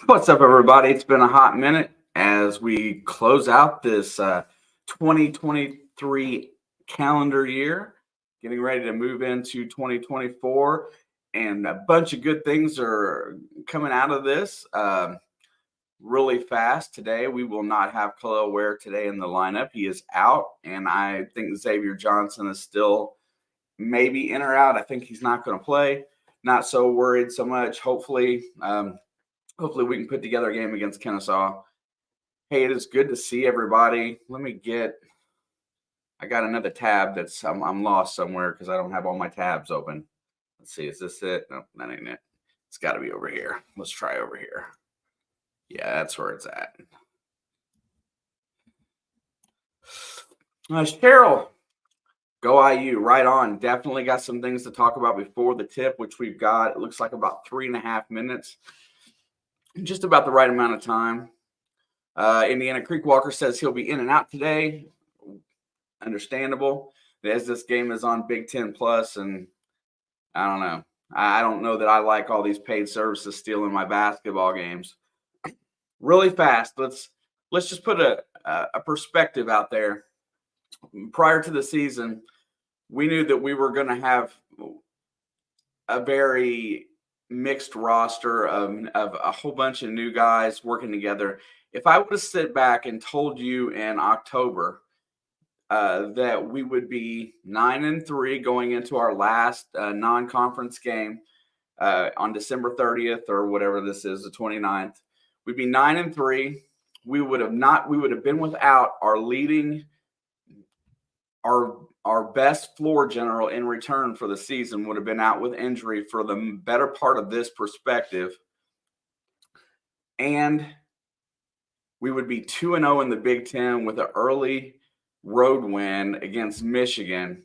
What's up, everybody? It's been a hot minute as we close out this 2023 calendar year, getting ready to move into 2024. And a bunch of good things are coming out of this really fast. Today, we will not have kel'el Ware today in the lineup. He is out, and I think Xavier Johnson is still maybe in or out. I think he's not going to play. Not so worried so much. Hopefully we can put together a game against Kennesaw. Hey, it is good to see everybody. I got another tab that's I'm lost somewhere because I don't have all my tabs open. Let's see, is this it? No, that ain't it. It's got to be over here. Let's try over here. Yeah, that's where it's at. Cheryl, go IU, right on. Definitely got some things to talk about before the tip, which we've got. It looks like about 3.5 minutes. Just about the right amount of time. Indiana Creek Walker says he'll be in and out today. Understandable. As this game is on Big Ten Plus, and I don't know. I don't know that I like all these paid services stealing my basketball games. Really fast, let's just put a perspective out there. Prior to the season, we knew that we were going to have a very mixed roster of a whole bunch of new guys working together. If I would have sit back and told you in October that we would be 9-3 going into our last non-conference game on December 30th or whatever this is, the 29th, we'd be 9-3. We would have been without our leading, our best floor general in return for the season would have been out with injury for the better part of this perspective. And we would be 2-0 in the Big Ten with an early road win against Michigan.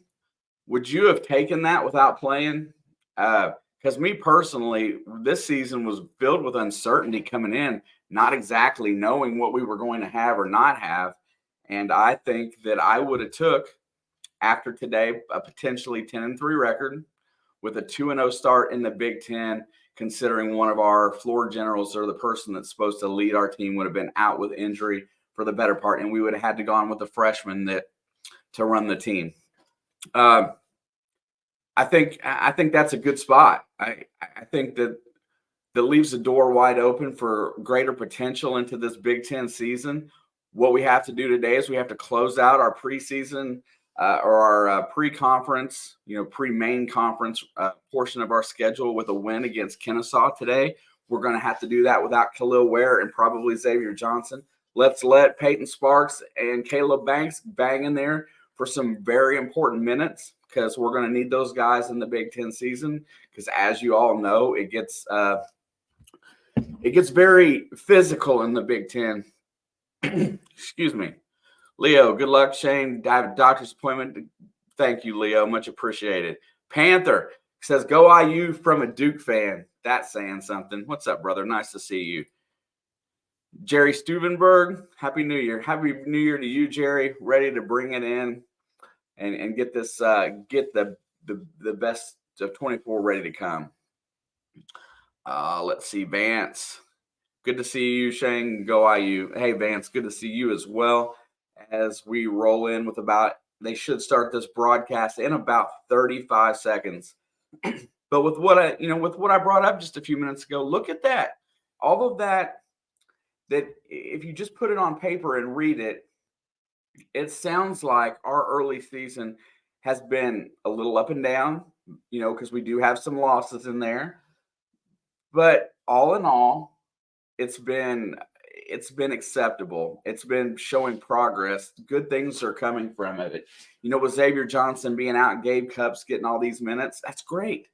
Would you have taken that without playing? Because me personally, this season was filled with uncertainty coming in, not exactly knowing what we were going to have or not have. And I think that I would have took, after today, a potentially 10-3 record with a 2-0 start in the Big Ten, considering one of our floor generals or the person that's supposed to lead our team would have been out with injury for the better part, and we would have had to go on with a freshman to run the team. I think that's a good spot. I think that leaves the door wide open for greater potential into this Big Ten season. What we have to do today is we have to close out our preseason or our pre-conference, pre-main conference portion of our schedule with a win against Kennesaw today. We're going to have to do that without kel'el Ware and probably Xavier Johnson. Let's let Peyton Sparks and Caleb Banks bang in there for some very important minutes because we're going to need those guys in the Big Ten season because, as you all know, it gets very physical in the Big Ten. Excuse me. Leo, good luck, Shane. I have a doctor's appointment. Thank you, Leo. Much appreciated. Panther says, go IU from a Duke fan. That's saying something. What's up, brother? Nice to see you. Jerry Stuvenberg, Happy New Year. Happy New Year to you, Jerry. Ready to bring it in and get this, get the best of 24 ready to come. Let's see, Vance. Good to see you, Shane. Go IU. Hey, Vance, good to see you as well. As we roll in with they should start this broadcast in about 35 seconds. But with what I brought up just a few minutes ago, look at that. All of that if you just put it on paper and read it, it sounds like our early season has been a little up and down, because we do have some losses in there. But all in all, it's been acceptable. It's been showing progress. Good things are coming from it. With Xavier Johnson being out, Gabe Cupps getting all these minutes, that's great.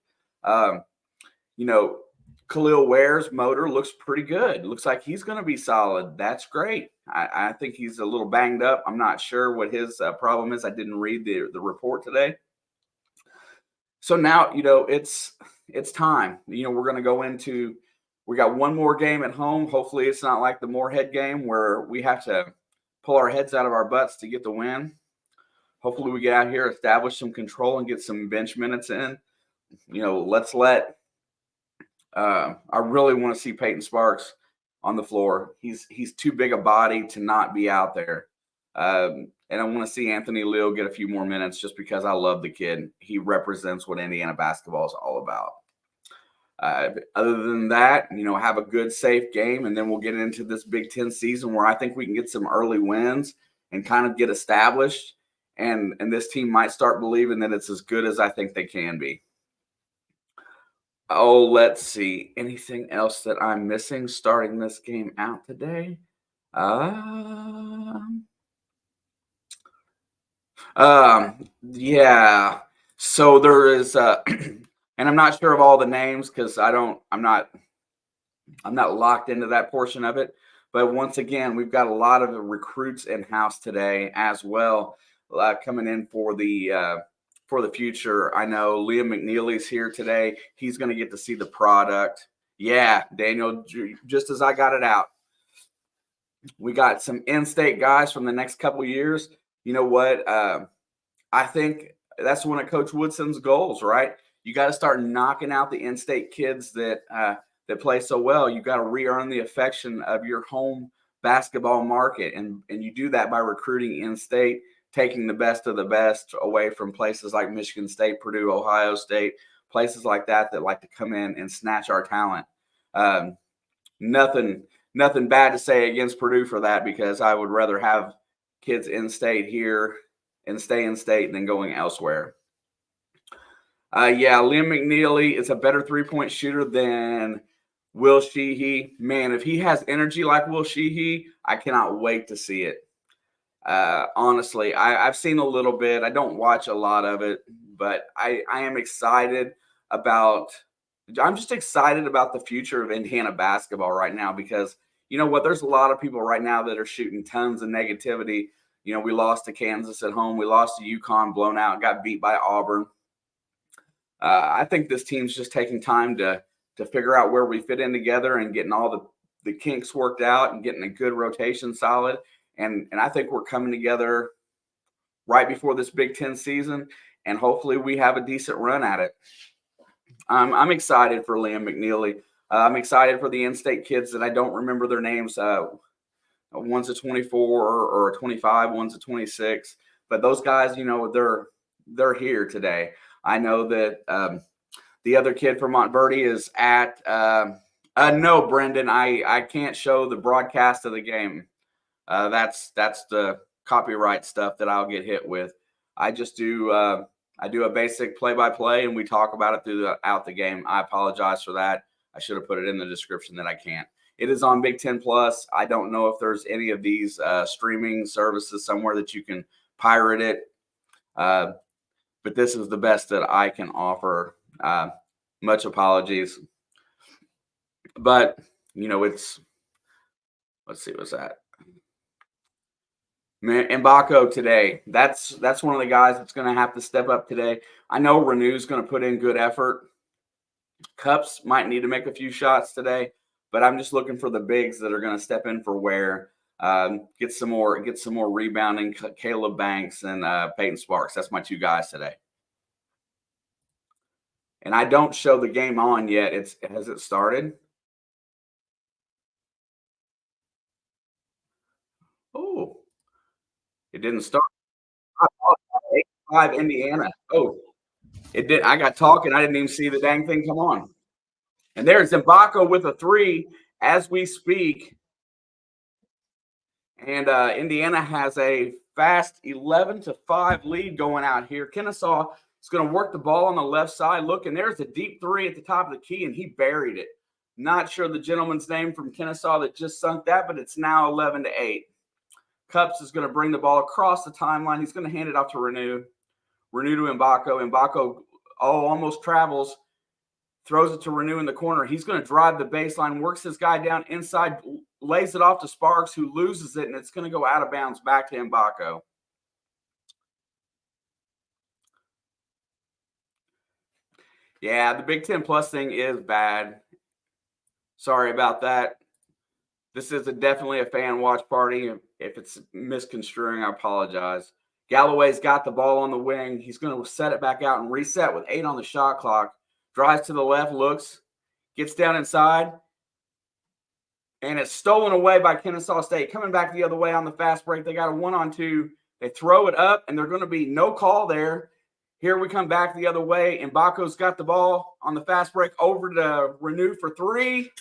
kel'el Ware's motor looks pretty good. Looks like he's going to be solid. That's great. I think he's a little banged up. I'm not sure what his problem is. I didn't read the report today. So now, it's time. We're going to go into – we got one more game at home. Hopefully it's not like the Moorhead game where we have to pull our heads out of our butts to get the win. Hopefully we get out here, establish some control, and get some bench minutes in. Let's let I really want to see Peyton Sparks on the floor. He's too big a body to not be out there. And I want to see Anthony Leal get a few more minutes just because I love the kid. He represents what Indiana basketball is all about. Other than that, have a good, safe game, and then we'll get into this Big Ten season where I think we can get some early wins and kind of get established, and this team might start believing that it's as good as I think they can be. Oh, let's see. Anything else that I'm missing starting this game out today? Yeah. So there is, and I'm not sure of all the names because I'm not locked into that portion of it. But once again, we've got a lot of recruits in house today as well, coming in for the future. I know Liam McNeely's here today. He's going to get to see the product. Yeah, Daniel, just as I got it out. We got some in-state guys from the next couple of years. You know what? I think that's one of Coach Woodson's goals, right? You got to start knocking out the in-state kids that play so well. You got to re-earn the affection of your home basketball market, and you do that by recruiting in-state, taking the best of the best away from places like Michigan State, Purdue, Ohio State, places like that like to come in and snatch our talent. Nothing bad to say against Purdue for that, because I would rather have kids in-state here and stay in state than going elsewhere. Liam McNeely is a better three-point shooter than Will Sheehy. Man, if he has energy like Will Sheehy, I cannot wait to see it. Honestly, I've seen a little bit. I don't watch a lot of it, but I am excited about – I'm just excited about the future of Indiana basketball right now, because you know what? There's a lot of people right now that are shooting tons of negativity. We lost to Kansas at home. We lost to UConn, blown out, got beat by Auburn. I think this team's just taking time to figure out where we fit in together and getting all the kinks worked out and getting a good rotation solid. And I think we're coming together right before this Big Ten season, and hopefully we have a decent run at it. I'm excited for Liam McNeely. I'm excited for the in-state kids that I don't remember their names. One's a 24 or a 25, one's a 26. But those guys, they're here today. I know that the other kid from Montverde is at no, Brendan, I can't show the broadcast of the game. That's the copyright stuff that I'll get hit with. I just do I do a basic play-by-play, and we talk about it throughout the game. I apologize for that. I should have put it in the description that I can't. It is on Big Ten Plus. I don't know if there's any of these streaming services somewhere that you can pirate it. But this is the best that I can offer. Much apologies. But, let's see what's that. Man, Mbako today. That's one of the guys that's going to have to step up today. I know Renew's going to put in good effort. Cups might need to make a few shots today, but I'm just looking for the bigs that are going to step in for Ware. Get some more rebounding. Caleb Banks and Peyton Sparks. That's my two guys today. And I don't show the game on yet. Has it started? Oh, it didn't start. 8-5 Indiana. Oh, it did. I got talking. I didn't even see the dang thing come on. And there's Mbako with a three as we speak. And Indiana has a fast 11-5 lead going out here. Kennesaw is going to work the ball on the left side. Look, and there's a deep three at the top of the key, and he buried it. Not sure the gentleman's name from Kennesaw that just sunk that, but it's now 11-8. Cups is going to bring the ball across the timeline. He's going to hand it off to Renew. Renew to Mbako. Mbako, almost travels. Throws it to Renew in the corner. He's going to drive the baseline, works his guy down inside, lays it off to Sparks, who loses it, and it's going to go out of bounds back to Mbako. Yeah, the Big Ten Plus thing is bad. Sorry about that. This is definitely a fan watch party. If it's misconstruing, I apologize. Galloway's got the ball on the wing. He's going to set it back out and reset with 8 on the shot clock. Drives to the left, looks, gets down inside, And it's stolen away by Kennesaw State. Coming back the other way on the fast break, they got a 1-on-2. They throw it up, and they're going to be no call there. Here we come back the other way, and Baco's got the ball on the fast break over to Renew for 3,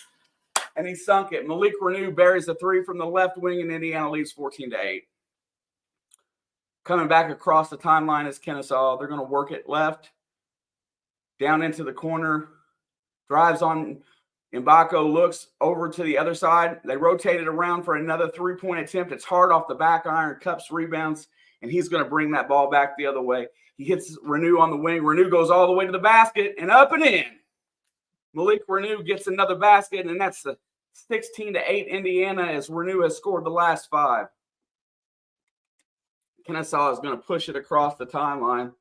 and he sunk it. Malik Renew buries the 3 from the left wing, and Indiana leads 14-8. Coming back across the timeline is Kennesaw. They're going to work it left, down into the corner, drives on. Mbako looks over to the other side. They rotate it around for another 3-point attempt. It's hard off the back iron. Cups rebounds, and he's going to bring that ball back the other way. He hits Renew on the wing. Renew goes all the way to the basket and up and in. Malik Renew gets another basket, and that's the 16-8 Indiana as Renew has scored the last 5. Kennesaw is going to push it across the timeline.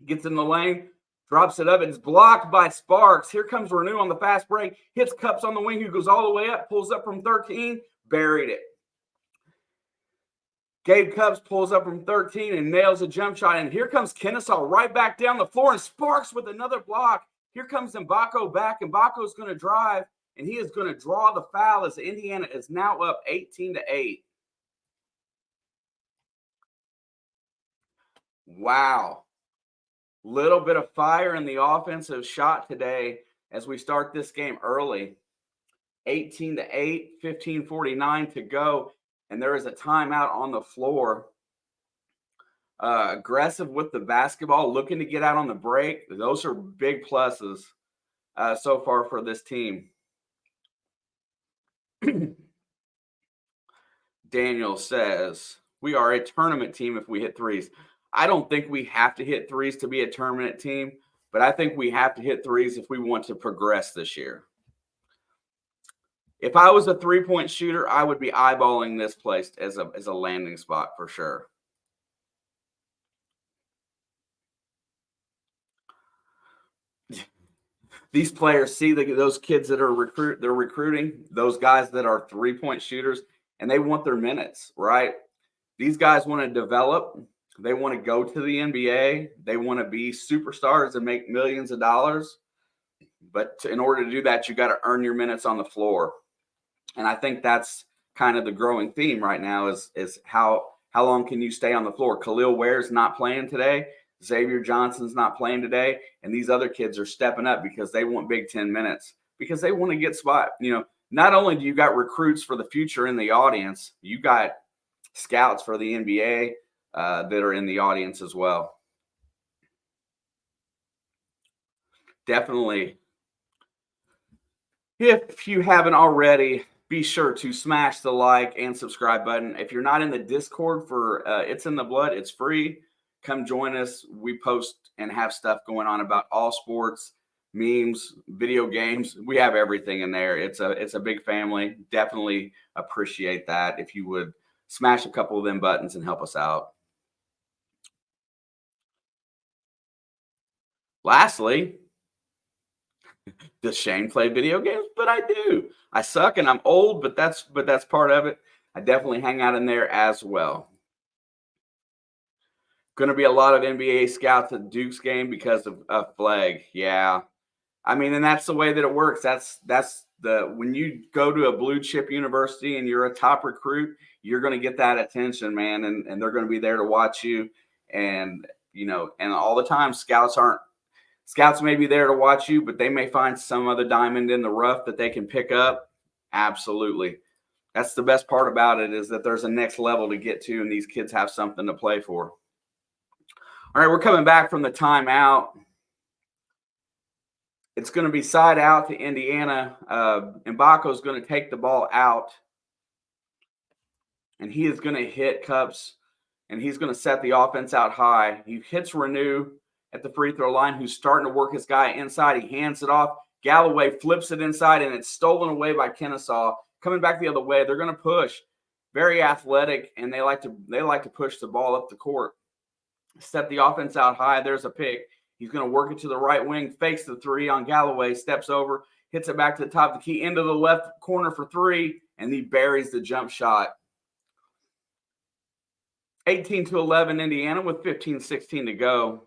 Gets in the lane. Drops it up. It's blocked by Sparks. Here comes Renew on the fast break. Hits Cups on the wing, who goes all the way up. Pulls up from 13. Buried it. Gabe Cups pulls up from 13 and nails a jump shot. And here comes Kennesaw right back down the floor. And Sparks with another block. Here comes Mbako back. Mbako's going to drive. And he is going to draw the foul as Indiana is now up 18-8. Wow. Little bit of fire in the offensive shot today as we start this game early. 18-8, 15:49 to go, and there is a timeout on the floor. Aggressive with the basketball, looking to get out on the break. Those are big pluses so far for this team. Daniel says, we are a tournament team if we hit threes. I don't think we have to hit threes to be a tournament team, but I think we have to hit threes if we want to progress this year. If I was a three-point shooter, I would be eyeballing this place as a landing spot for sure. These players see those kids that are recruiting, those guys that are three-point shooters, and they want their minutes, right? These guys want to develop. They want to go to the NBA. They want to be superstars and make millions of dollars. But in order to do that, you got to earn your minutes on the floor. And I think that's kind of the growing theme right now is how long can you stay on the floor? Kel'el Ware's not playing today. Xavier Johnson's not playing today. And these other kids are stepping up because they want Big Ten minutes, because they want to get spot. You know, not only do you got recruits for the future in the audience, you got scouts for the NBA that are in the audience as well. Definitely, if you haven't already, be sure to smash the like and subscribe button. If you're not in the Discord for It's in the Blood, it's free. Come join us. We post and have stuff going on about all sports, memes, video games. We have everything in there. It's a big family. Definitely appreciate that if you would smash a couple of them buttons and help us out. Lastly, does Shane play video games? But I do. I suck and I'm old, but that's part of it. I definitely hang out in there as well. Going to be a lot of NBA scouts at Duke's game because of Flag. Yeah. I mean, and that's the way that it works. That's when you go to a blue chip university and you're a top recruit, you're going to get that attention, man. And they're going to be there to watch you. And, you know, and all the time scouts may be there to watch you, but they may find some other diamond in the rough that they can pick up. Absolutely. That's the best part about it, is that there's a next level to get to, and these kids have something to play for. All right, we're coming back from the timeout. It's going to be side out to Indiana. Mbako is going to take the ball out, and he is going to hit Cups, and he's going to set the offense out high. He hits Renew at the free throw line, who's starting to work his guy inside. He hands it off. Galloway flips it inside, and it's stolen away by Kennesaw. Coming back the other way, they're going to push. Very athletic, and they like to push the ball up the court. Set the offense out high. There's a pick. He's going to work it to the right wing, fakes the three on Galloway, steps over, hits it back to the top of the key, into the left corner for three, and he buries the jump shot. 18-11 Indiana with 15-16 to go.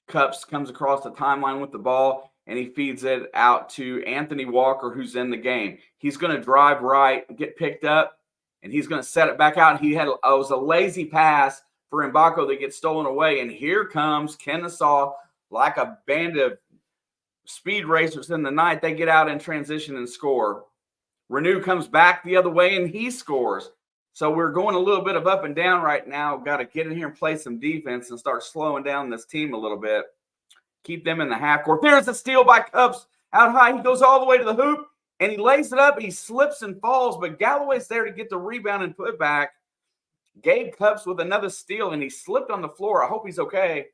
Cups comes across the timeline with the ball. and he feeds it out to Anthony Walker, who's in the game. He's going to drive right, get picked up, and he's going to set it back out. It was a lazy pass for Mbako that gets stolen away, and here comes Kennesaw like a band of speed racers in the night. They get out in transition and score. Renew comes back the other way, and he scores. So we're going a little bit of up and down right now. Got to get in here and play some defense and start slowing down this team a little bit. Keep them in the half court. There's a steal by Cupps out high. He goes all the way to the hoop, and he lays it up. He slips and falls, but Galloway's there to get the rebound and put back. Gabe Cupps with another steal, and he slipped on the floor. I hope he's okay.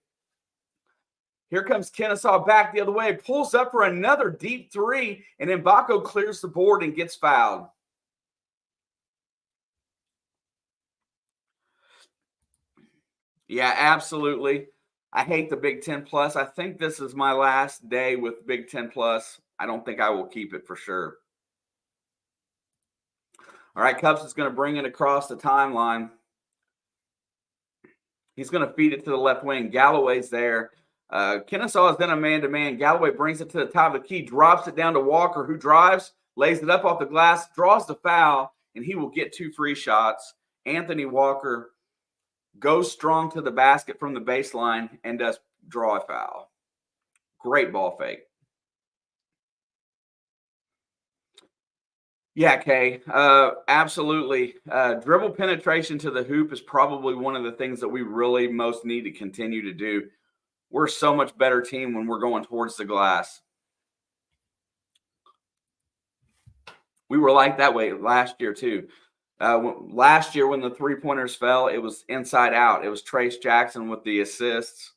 Here comes Kennesaw back the other way, pulls up for another deep three, and Mbako clears the board and gets fouled. Yeah, absolutely. I hate the Big Ten Plus. I think this is my last day with Big Ten Plus. I don't think I will keep it for sure. All right, Cupps is going to bring it across the timeline. He's going to feed it to the left wing. Galloway's there. Kennesaw is then a man-to-man. Galloway brings it to the top of the key, drops it down to Walker, who drives, lays it up off the glass, draws the foul, and he will get 2 free shots. Anthony Walker goes strong to the basket from the baseline and does draw a foul. Great ball fake. Yeah, Kay, absolutely. Dribble penetration to the hoop is probably one of the things that we really most need to continue to do. We're so much better team when we're going towards the glass. We were like that way last year too. Last year when the three-pointers fell, it was inside out. It was Trace Jackson with the assists.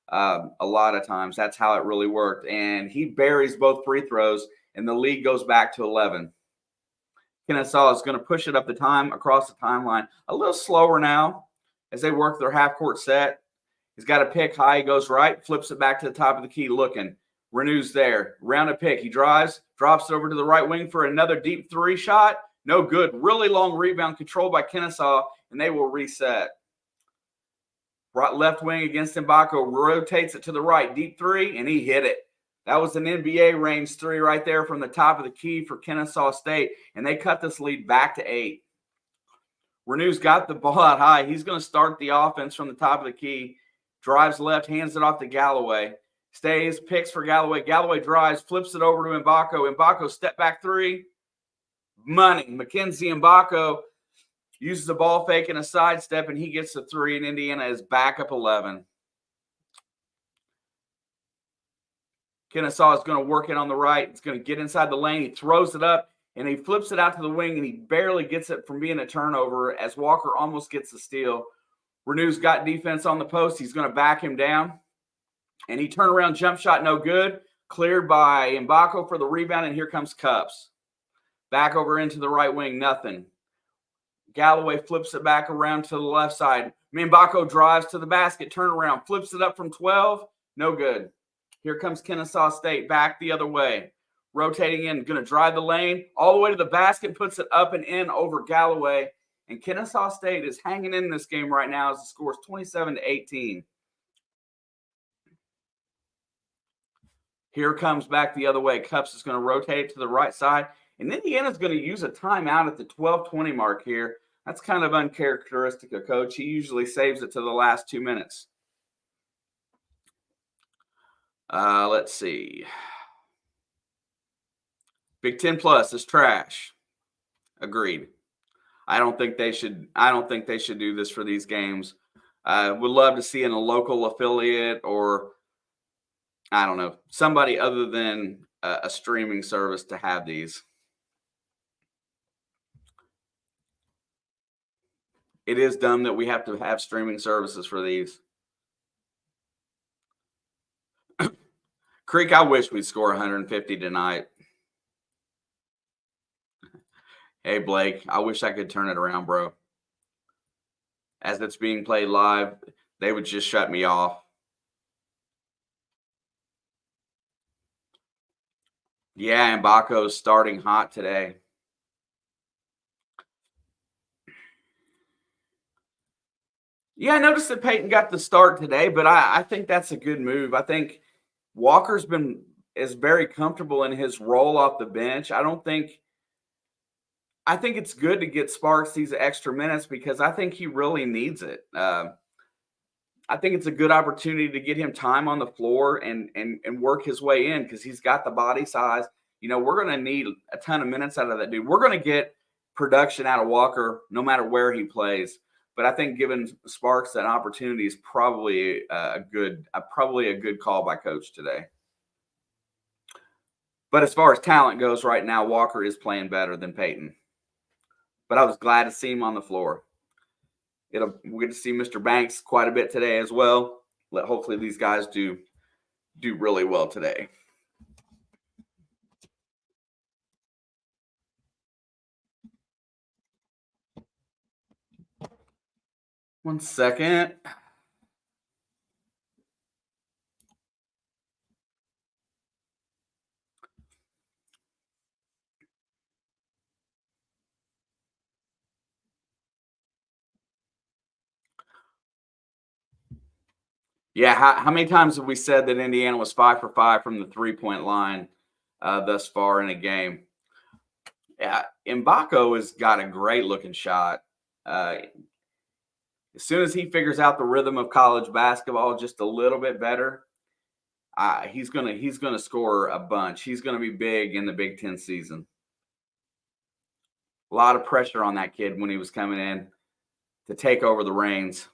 A lot of times that's how it really worked. And he buries both free throws, and the lead goes back to 11. Kennesaw is going to push it up across the timeline. A little slower now as they work their half-court set. He's got a pick high. He goes right, flips it back to the top of the key looking. Renew's there. Round a pick. He drives, drops it over to the right wing for another deep 3 shot. No good. Really long rebound controlled by Kennesaw, and they will reset. Right left wing against Mbako. Rotates it to the right. Deep 3, and he hit it. That was an NBA range 3 right there from the top of the key for Kennesaw State, and they cut this lead back to 8. Renew's got the ball out high. He's going to start the offense from the top of the key. Drives left, hands it off to Galloway. Stays, picks for Galloway. Galloway drives, flips it over to Mbako. Mbako step back 3. Money. Mackenzie Mbako uses the ball fake and a sidestep, and he gets the 3, and Indiana is back up 11. Kennesaw is going to work it on the right. It's going to get inside the lane. He throws it up, and he flips it out to the wing, and he barely gets it from being a turnover as Walker almost gets the steal. Renew's got defense on the post. He's going to back him down. And he turnaround jump shot, no good. Cleared by Mbako for the rebound, and here comes Cupps. Back over into the right wing, nothing. Galloway flips it back around to the left side. Mbako drives to the basket, turnaround, flips it up from 12, no good. Here comes Kennesaw State back the other way. Rotating in, going to drive the lane all the way to the basket, puts it up and in over Galloway. And Kennesaw State is hanging in this game right now as the score is 27-18. Here comes back the other way. Cupps is going to rotate to the right side. And Indiana's going to use a timeout at the 12:20 mark here. That's kind of uncharacteristic of Coach. He usually saves it to the last 2 minutes. Let's see. Big Ten Plus is trash. Agreed. I don't think they should do this for these games. Would love to see in a local affiliate or I don't know, somebody other than a streaming service to have these. It is dumb that we have to have streaming services for these. Creek, I wish we'd score 150 tonight. Hey, Blake, I wish I could turn it around, bro. As it's being played live, they would just shut me off. Yeah, Mbako's starting hot today. Yeah, I noticed that Peyton got the start today, but I think that's a good move. I think Walker's been is very comfortable in his role off the bench. I think it's good to get Sparks these extra minutes because I think he really needs it. I think it's a good opportunity to get him time on the floor and work his way in because he's got the body size. We're going to need a ton of minutes out of that dude. We're going to get production out of Walker no matter where he plays. But I think giving Sparks that opportunity is probably a good call by Coach today. But as far as talent goes right now, Walker is playing better than Peyton. But I was glad to see him on the floor. We'll get to see Mr. Banks quite a bit today as well. Hopefully these guys do really well today. One second. Yeah, how many times have we said that Indiana was 5 for 5 from the 3-point line thus far in a game? Yeah, Mbako has got a great looking shot. As soon as he figures out the rhythm of college basketball just a little bit better, he's gonna score a bunch. He's gonna be big in the Big Ten season. A lot of pressure on that kid when he was coming in to take over the reins.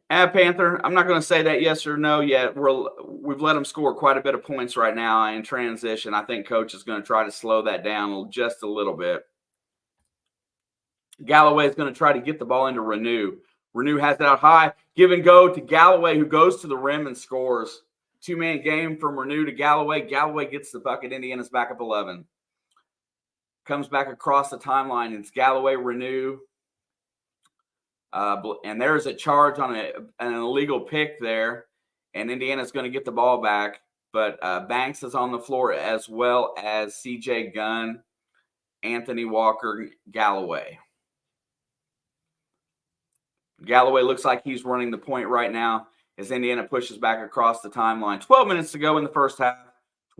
Panther, I'm not going to say that yes or no yet. We've let him score quite a bit of points right now in transition. I think Coach is going to try to slow that down just a little bit. Galloway is going to try to get the ball into Renew. Renew has it out high. Give and go to Galloway, who goes to the rim and scores. Two-man game from Renew to Galloway. Galloway gets the bucket. Indiana's back up 11. Comes back across the timeline. It's Galloway, Renew. And there's a charge on an illegal pick there, and Indiana's going to get the ball back. But Banks is on the floor as well as C.J. Gunn, Anthony Walker, Galloway. Galloway looks like he's running the point right now as Indiana pushes back across the timeline. 12 minutes to go in the first half,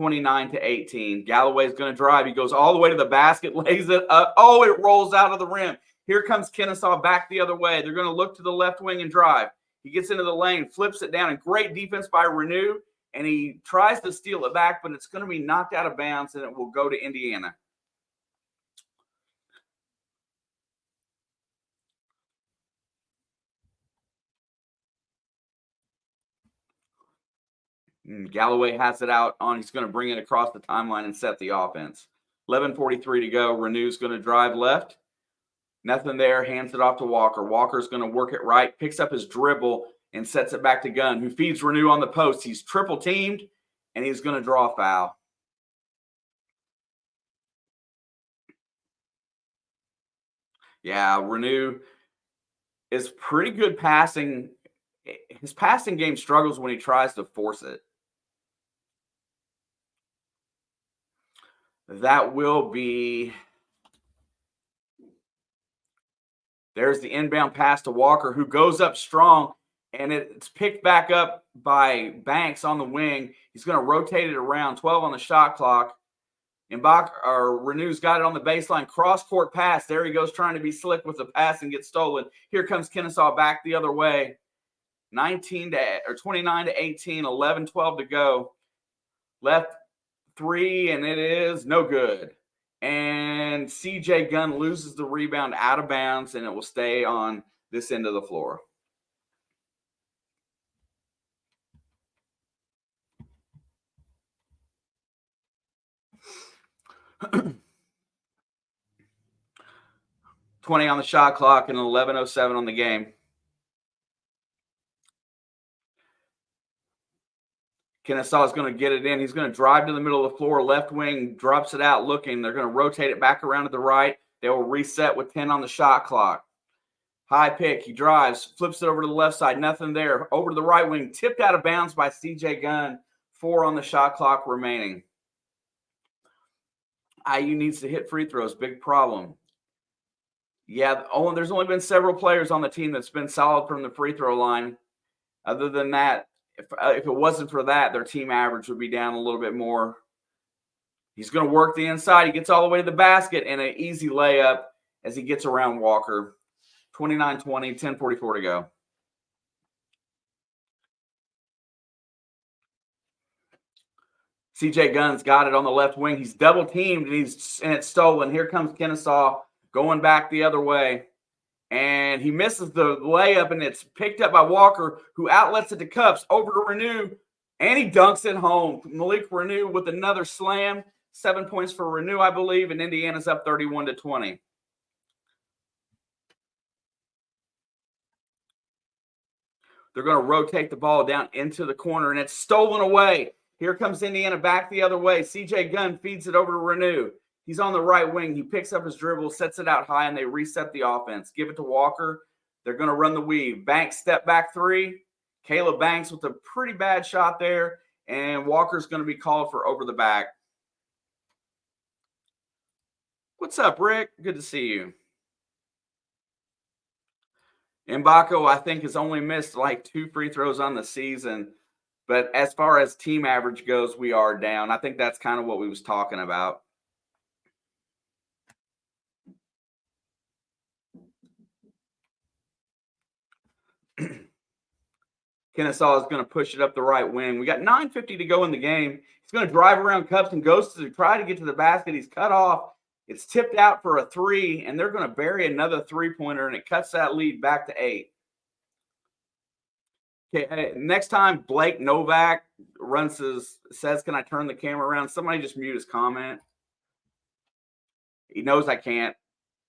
29-18. Galloway's going to drive. He goes all the way to the basket, lays it up. Oh, it rolls out of the rim. Here comes Kennesaw back the other way. They're going to look to the left wing and drive. He gets into the lane, flips it down, and great defense by Renew, and he tries to steal it back, but it's going to be knocked out of bounds, and it will go to Indiana. Galloway has it out on. He's going to bring it across the timeline and set the offense. 11:43 to go. Renew's going to drive left. Nothing there. Hands it off to Walker. Walker's going to work it right. Picks up his dribble and sets it back to Gunn, who feeds Renew on the post. He's triple teamed, and he's going to draw a foul. Yeah, Renew is pretty good passing. His passing game struggles when he tries to force it. That will be. There's the inbound pass to Walker, who goes up strong, and it's picked back up by Banks on the wing. He's going to rotate it around. 12 on the shot clock. Renew's got it on the baseline. Cross-court pass. There he goes trying to be slick with the pass and get stolen. Here comes Kennesaw back the other way. 29-18, 11-12 to go. Left three, and it is no good. And C.J. Gunn loses the rebound out of bounds, and it will stay on this end of the floor. $20 on the shot clock and 11:07 on the game. Kennesaw is going to get it in. He's going to drive to the middle of the floor. Left wing drops it out looking. They're going to rotate it back around to the right. They will reset with 10 on the shot clock. High pick. He drives, flips it over to the left side. Nothing there. Over to the right wing. Tipped out of bounds by C.J. Gunn. 4 on the shot clock remaining. IU needs to hit free throws. Big problem. Yeah, there's only been several players on the team that's been solid from the free throw line. Other than that, if it wasn't for that, their team average would be down a little bit more. He's going to work the inside. He gets all the way to the basket and an easy layup as he gets around Walker. 29-20, 10:44 to go. CJ Gunn's got it on the left wing. He's double teamed and it's stolen. Here comes Kennesaw going back the other way. And he misses the layup, and it's picked up by Walker, who outlets it to Cups over to Renew, and he dunks it home. Malik Renew with another slam. 7 points for Renew, I believe, and Indiana's up 31-20. They're going to rotate the ball down into the corner, and it's stolen away. Here comes Indiana back the other way. CJ Gunn feeds it over to Renew. He's on the right wing. He picks up his dribble, sets it out high, and they reset the offense. Give it to Walker. They're going to run the weave. Banks step back three. Caleb Banks with a pretty bad shot there, and Walker's going to be called for over the back. What's up, Rick? Good to see you. Mbako, I think, has only missed like 2 free throws on the season. But as far as team average goes, we are down. I think that's kind of what we was talking about. Kennesaw is going to push it up the right wing. We got 9:50 to go in the game. He's going to drive around Cups and goes to try to get to the basket. He's cut off. It's tipped out for a 3, and they're going to bury another 3-pointer, and it cuts that lead back to 8. Okay, next time Blake Novak says, can I turn the camera around? Somebody just mute his comment. He knows I can't.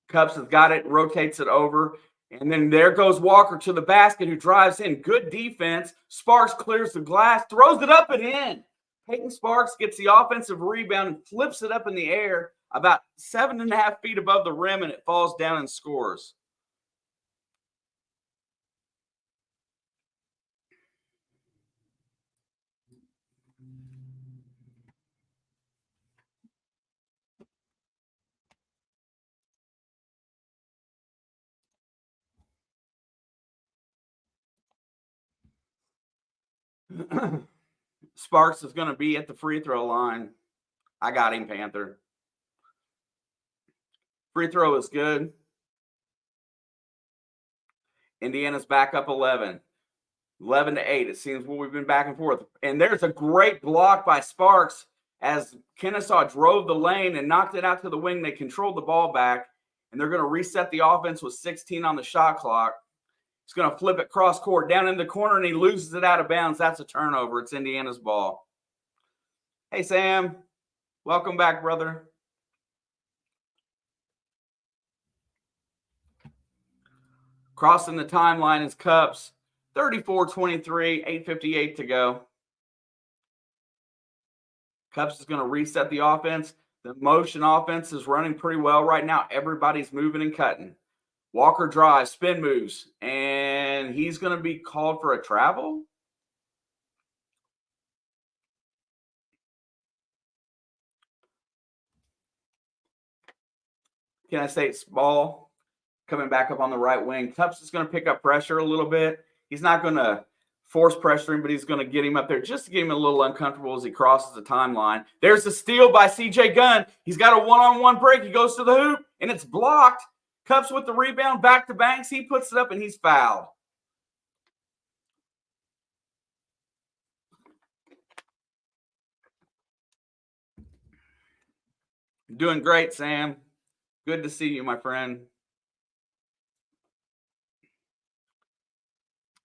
Cups has got it, rotates it over. And then there goes Walker to the basket, who drives in. Good defense. Sparks clears the glass, throws it up and in. Peyton Sparks gets the offensive rebound and flips it up in the air about 7.5 feet above the rim, and it falls down and scores. Sparks is going to be at the free throw line. I got him, Panther. Free throw is good. Indiana's back up 11. 11-8. It seems we've been back and forth. And there's a great block by Sparks as Kennesaw drove the lane and knocked it out to the wing. They controlled the ball back, and they're going to reset the offense with 16 on the shot clock. He's going to flip it cross court down in the corner, and he loses it out of bounds. That's a turnover. It's Indiana's ball. Hey, Sam. Welcome back, brother. Crossing the timeline is Cups. 34-23, 8:58 to go. Cups is going to reset the offense. The motion offense is running pretty well right now. Everybody's moving and cutting. Walker drives, spin moves, and he's going to be called for a travel. Kennesaw ball coming back up on the right wing. Cups is going to pick up pressure a little bit. He's not going to force pressure him, but he's going to get him up there just to get him a little uncomfortable as he crosses the timeline. There's the steal by CJ Gunn. He's got a one-on-one break. He goes to the hoop, and it's blocked. Cups with the rebound, back to Banks. He puts it up, and he's fouled. Doing great, Sam. Good to see you, my friend.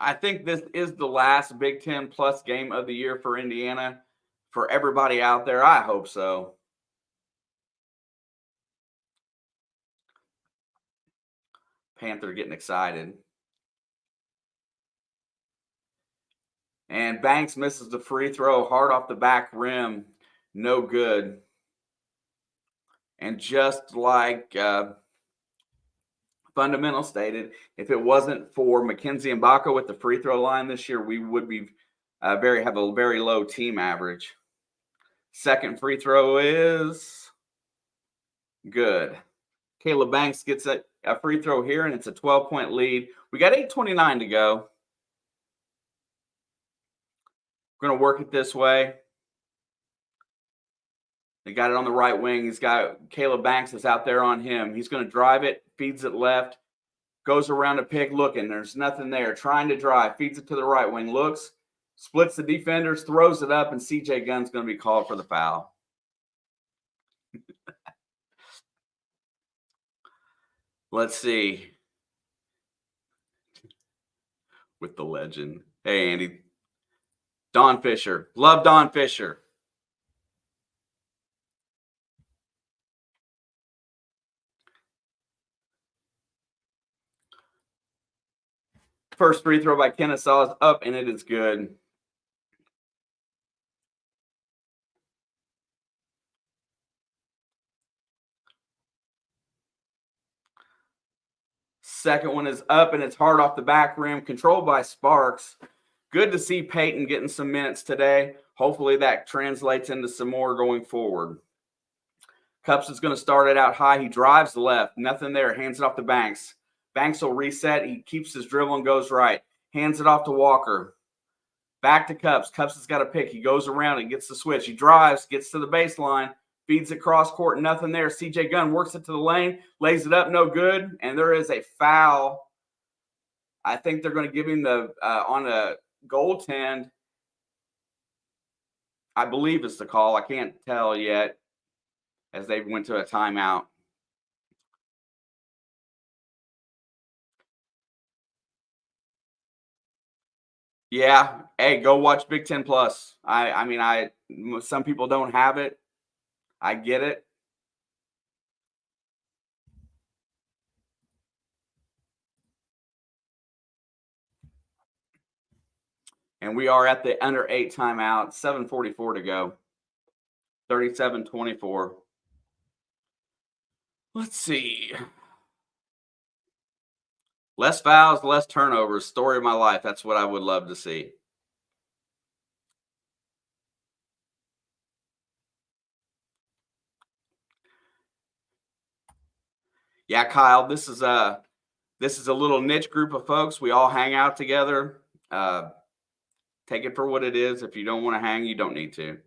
I think this is the last Big Ten plus game of the year for Indiana. For everybody out there, I hope so. Panther getting excited. And Banks misses the free throw hard off the back rim. No good. And just like Fundamental stated, if it wasn't for Mackenzie Mbako at the free throw line this year, we would be have a very low team average. Second free throw is good. Caleb Banks gets it a free throw here, and it's a 12-point lead. We got 8:29 to go. We're going to work it this way. They got it on the right wing. He's got Caleb Banks is out there on him. He's going to drive it, feeds it left, goes around a pick looking. There's nothing there. Trying to drive, feeds it to the right wing, looks, splits the defenders, throws it up, and CJ Gunn's going to be called for the foul. Let's see. With the legend. Hey, Andy. Don Fisher. Love Don Fisher. First free throw by Kennesaw is up, and it is good. Second one is up, and it's hard off the back rim, controlled by Sparks. Good to see Peyton getting some minutes today. Hopefully that translates into some more going forward. Cups is going to start it out high. He drives left. Nothing there. Hands it off to Banks. Banks will reset. He keeps his dribble and goes right. Hands it off to Walker. Back to Cups. Cups has got a pick. He goes around and gets the switch. He drives, gets to the baseline, feeds it cross court. Nothing there. CJ Gunn works it to the lane, lays it up, no good. And there is a foul. I think they're going to give him the on a goaltend. I believe is the call. I can't tell yet as they went to a timeout. Yeah. Hey, go watch Big Ten Plus. I mean, some people don't have it. I get it. And we are at the under 8 timeout. 7:44 to go. 37-24. Let's see. Less fouls, less turnovers. Story of my life. That's what I would love to see. Yeah, Kyle, this is a little niche group of folks. We all hang out together. Take it for what it is. If you don't want to hang, you don't need to.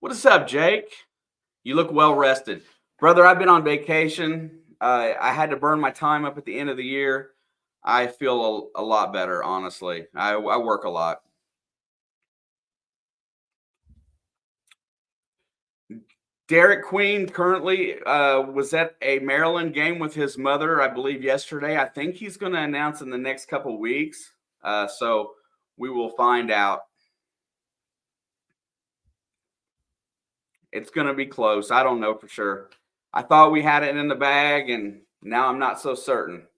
What is up, Jake? You look well rested. Brother, I've been on vacation. I had to burn my time up at the end of the year. I feel a lot better, honestly. I work a lot. Derek Queen currently was at a Maryland game with his mother, I believe, yesterday. I think he's going to announce in the next couple weeks. So we will find out. It's going to be close. I don't know for sure. I thought we had it in the bag, and now I'm not so certain.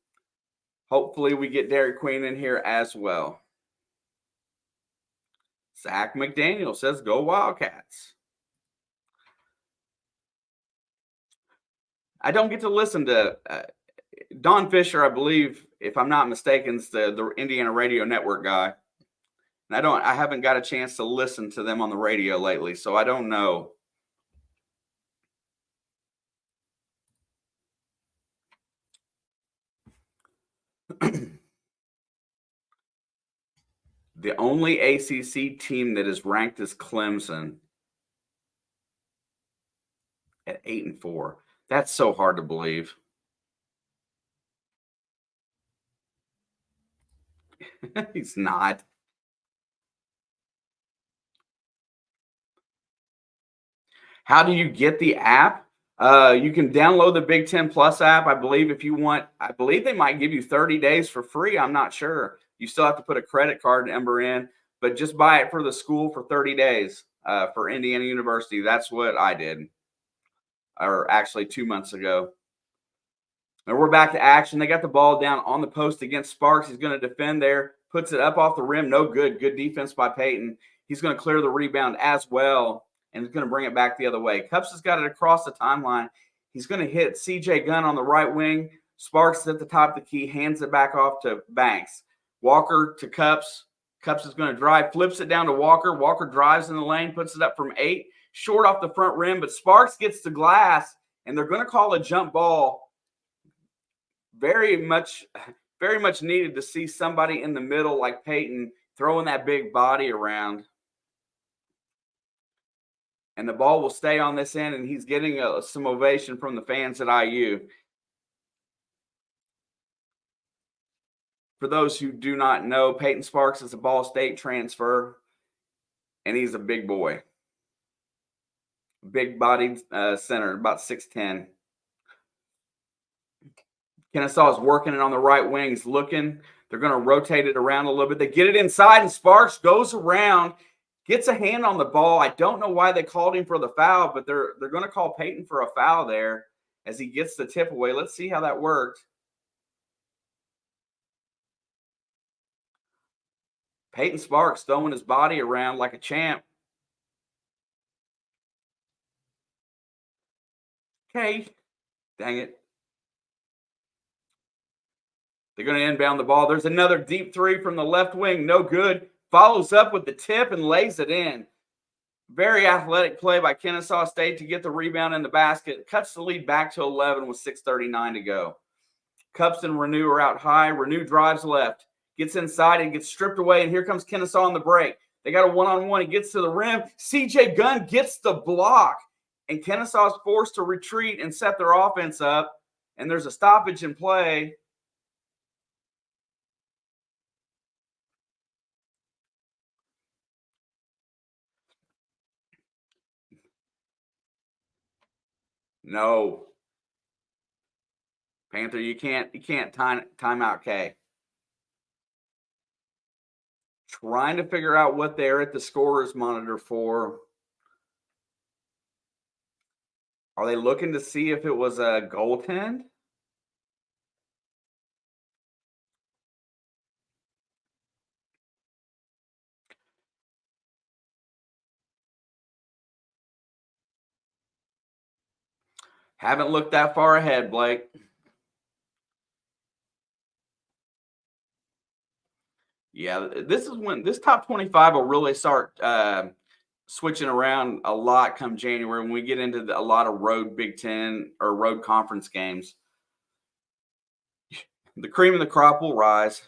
Hopefully we get Derek Queen in here as well. Zach McDaniel says, go Wildcats. I don't get to listen to Don Fisher, I believe, if I'm not mistaken, is the Indiana Radio Network guy. And I haven't got a chance to listen to them on the radio lately, so I don't know. The only ACC team that is ranked is Clemson at 8-4. That's so hard to believe. He's not. How do you get the app? You can download the Big Ten Plus app, I believe, if you want. I believe they might give you 30 days for free. I'm not sure. You still have to put a credit card number in, but just buy it for the school for 30 days for Indiana University. That's what I did, or actually 2 months ago. And we're back to action. They got the ball down on the post against Sparks. He's going to defend there, puts it up off the rim. No good. Good defense by Peyton. He's going to clear the rebound as well, and he's going to bring it back the other way. Cups has got it across the timeline. He's going to hit CJ Gunn on the right wing. Sparks is at the top of the key, hands it back off to Banks. Walker to Cups. Cups is going to drive, flips it down to Walker. Walker drives in the lane, puts it up from 8, short off the front rim, but Sparks gets the glass, and they're going to call a jump ball. Very much needed to see somebody in the middle like Peyton throwing that big body around. And the ball will stay on this end, and he's getting some ovation from the fans at IU. For those who do not know, Peyton Sparks is a Ball State transfer, and he's a big boy. Big-bodied center, about 6'10". Kennesaw is working it on the right wing. He's looking. They're going to rotate it around a little bit. They get it inside, and Sparks goes around, gets a hand on the ball. I don't know why they called him for the foul, but they're going to call Peyton for a foul there as he gets the tip away. Let's see how that worked. Peyton Sparks throwing his body around like a champ. Okay. Dang it. They're going to inbound the ball. There's another deep three from the left wing. No good. Follows up with the tip and lays it in. Very athletic play by Kennesaw State to get the rebound in the basket. Cuts the lead back to 11 with 6:39 to go. Cups and Renew are out high. Renew drives left. Gets inside and gets stripped away. And here comes Kennesaw on the break. They got a one-on-one. He gets to the rim. CJ Gunn gets the block. And Kennesaw is forced to retreat and set their offense up. And there's a stoppage in play. No. Panther, you can't timeout K. Trying to figure out what they're at the scorer's monitor for. Are they looking to see if it was a goaltend? Haven't looked that far ahead, Blake. Yeah, this is when this top 25 will really start switching around a lot come January when we get into a lot of road Big Ten or road conference games. The cream of the crop will rise.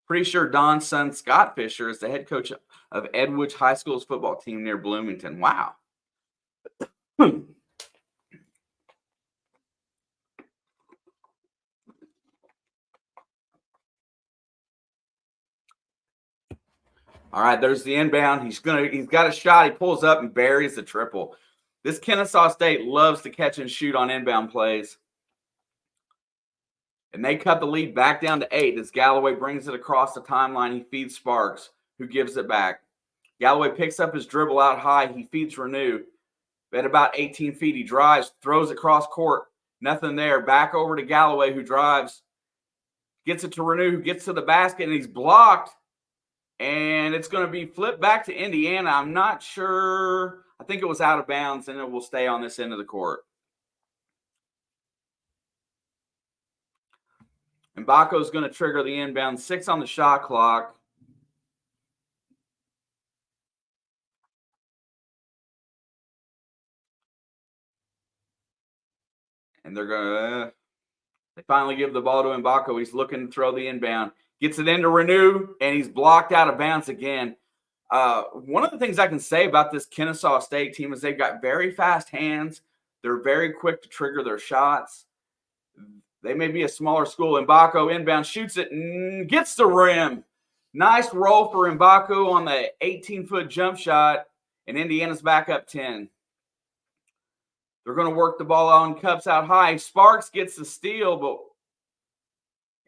Pretty sure Don's son, Scott Fisher, is the head coach of Edwidge High School's football team near Bloomington. Wow. All right, there's the inbound. He's got a shot. He pulls up and buries the triple. This Kennesaw State loves to catch and shoot on inbound plays. And they cut the lead back down to 8 as Galloway brings it across the timeline. He feeds Sparks, who gives it back. Galloway picks up his dribble out high. He feeds Renew. At about 18 feet, he drives, throws across court. Nothing there. Back over to Galloway, who drives. Gets it to Renew, who gets to the basket, and he's blocked. And it's going to be flipped back to Indiana. I'm not sure. I think it was out of bounds, and it will stay on this end of the court. And Baco's going to trigger the inbound. 6 on the shot clock. And they're going to they finally give the ball to Mbako. He's looking to throw the inbound. Gets it into Renew, and he's blocked out of bounds again. One of the things I can say about this Kennesaw State team is they've got very fast hands. They're very quick to trigger their shots. They may be a smaller school. Mbako inbound shoots it and gets the rim. Nice roll for Mbako on the 18-foot jump shot, and Indiana's back up 10. They're going to work the ball on Cups out high. Sparks gets the steal,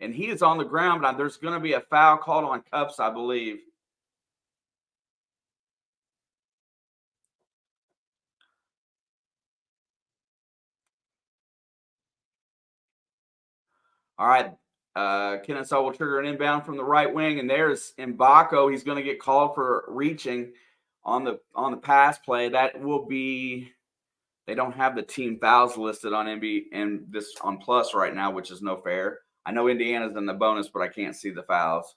and he is on the ground, but there's going to be a foul called on Cups, I believe. All right, Kennesaw will trigger an inbound from the right wing, and there's Mbako. He's going to get called for reaching on the pass play. That will be. They don't have the team fouls listed on MB and this on plus right now, which is no fair. I know Indiana's in the bonus, but I can't see the fouls.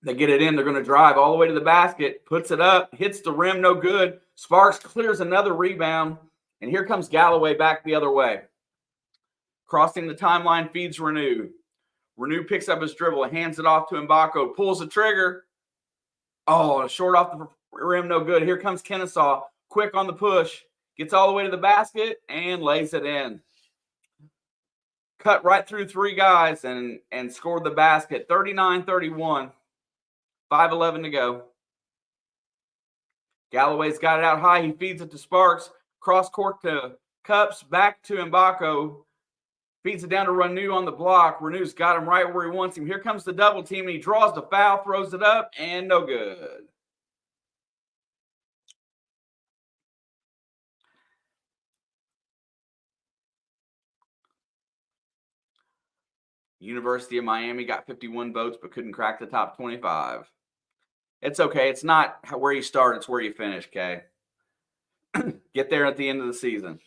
They get it in. They're going to drive all the way to the basket, puts it up, hits the rim, no good. Sparks clears another rebound, and here comes Galloway back the other way. Crossing the timeline, feeds Renew. Renew picks up his dribble, hands it off to Mbako, pulls the trigger. Oh, short off the rim, no good. Here comes Kennesaw, quick on the push, gets all the way to the basket and lays it in. Cut right through three guys and scored the basket. 39-31, 5:11 to go. Galloway's got it out high. He feeds it to Sparks. Cross court to Cups, back to Mbako. Feeds it down to Renew on the block. Renew's got him right where he wants him. Here comes the double team, and he draws the foul, throws it up, and no good. University of Miami got 51 votes, but couldn't crack the top 25. It's okay. It's not where you start. It's where you finish, okay? Get there at the end of the season.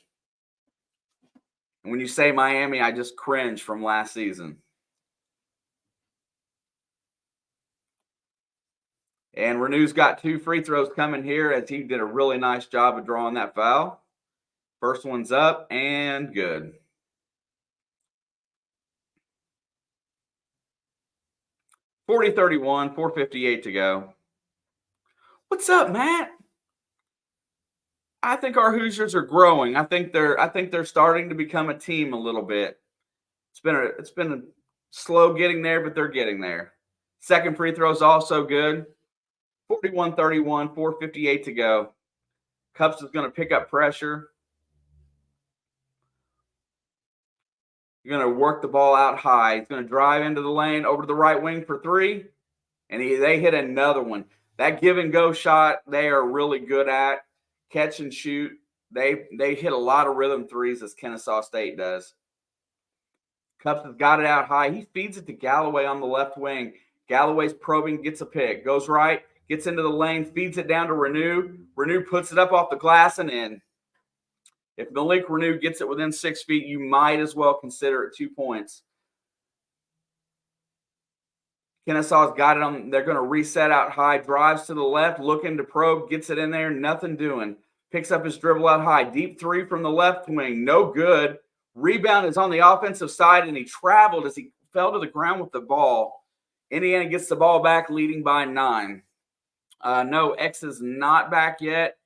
And when you say Miami, I just cringe from last season. And Renew's got 2 free throws coming here as he did a really nice job of drawing that foul. First one's up and good. (40-31), 4:58 to go. What's up, Matt? I think our Hoosiers are growing. I think they're starting to become a team a little bit. It's been a slow getting there, but they're getting there. Second free throw is also good. 41-31, 4:58 to go. Cups is going to pick up pressure. You're going to work the ball out high. He's going to drive into the lane over to the right wing for 3, and they hit another one. That give and go shot they are really good at. Catch and shoot. They hit a lot of rhythm threes as Kennesaw State does. Cups has got it out high. He feeds it to Galloway on the left wing. Galloway's probing, gets a pick. Goes right, gets into the lane, feeds it down to Renew. Renew puts it up off the glass and in. If Malik Renew gets it within 6 feet, you might as well consider it 2 points. Kennesaw's got it on. They're going to reset out high. Drives to the left, looking to probe, gets it in there, nothing doing. Picks up his dribble out high. Deep 3 from the left wing, no good. Rebound is on the offensive side, and he traveled as he fell to the ground with the ball. Indiana gets the ball back, leading by 9. No, X is not back yet,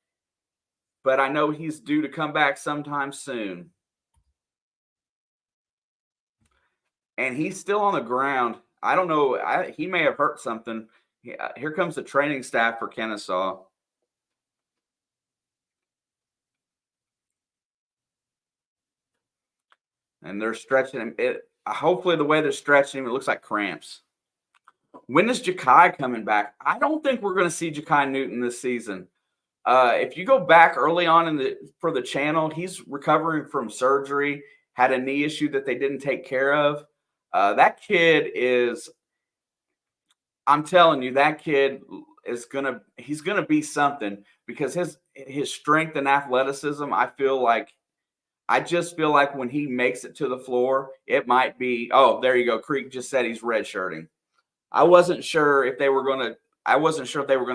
but I know he's due to come back sometime soon. And he's still on the ground. I don't know. He may have hurt something. Here comes the training staff for Kennesaw. And they're stretching him. Hopefully the way they're stretching him, it looks like cramps. When is Ja'Kai coming back? I don't think we're going to see Ja'Kai Newton this season. If you go back early on for the channel, he's recovering from surgery, had a knee issue that they didn't take care of. That kid is, I'm telling you, that kid is he's gonna be something because his strength and athleticism, I just feel like when he makes it to the floor, it might be, oh, there you go. Creek just said he's redshirting. I wasn't sure if they were gonna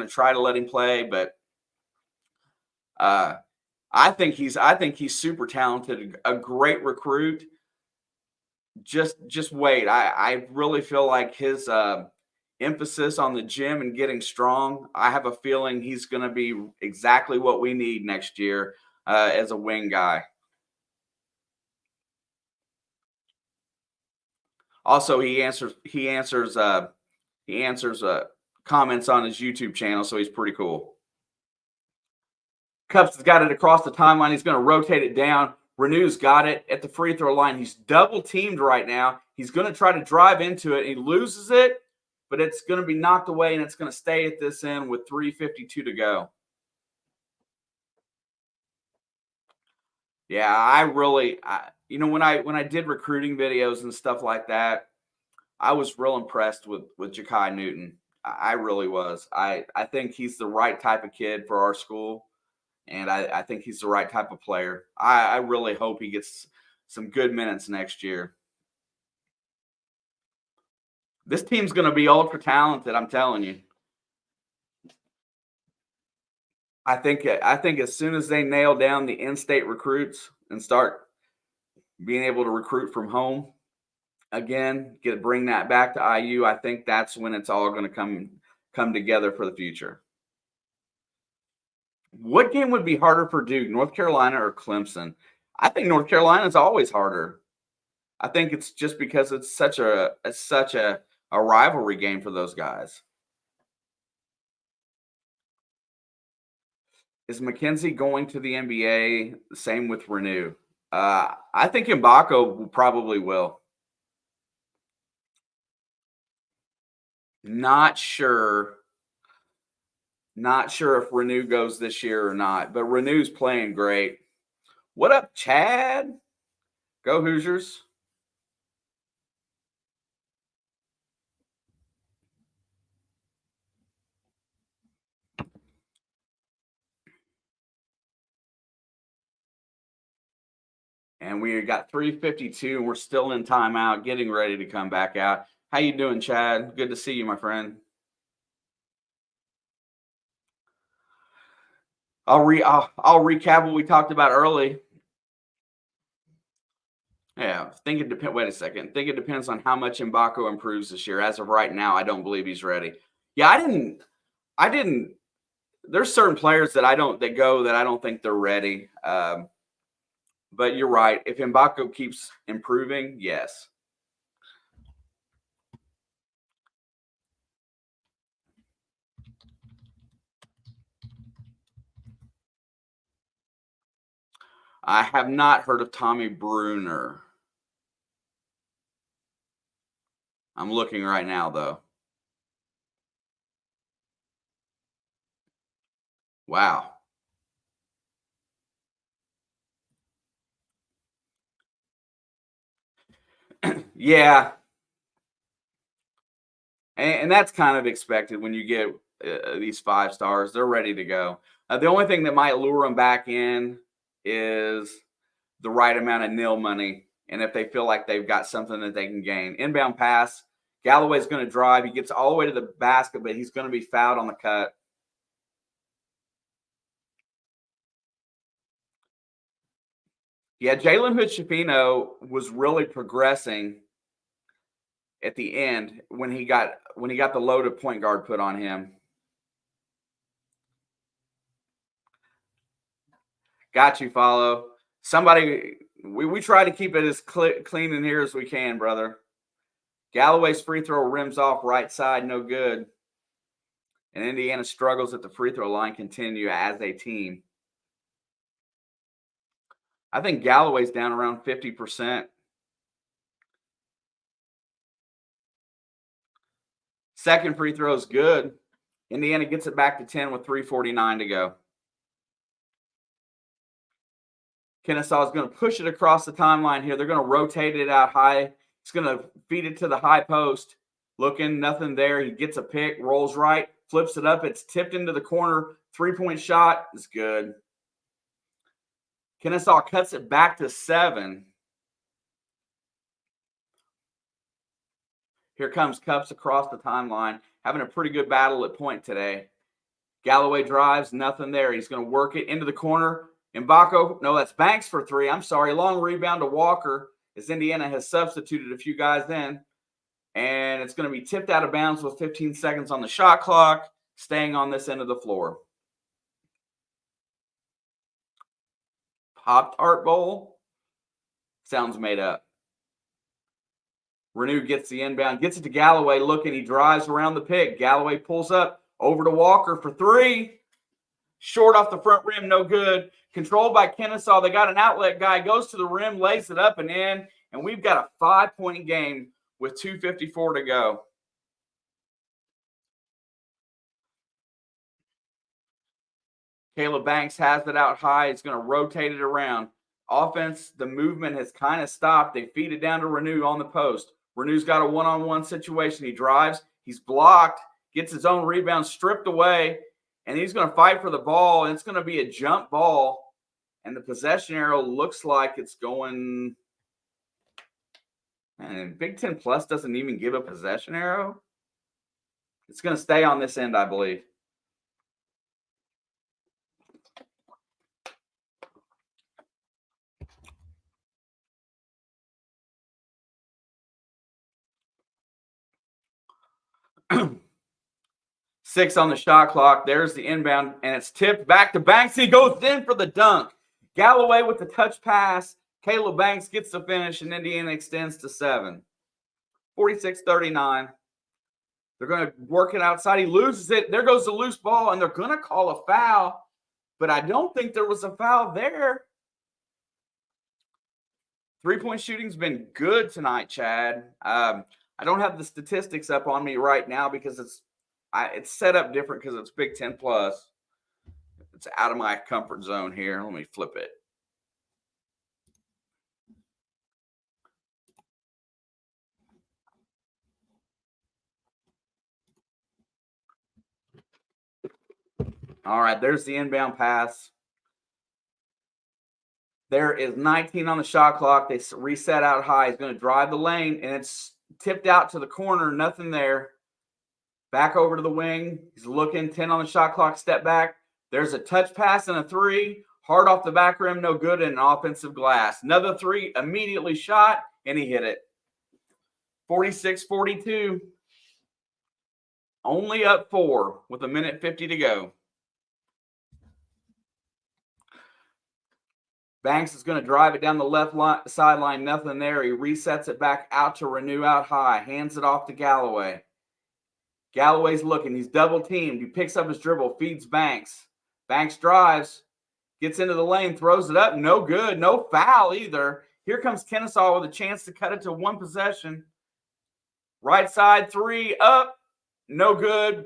try to let him play, but I think he's super talented, a great recruit. Just wait. I really feel like his emphasis on the gym and getting strong, I have a feeling he's going to be exactly what we need next year as a wing guy. Also, he answers comments on his YouTube channel, so he's pretty cool. Cups has got it across the timeline. He's going to rotate it down. Renew's got it at the free throw line. He's double teamed right now. He's going to try to drive into it. He loses it, but it's going to be knocked away, and it's going to stay at this end with 3:52 to go. Yeah, when I did recruiting videos and stuff like that, I was real impressed with Ja'Kai Newton. I really was. I think he's the right type of kid for our school. And I think he's the right type of player. I really hope he gets some good minutes next year. This team's going to be ultra talented, I'm telling you. I think as soon as they nail down the in-state recruits and start being able to recruit from home again, bring that back to IU, I think that's when it's all going to come together for the future. What game would be harder for Duke, North Carolina or Clemson? I think North Carolina is always harder. I think it's just because it's such a rivalry game for those guys. Is McKenzie going to the NBA? Same with Renew. I think Mbako probably will. Not sure. Not sure if Renew goes this year or not, but Renew's playing great. What up, Chad? Go Hoosiers. And we got 3:52, and we're still in timeout, getting ready to come back out. How you doing, Chad? Good to see you, my friend. I'll recap what we talked about early. Yeah, wait a second. Think it depends on how much Mbako improves this year. As of right now, I don't believe he's ready. Yeah, I didn't. There's certain players that I don't think they're ready. But you're right. If Mbako keeps improving, yes. I have not heard of Tommy Bruner. I'm looking right now, though. Wow. Yeah. And that's kind of expected when you get these 5 stars. They're ready to go. The only thing that might lure them back in is the right amount of nil money. And if they feel like they've got something that they can gain. Inbound pass. Galloway's going to drive. He gets all the way to the basket, but he's going to be fouled on the cut. Yeah, Jalen Hood-Schifino was really progressing at the end when he got the load of point guard put on him. Got you, follow. Somebody, we try to keep it as clean in here as we can, brother. Galloway's free throw rims off right side, no good. And Indiana struggles at the free throw line continue as a team. I think Galloway's down around 50%. Second free throw is good. Indiana gets it back to 10 with 3:49 to go. Kennesaw is going to push it across the timeline here. They're going to rotate it out high. It's going to feed it to the high post. Looking, nothing there. He gets a pick, rolls right, flips it up. It's tipped into the corner. 3-point shot is good. Kennesaw cuts it back to 7. Here comes Cups across the timeline, having a pretty good battle at point today. Galloway drives, nothing there. He's going to work it into the corner. Mbako, no, that's Banks for 3. I'm sorry. Long rebound to Walker as Indiana has substituted a few guys in. And it's going to be tipped out of bounds with 15 seconds on the shot clock, staying on this end of the floor. Pop-Tart Bowl? Sounds made up. Renew gets the inbound, gets it to Galloway. Looking, he drives around the pick. Galloway pulls up over to Walker for 3. Short off the front rim, no good. Controlled by Kennesaw. They got an outlet guy, goes to the rim, lays it up and in, and we've got a 5-point game with 2:54 to go. Caleb Banks has it out high. He's going to rotate it around. Offense, the movement has kind of stopped. They feed it down to Renew on the post. Renew's got a one-on-one situation. He drives. He's blocked. Gets his own rebound stripped away. And he's going to fight for the ball. And it's going to be a jump ball. And the possession arrow looks like it's going And Big Ten Plus doesn't even give a possession arrow. It's going to stay on this end, I believe. Six on the shot clock. There's the inbound, and it's tipped back to Banks. He goes in for the dunk. Galloway with the touch pass. Caleb Banks gets the finish, and Indiana extends to 7. 46-39. They're going to work it outside. He loses it. There goes the loose ball, and they're going to call a foul, but I don't think there was a foul there. Three-point shooting's been good tonight, Chad. I don't have the statistics up on me right now because it's set up different because it's Big Ten Plus. It's out of my comfort zone here. Let me flip it. All right, there's the inbound pass. There is 19 on the shot clock. They reset out high. He's going to drive the lane, and it's tipped out to the corner. Nothing there. Back over to the wing. He's looking. 10 on the shot clock. Step back. There's a touch pass and a 3. Hard off the back rim. No good, and an offensive glass. Another 3 immediately shot, and he hit it. 46-42. Only up 4 with 1:50 to go. Banks is going to drive it down the left sideline. Nothing there. He resets it back out to Renew out high. Hands it off to Galloway. Galloway's looking. He's double teamed. He picks up his dribble. Feeds Banks. Banks drives. Gets into the lane. Throws it up. No good. No foul either. Here comes Kennesaw with a chance to cut it to 1 possession. Right side 3 up. No good.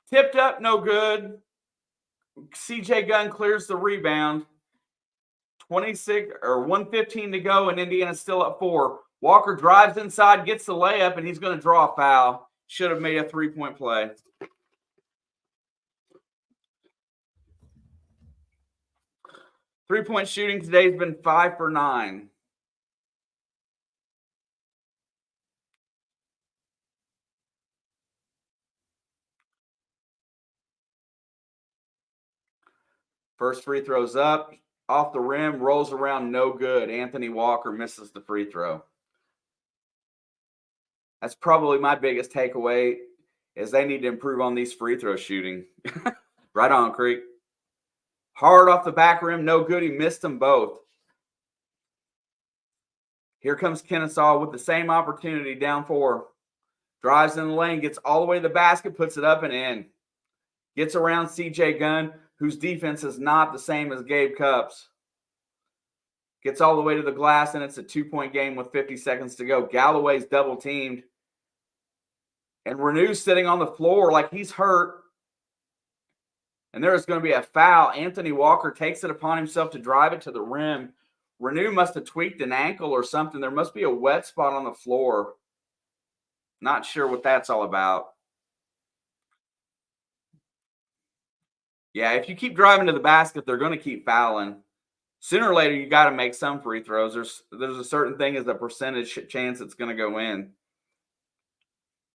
Tipped up. No good. CJ Gunn clears the rebound. 1:15 to go, and Indiana's still at 4. Walker drives inside, gets the layup, and he's going to draw a foul. Should have made a 3-point play. Three-point shooting today has been 5 for 9. First free throw's up. Off the rim, rolls around, no good. Anthony Walker misses the free throw. That's probably my biggest takeaway is they need to improve on these free throw shooting. Right on, Creek. Hard off the back rim, no good. He missed them both. Here comes Kennesaw with the same opportunity, down 4. Drives in the lane, gets all the way to the basket, puts it up and in. Gets around CJ Gunn, whose defense is not the same as Gabe Cupps. Gets all the way to the glass, and it's a 2-point game with 50 seconds to go. Galloway's double-teamed. And Renew's sitting on the floor like he's hurt. And there is going to be a foul. Anthony Walker takes it upon himself to drive it to the rim. Renew must have tweaked an ankle or something. There must be a wet spot on the floor. Not sure what that's all about. Yeah, if you keep driving to the basket, they're going to keep fouling. Sooner or later, you got to make some free throws. There's a certain thing as a percentage chance it's going to go in.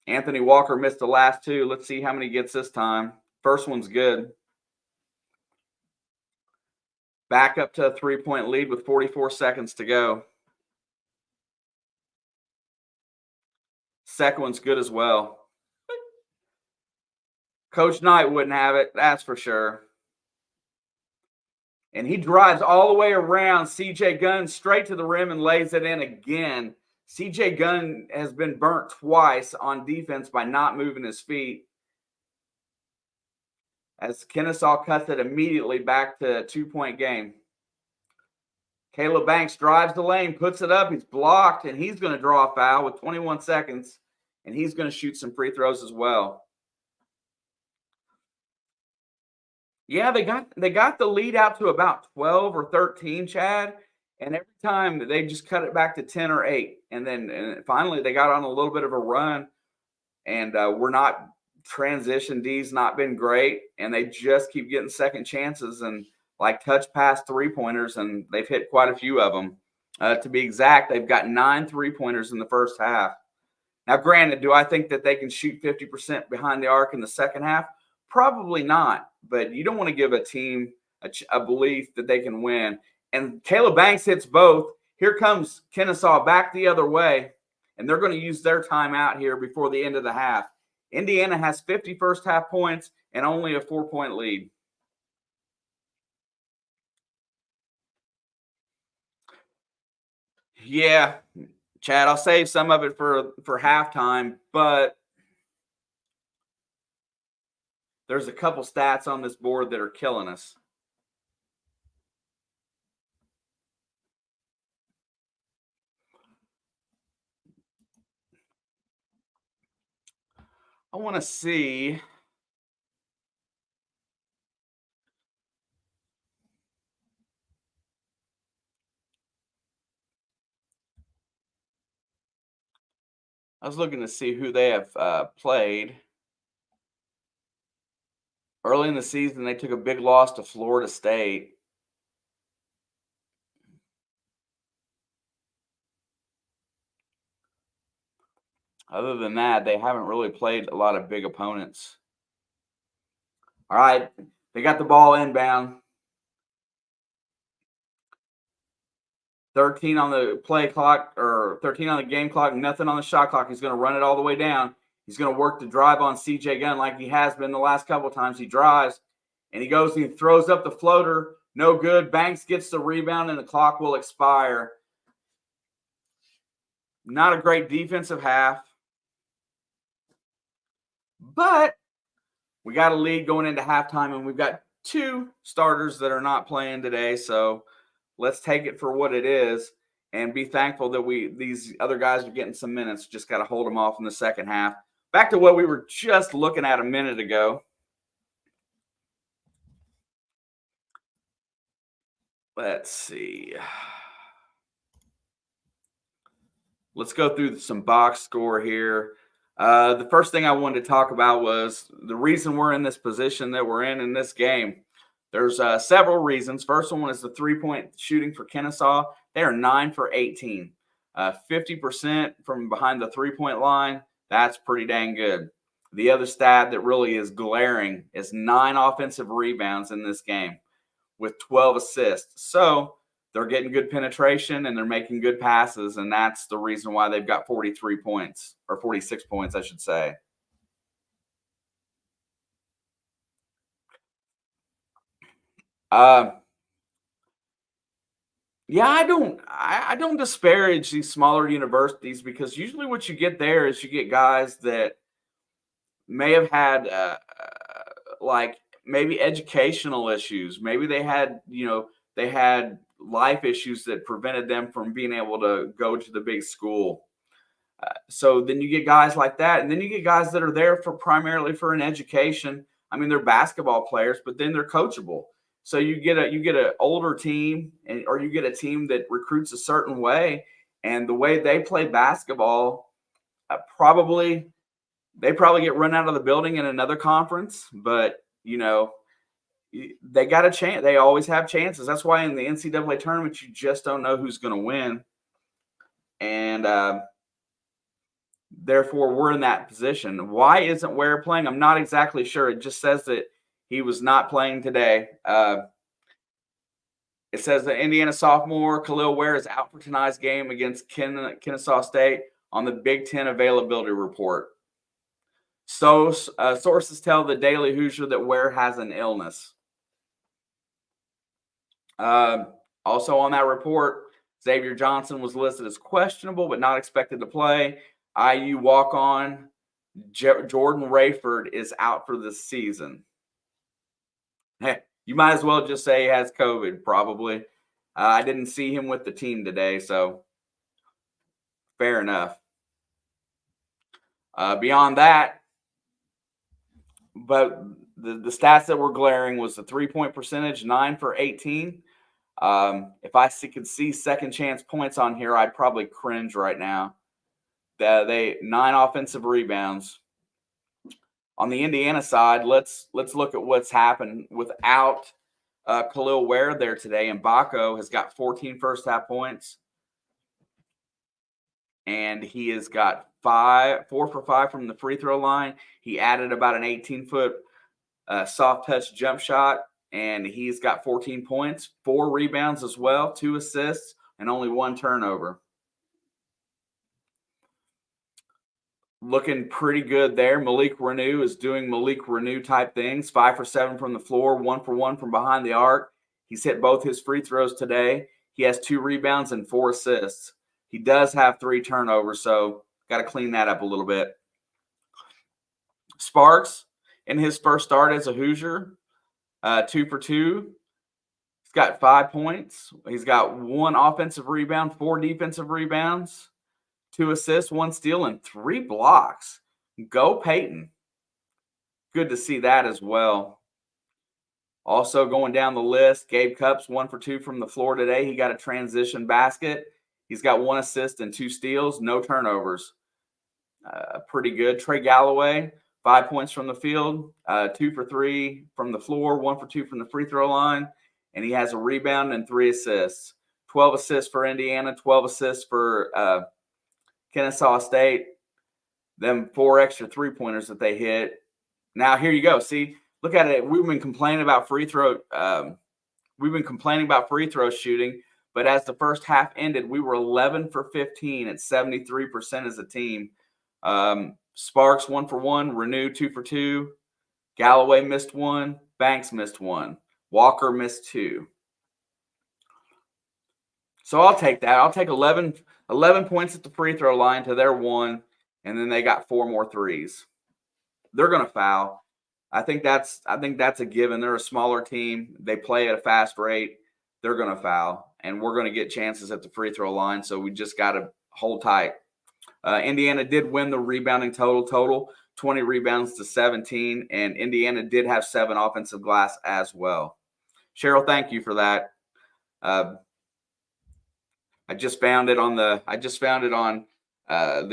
Anthony Walker missed the last 2. Let's see how many he gets this time. First one's good. Back up to a 3-point lead with 44 seconds to go. Second one's good as well. Coach Knight wouldn't have it, that's for sure. And he drives all the way around CJ Gunn straight to the rim and lays it in again. CJ Gunn has been burnt twice on defense by not moving his feet. As Kennesaw cuts it immediately back to a 2-point game. Caleb Banks drives the lane, puts it up. He's blocked, and he's going to draw a foul with 21 seconds, and he's going to shoot some free throws as well. Yeah, they got the lead out to about 12 or 13, Chad, and every time they just cut it back to 10 or 8, and finally they got on a little bit of a run, and we're not transition D's not been great, and they just keep getting second chances and like touch pass 3-pointers, and they've hit quite a few of them. To be exact, they've got 9 3-pointers in the first half. Now, granted, do I think that they can shoot 50% behind the arc in the second half? Probably not. But you don't want to give a team a belief that they can win. And Caleb Banks hits both. Here comes Kennesaw back the other way, and they're going to use their timeout here before the end of the half. Indiana has 50 first half points and only a 4-point lead. Yeah, Chad, I'll save some of it for halftime, but there's a couple stats on this board that are killing us. I want to see. I was looking to see who they have played. Early in the season, they took a big loss to Florida State. Other than that, they haven't really played a lot of big opponents. All right, they got the ball inbound. 13 on the play clock, or 13 on the game clock, nothing on the shot clock. He's going to run it all the way down. He's going to work the drive on CJ Gunn like he has been the last couple of times. He drives, and he goes and he throws up the floater. No good. Banks gets the rebound, and the clock will expire. Not a great defensive half. But we got a lead going into halftime, and we've got 2 starters that are not playing today. So let's take it for what it is and be thankful that these other guys are getting some minutes. Just got to hold them off in the second half. Back to what we were just looking at a minute ago. Let's see. Let's go through some box score here. The first thing I wanted to talk about was the reason we're in this position that we're in this game. There's several reasons. First one is the 3-point shooting for Kennesaw. They are 9 for 18. 50% from behind the 3-point line. That's pretty dang good. The other stat that really is glaring is 9 offensive rebounds in this game with 12 assists. So they're getting good penetration and they're making good passes, and that's the reason why they've got 43 points, or 46 points, I should say. Yeah, I don't disparage these smaller universities, because usually what you get there is you get guys that may have had like maybe educational issues. Maybe they had, they had life issues that prevented them from being able to go to the big school. So then you get guys like that, and then you get guys that are there for primarily for an education. I mean, they're basketball players, but then they're coachable. So you get an older team, or you get a team that recruits a certain way, and the way they play basketball, probably they probably get run out of the building in another conference. But they got a chance. They always have chances. That's why in the NCAA tournament, you just don't know who's going to win, and therefore we're in that position. Why isn't Ware playing? I'm not exactly sure. It just says that he was not playing today. It says that Indiana sophomore kel'el Ware is out for tonight's game against Kennesaw State on the Big Ten availability report. So sources tell the Daily Hoosier that Ware has an illness. Also on that report, Xavier Johnson was listed as questionable but not expected to play. IU walk-on Jordan Rayford is out for this season. You might as well just say he has COVID, probably. I didn't see him with the team today, so fair enough. Beyond that, but the stats that were glaring was the 3-point percentage, 9 for 18. If I could see second chance points on here, I'd probably cringe right now. They 9 offensive rebounds. On the Indiana side, let's look at what's happened without kel'el Ware there today. And Baco has got 14 first half points. and he has got 4 for 5 from the free throw line. He added about an 18-foot soft touch jump shot, and he's got 14 points, 4 rebounds as well, 2 assists, and only 1 turnover. Looking pretty good there. Malik Renew is doing Malik Renew type things. 5 for 7 from the floor, 1 for 1 from behind the arc. He's hit both his free throws today. He has 2 rebounds and 4 assists. He does have 3 turnovers, so got to clean that up a little bit. Sparks, in his first start as a Hoosier, 2 for 2. He's got 5 points. He's got 1 offensive rebound, 4 defensive rebounds, 2 assists, 1 steal, and 3 blocks. Go Peyton. Good to see that as well. Also going down the list, Gabe Cupps, 1 for 2 from the floor today. He got a transition basket. He's got 1 assist and 2 steals, no turnovers. Pretty good. Trey Galloway, 5 points from the field, 2 for 3 from the floor, 1 for 2 from the free throw line, and he has a rebound and 3 assists. 12 assists for Indiana, 12 assists for Kennesaw State. Them 4 extra 3-pointers that they hit. Now here you go. See, look at it. We've been complaining about free throw. Shooting, but as the first half ended, we were 11 for 15 at 73% as a team. Sparks 1 for 1, Renew 2 for 2, Galloway missed 1, Banks missed 1, Walker missed 2. So I'll take that. I'll take 11 points at the free throw line to their 1, and then they got 4 more threes. They're going to foul. I think that's a given. They're a smaller team. They play at a fast rate. They're going to foul, and we're going to get chances at the free throw line, so we just got to hold tight. Indiana did win the rebounding total, 20 rebounds to 17, and Indiana did have 7 offensive glass as well. Cheryl, thank you for that. I just found it on the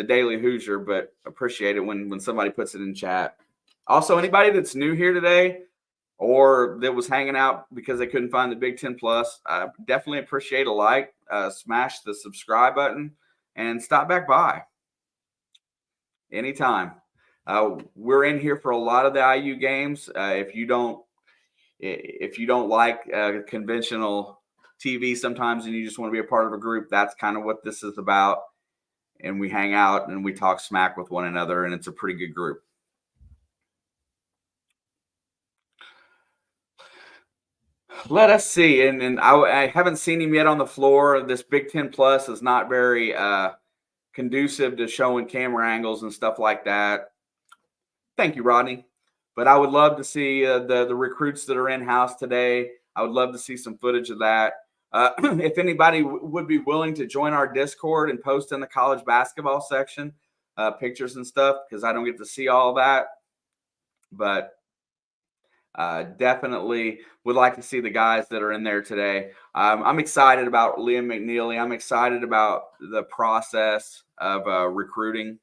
Daily Hoosier, but appreciate it when somebody puts it in chat. Also, anybody that's new here today or that was hanging out because they couldn't find the Big Ten Plus, I definitely appreciate a like, smash the subscribe button, and stop back by anytime. We're in here for a lot of the IU games. If you don't like conventional TV sometimes and you just want to be a part of a group, that's kind of what this is about. And we hang out and we talk smack with one another, and it's a pretty good group. Let us see. And I haven't seen him yet on the floor. This Big Ten Plus is not very conducive to showing camera angles and stuff like that. Thank you, Rodney. But I would love to see the recruits that are in-house today. I would love to see some footage of that. If anybody would be willing to join our Discord and post in the college basketball section pictures and stuff, because I don't get to see all that. But definitely would like to see the guys that are in there today. I'm excited about Liam McNeely. I'm excited about the process of recruiting.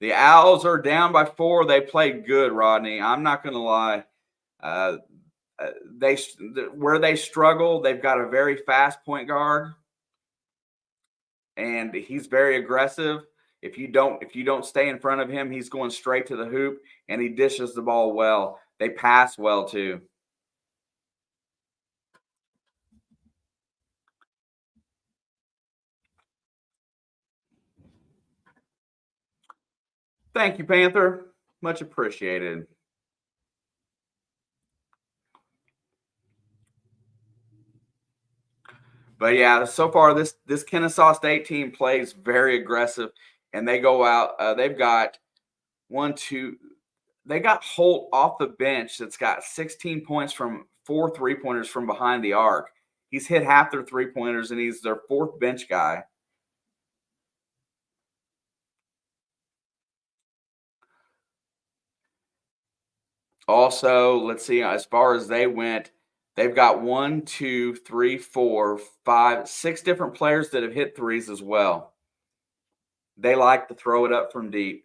The Owls are down by 4. They played good, Rodney. I'm not going to lie. Where they struggle, they've got a very fast point guard, and he's very aggressive. If you don't stay in front of him, he's going straight to the hoop, and he dishes the ball well. They pass well too. Thank you, Panther. Much appreciated. But yeah, so far this Kennesaw State team plays very aggressive, and they go out. They've got They got Holt off the bench that's got 16 points from 4 3-pointers from behind the arc. He's hit half their 3-pointers, and he's their 4th bench guy. Also, let's see, as far as they went, they've got 1, 2, 3, 4, 5, 6 different players that have hit threes as well. They like to throw it up from deep.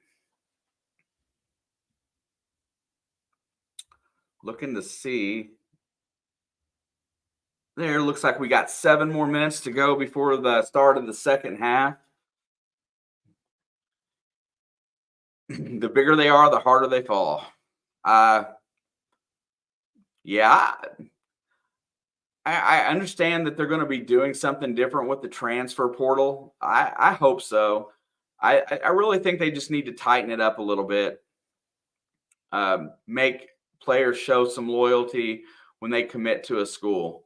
Looking to see. There, looks like we got 7 more minutes to go before the start of the second half. the bigger they are, the harder they fall. Uh, yeah, I understand that they're going to be doing something different with the transfer portal. I hope so. I really think they just need to tighten it up a little bit. Make players show some loyalty when they commit to a school.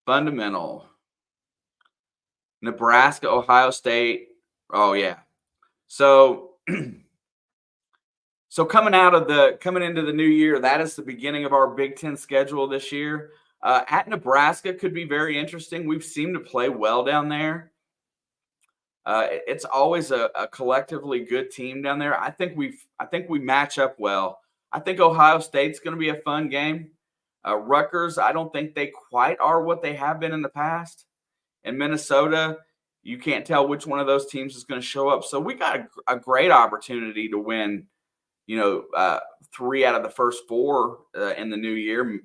Fundamental. Nebraska, Ohio State. Oh yeah. So so coming into the new year, that is the beginning of our Big Ten schedule this year. At Nebraska could be very interesting. We've seemed to play well down there. It's always a collectively good team down there. I think we match up well. I think Ohio State's going to be a fun game. Rutgers, I don't think they quite are what they have been in the past. And Minnesota, you can't tell which one of those teams is going to show up. So we got a great opportunity to win, 3 out of the first 4 in the new year.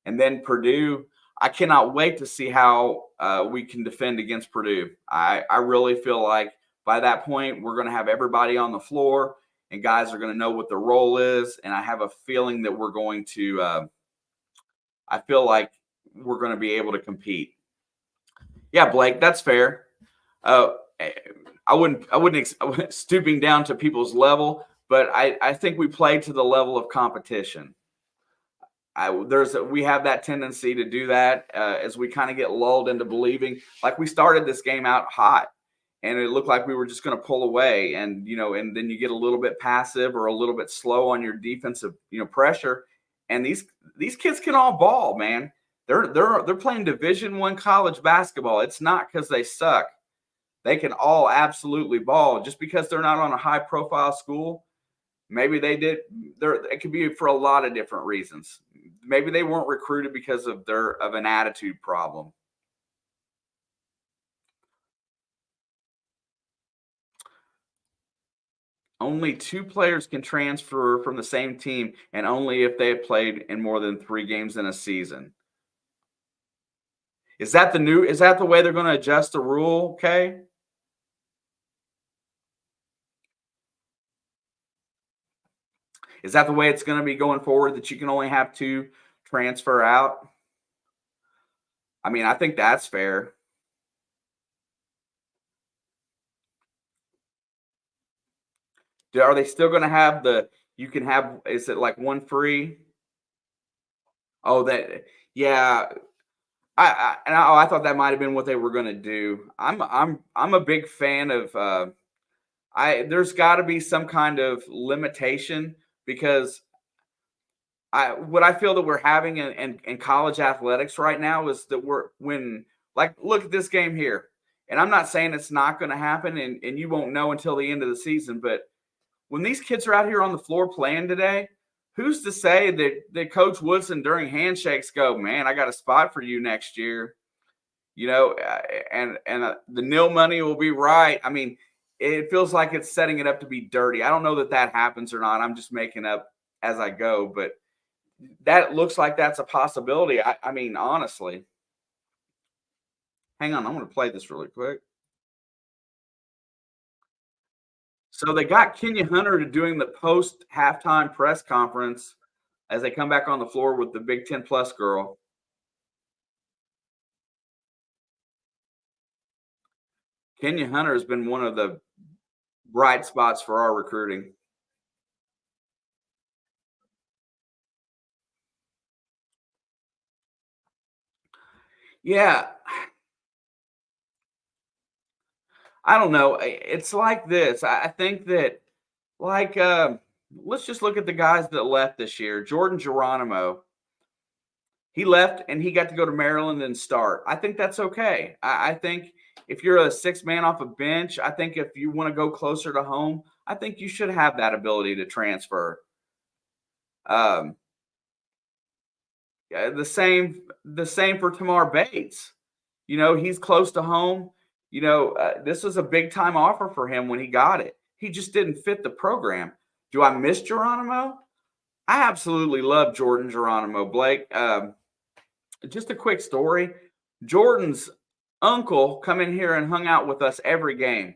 And then Purdue, I cannot wait to see how we can defend against Purdue. I really feel like by that point, we're going to have everybody on the floor and guys are going to know what their role is. And I have a feeling that we're going to I feel like we're going to be able to compete. Yeah, Blake, that's fair. I wouldn't stooping down to people's level, but I think we play to the level of competition. We have that tendency to do that as we kind of get lulled into believing like we started this game out hot and it looked like we were just going to pull away and and then you get a little bit passive or a little bit slow on your defensive pressure, and these kids can all ball, man. They're playing Division I college basketball. It's not because they suck. They can all absolutely ball. Just because they're not on a high profile school, maybe they did. It could be for a lot of different reasons. Maybe they weren't recruited because of an attitude problem. Only 2 players can transfer from the same team, and only if they have played in more than 3 games in a season. Is that the way they're going to adjust the rule? Okay. Is that the way it's going to be going forward, that you can only have 2 transfer out? I mean, I think that's fair. Are they still going to have you can have, is it like 1 free? Oh, yeah. I thought that might have been what they were going to do. I'm a big fan of there's got to be some kind of limitation because what I feel that we're having in college athletics right now is that look at this game here. And I'm not saying it's not going to happen and you won't know until the end of the season, but when these kids are out here on the floor playing today, who's to say that Coach Woodson during handshakes go, man, I got a spot for you next year, and the nil money will be right. I mean, it feels like it's setting it up to be dirty. I don't know that happens or not. I'm just making up as I go, but that looks like that's a possibility. I mean, honestly. Hang on, I'm going to play this really quick. So they got Kenya Hunter doing the post halftime press conference as they come back on the floor with the Big Ten Plus girl. Kenya Hunter has been one of the bright spots for our recruiting. Yeah. I don't know. It's like this. I think that, like, let's just look at the guys that left this year. Jordan Geronimo, he left and he got to go to Maryland and start. I think that's okay. I think if you're a 6-man off a bench, I think if you want to go closer to home, I think you should have that ability to transfer. Um, the same for Tamar Bates. He's close to home. This was a big time offer for him when he got it. He just didn't fit the program. Do I miss Geronimo? I absolutely love Jordan Geronimo. Blake, just a quick story. Jordan's uncle come in here and hung out with us every game.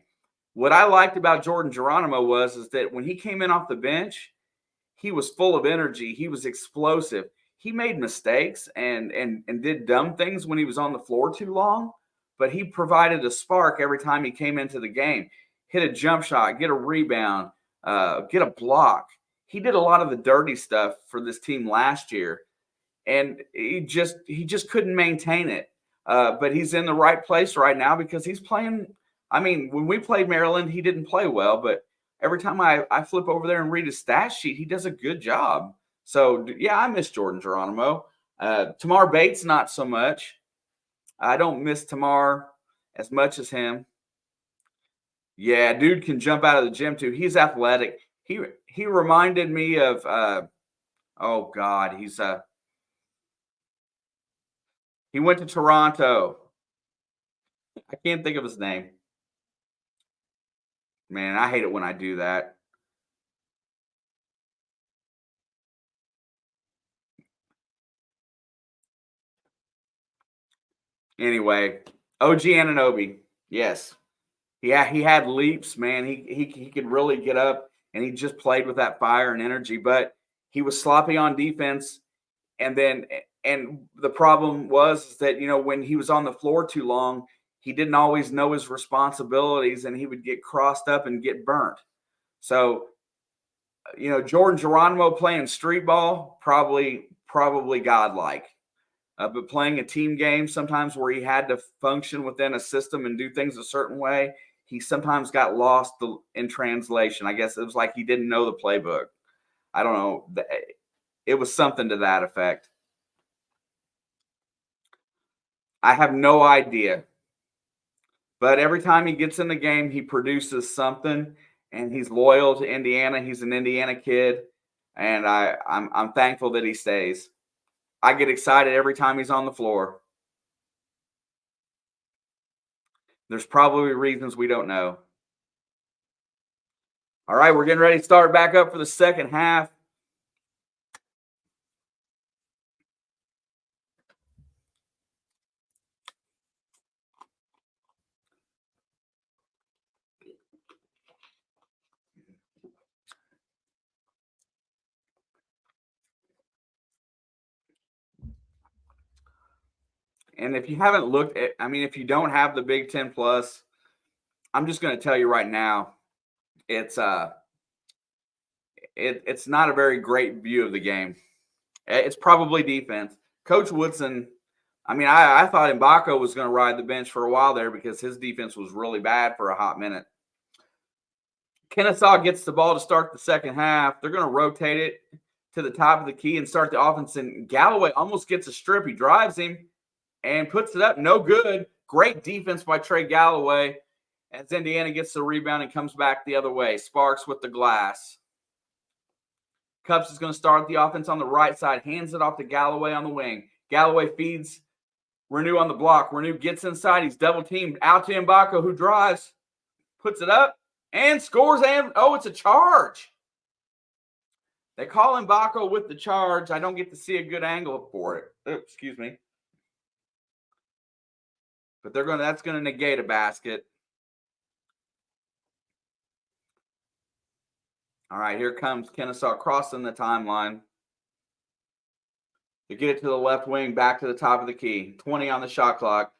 What I liked about Jordan Geronimo is that when he came in off the bench, he was full of energy. He was explosive. He made mistakes and did dumb things when he was on the floor too long, but he provided a spark every time he came into the game. Hit a jump shot, get a rebound, get a block. He did a lot of the dirty stuff for this team last year, and he just couldn't maintain it. But he's in the right place right now because he's playing. I mean, when we played Maryland, he didn't play well, but every time I flip over there and read his stat sheet, he does a good job. So, yeah, I miss Jordan Geronimo. Tamar Bates, not so much. I don't miss Tamar as much as him. Yeah, dude can jump out of the gym, too. He's athletic. He reminded me of, oh, God, he went to Toronto. I can't think of his name. Man, I hate it when I do that. Anyway, OG Anunoby. Yes. Yeah, he had leaps, man. He could really get up, and he just played with that fire and energy, but he was sloppy on defense. And the problem was that, when he was on the floor too long, he didn't always know his responsibilities, and he would get crossed up and get burnt. So, Jordan Geronimo playing street ball, probably godlike. But playing a team game sometimes where he had to function within a system and do things a certain way, he sometimes got lost in translation. I guess it was like he didn't know the playbook. I don't know. It was something to that effect. I have no idea. But every time he gets in the game, he produces something, and he's loyal to Indiana. He's an Indiana kid, and I'm thankful that he stays. I get excited every time he's on the floor. There's probably reasons we don't know. All right, we're getting ready to start back up for the second half. And if you haven't looked at, if you don't have the Big Ten Plus, I'm just going to tell you right now, it's not a very great view of the game. It's probably defense. Coach Woodson, I thought Mbako was going to ride the bench for a while there because his defense was really bad for a hot minute. Kennesaw gets the ball to start the second half. They're going to rotate it to the top of the key and start the offense. And Galloway almost gets a strip. He drives him and puts it up. No good. Great defense by Trey Galloway as Indiana gets the rebound and comes back the other way. Sparks with the glass. Cups is going to start the offense on the right side. Hands it off to Galloway on the wing. Galloway feeds Renew on the block. Renew gets inside. He's double teamed. Out to Mbako, who drives. Puts it up and scores. And, it's a charge. They call Mbako with the charge. I don't get to see a good angle for it. Excuse me. But that's going to negate a basket. All right, here comes Kennesaw crossing the timeline. They get it to the left wing, back to the top of the key. 20 on the shot clock.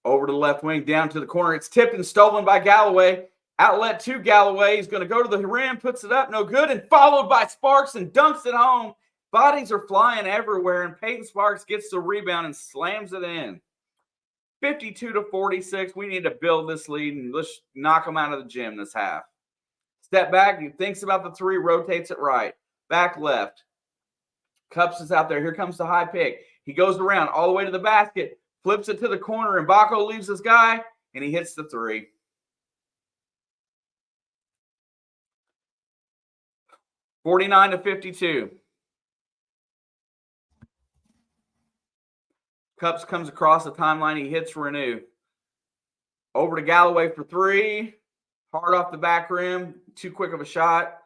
Over to the left wing, down to the corner. It's tipped and stolen by Galloway. Outlet to Galloway. He's going to go to the rim, puts it up, no good, and followed by Sparks and dunks it home. Bodies are flying everywhere, and Peyton Sparks gets the rebound and slams it in. 52-46. We need to build this lead, and let's knock them out of the gym this half. Step back. He thinks about the three, rotates it right. Back left. Cups is out there. Here comes the high pick. He goes around all the way to the basket, flips it to the corner, and Mbako leaves his guy, and he hits the three. 49-52. Cups comes across the timeline. He hits Renew. Over to Galloway for three. Hard off the back rim. Too quick of a shot.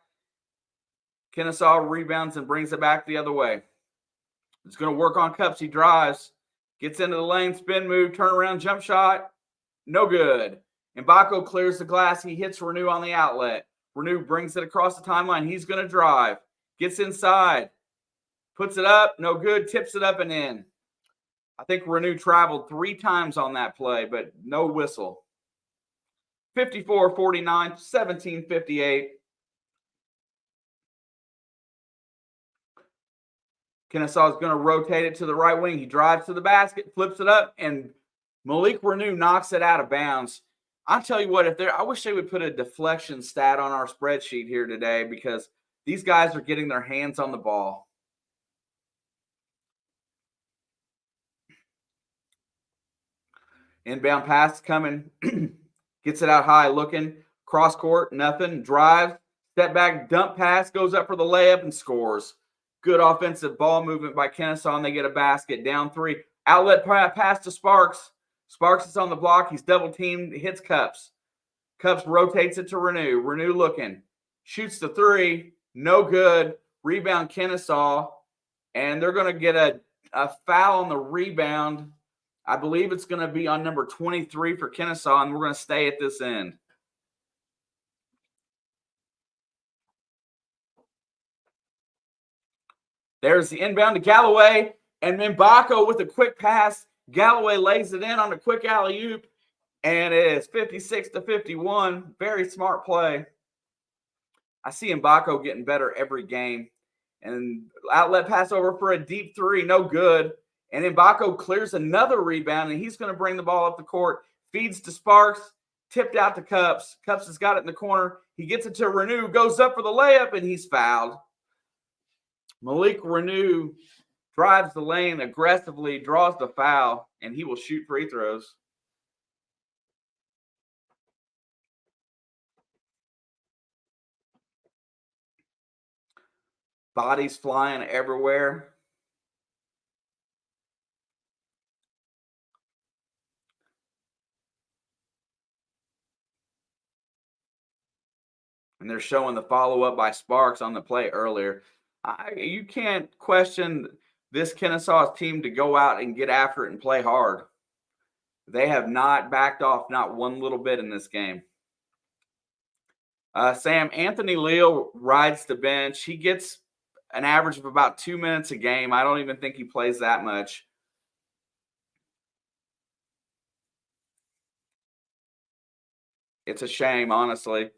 Kennesaw rebounds and brings it back the other way. It's going to work on Cups. He drives. Gets into the lane, spin move, turnaround, jump shot. No good. Mbako clears the glass. He hits Renew on the outlet. Renew brings it across the timeline. He's going to drive. Gets inside. Puts it up. No good. Tips it up and in. I think Renew traveled 3 times on that play, but no whistle. 54-49, 17-58. Kennesaw is going to rotate it to the right wing. He drives to the basket, flips it up, and Malik Renew knocks it out of bounds. I'll tell you what, I wish they would put a deflection stat on our spreadsheet here today, because these guys are getting their hands on the ball. Inbound pass coming. Gets it out high, looking. Cross court, nothing. Drives, step back, dump pass, goes up for the layup and scores. Good offensive ball movement by Kennesaw, and they get a basket. Down 3. Outlet pass to Sparks. Sparks is on the block. He's double teamed. Hits Cups. Cups rotates it to Renew. Renew looking. Shoots the 3. No good. Rebound Kennesaw. And they're going to get a foul on the rebound. I believe it's going to be on number 23 for Kennesaw, and we're going to stay at this end. There's the inbound to Galloway, and Mbako with a quick pass. Galloway lays it in on a quick alley-oop, and it is 56-51. Very smart play. I see Mbako getting better every game. And outlet pass over for a deep 3, no good. And Mbako clears another rebound, and he's going to bring the ball up the court. Feeds to Sparks, tipped out to Cups. Cups has got it in the corner. He gets it to Renew, goes up for the layup, and he's fouled. Malik Renew drives the lane aggressively, draws the foul, and he will shoot free throws. Bodies flying everywhere. And they're showing the follow-up by Sparks on the play earlier. You can't question this Kennesaw team to go out and get after it and play hard. They have not backed off, not one little bit in this game. Sam, Anthony Leal rides the bench. He gets an average of about 2 minutes a game. I don't even think he plays that much. It's a shame, honestly.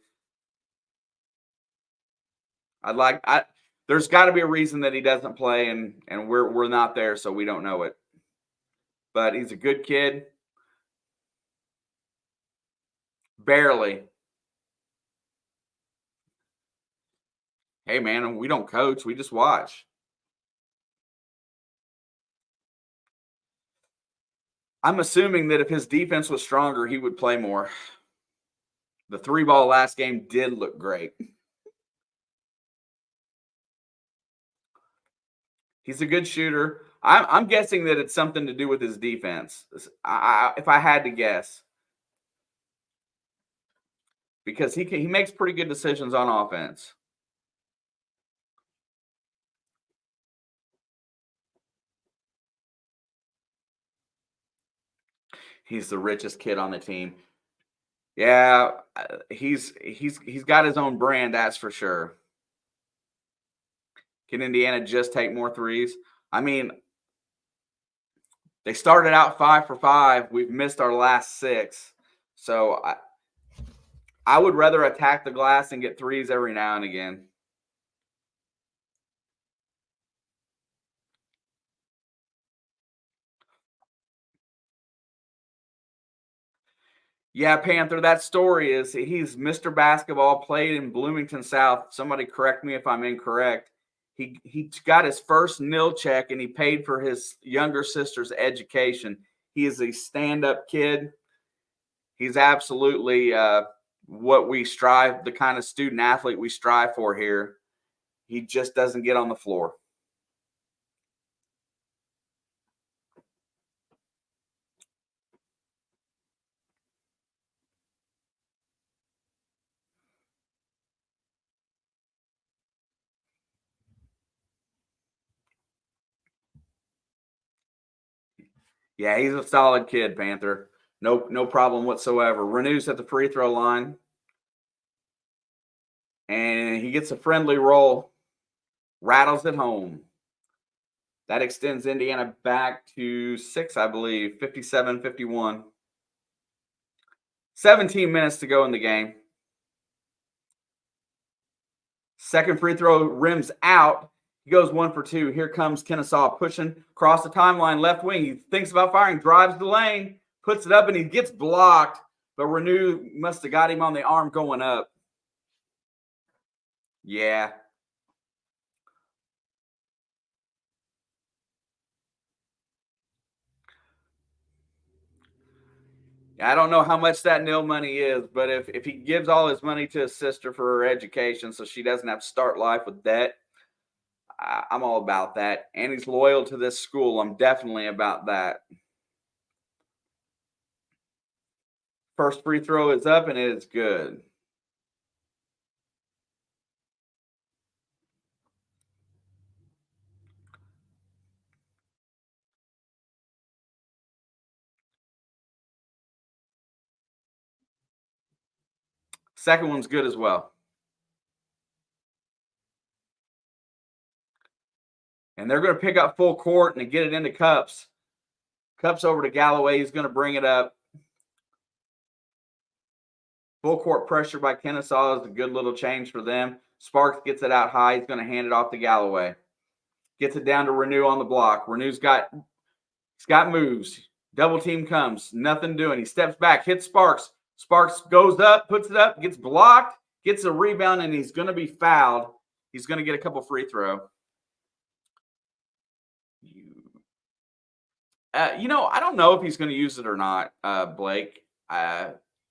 There's got to be a reason that he doesn't play, and we're not there, so we don't know it. But he's a good kid. Barely. Hey, man, we don't coach. We just watch. I'm assuming that if his defense was stronger, he would play more. The 3-ball last game did look great. He's a good shooter. I'm guessing that it's something to do with his defense. If I had to guess. Because he makes pretty good decisions on offense. He's the richest kid on the team. Yeah, he's got his own brand, that's for sure. Can Indiana just take more threes? I mean, they started out 5 for 5. We've missed our last 6. So I would rather attack the glass and get threes every now and again. Yeah, Panther, that story is he's Mr. Basketball, played in Bloomington South. Somebody correct me if I'm incorrect. He got his first nil check, and he paid for his younger sister's education. He is a stand-up kid. He's absolutely what we strive, the kind of student athlete we strive for here. He just doesn't get on the floor. Yeah, he's a solid kid, Panther. No problem whatsoever. Renew's at the free throw line, and he gets a friendly roll, rattles it home. That extends Indiana back to 6, I believe, 57-51. 17 minutes to go in the game. Second free throw rims out. He goes 1 for 2. Here comes Kennesaw pushing across the timeline, left wing. He thinks about firing, drives the lane, puts it up, and he gets blocked. But Renew must have got him on the arm going up. Yeah. I don't know how much that nil money is, but if he gives all his money to his sister for her education so she doesn't have to start life with debt, I'm all about that. And he's loyal to this school. I'm definitely about that. First free throw is up, and it is good. Second one's good as well. And they're going to pick up full court and get it into Cups. Cups over to Galloway. He's going to bring it up. Full court pressure by Kennesaw is a good little change for them. Sparks gets it out high. He's going to hand it off to Galloway. Gets it down to Renew on the block. Renew's got moves. Double team comes. Nothing doing. He steps back, hits Sparks. Sparks goes up, puts it up, gets blocked, gets a rebound, and he's going to be fouled. He's going to get a couple free throw. I don't know if he's going to use it or not, Blake.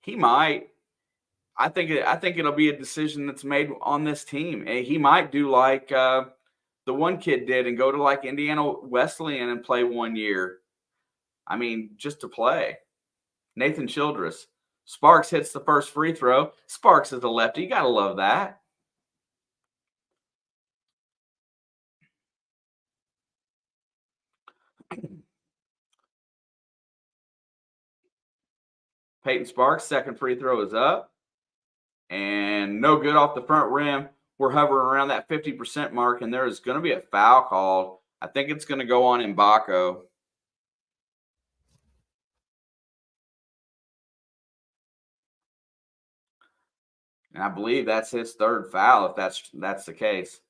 He might. I think it'll be a decision that's made on this team. He might do like the one kid did and go to like Indiana Wesleyan and play 1 year. I mean, just to play. Nathan Childress. Sparks hits the first free throw. Sparks is a lefty. You got to love that. Peyton Sparks, second free throw is up. And no good off the front rim. We're hovering around that 50% mark, and there is going to be a foul called. I think it's going to go on Mbako. And I believe that's his third foul, if that's the case.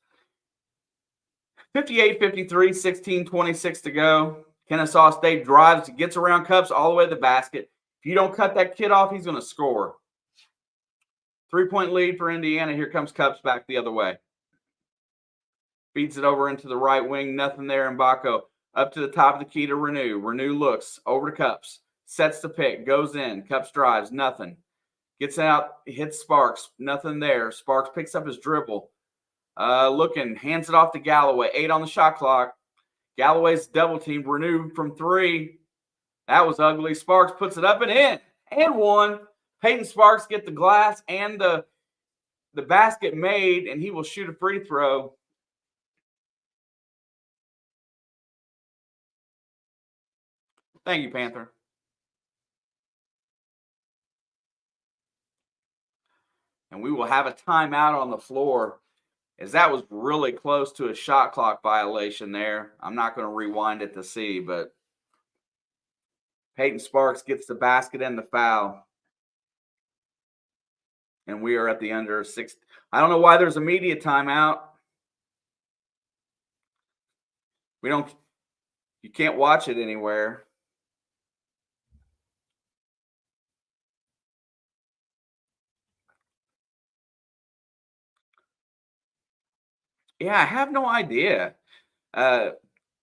58-53, 16-26 to go. Kennesaw State drives, gets around Cups all the way to the basket. If you don't cut that kid off, he's going to score. 3-point lead for Indiana. Here comes Cups back the other way. Feeds it over into the right wing. Nothing there. Mbako up to the top of the key to Renew. Renew looks over to Cups. Sets the pick. Goes in. Cups drives. Nothing. Gets out. Hits Sparks. Nothing there. Sparks picks up his dribble. Looking. Hands it off to Galloway. 8 on the shot clock. Galloway's double teamed. Renew from 3. That was ugly. Sparks puts it up and in. And 1. Peyton Sparks get the glass and the basket made, and he will shoot a free throw. Thank you, Panther. And we will have a timeout on the floor, as that was really close to a shot clock violation there. I'm not going to rewind it to see, but Peyton Sparks gets the basket and the foul. And we are at the under 6. I don't know why there's a media timeout. You can't watch it anywhere. Yeah, I have no idea.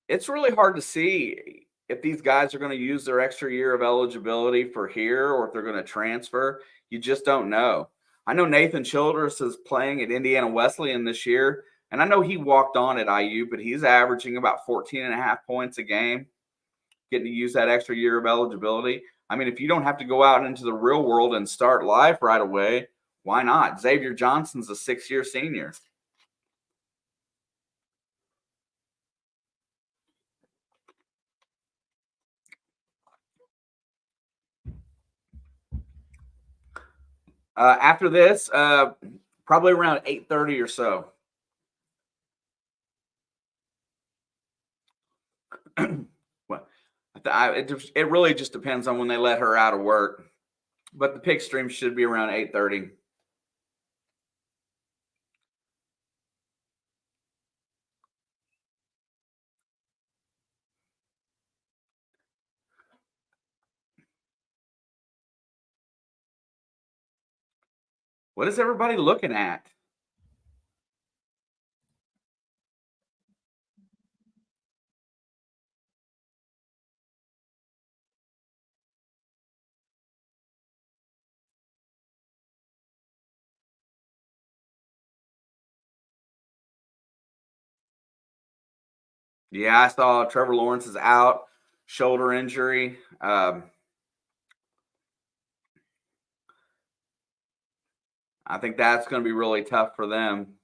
It's really hard to see if these guys are going to use their extra year of eligibility for here or if they're going to transfer. You just don't know. I know Nathan Childress is playing at Indiana Wesleyan this year, and I know he walked on at IU, but he's averaging about 14.5 points a game, getting to use that extra year of eligibility. I mean, if you don't have to go out into the real world and start life right away, why not? Xavier Johnson's a 6-year senior. After this, probably around 8:30 or so. Well, it really just depends on when they let her out of work. But the pick stream should be around 8:30. What is everybody looking at? Yeah, I saw Trevor Lawrence is out, shoulder injury. I think that's going to be really tough for them.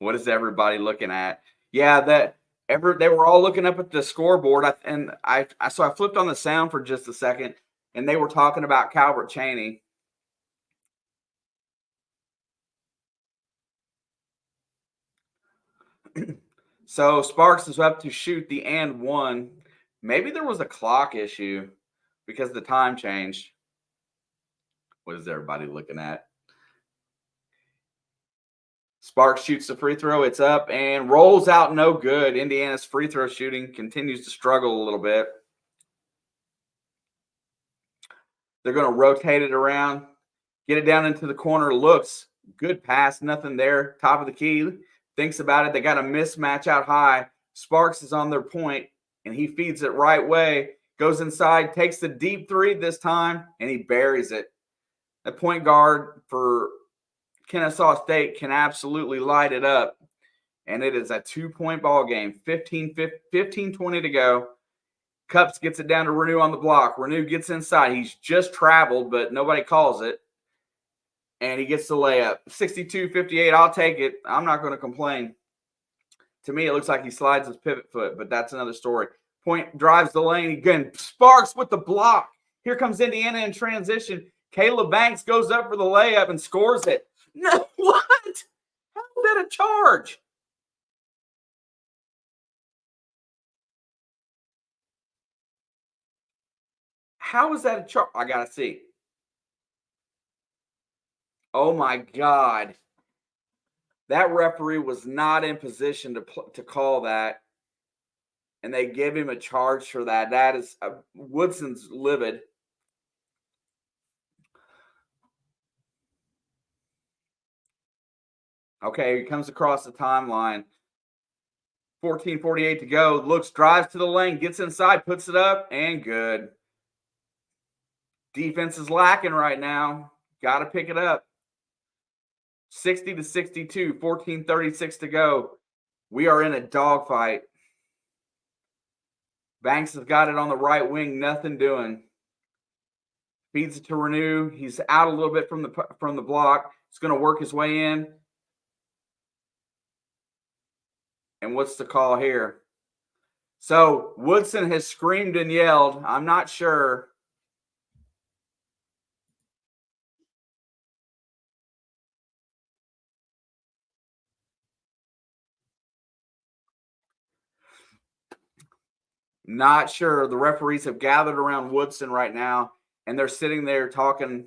What is everybody looking at? Yeah, they were all looking up at the scoreboard, so I flipped on the sound for just a second, and they were talking about Calvert Chaney. So Sparks is up to shoot the and one. Maybe there was a clock issue because the time changed. What is everybody looking at? Sparks shoots the free throw. It's up and rolls out no good. Indiana's free throw shooting continues to struggle a little bit. They're going to rotate it around, get it down into the corner. Looks good pass, nothing there. Top of the key. Thinks about it. They got a mismatch out high. Sparks is on their point, and he feeds it right way. Goes inside, takes the deep three this time, and he buries it. The point guard for Kennesaw State can absolutely light it up. And it is a 2-point ball game. 15-20 to go. Cups gets it down to Renew on the block. Renew gets inside. He's just traveled, but nobody calls it. And he gets the layup. 62-58. I'll take it. I'm not going to complain. To me, it looks like he slides his pivot foot, but that's another story. Point drives the lane. Again, Sparks with the block. Here comes Indiana in transition. Caleb Banks goes up for the layup and scores it. No, what? How is that a charge? How is that a charge? I got to see. Oh, my God. That referee was not in position to call that, and they gave him a charge for that. That is Woodson's livid. Okay, he comes across the timeline. 14:48 to go. Looks, drives to the lane, gets inside, puts it up, and good. Defense is lacking right now. Got to pick it up. 60-62, 14:36 to go. We are in a dogfight. Banks has got it on the right wing, nothing doing. Feeds it to Renew. He's out a little bit from the block. He's going to work his way in. And what's the call here? So Woodson has screamed and yelled. I'm not sure. Not sure. The referees have gathered around Woodson right now, and they're sitting there talking.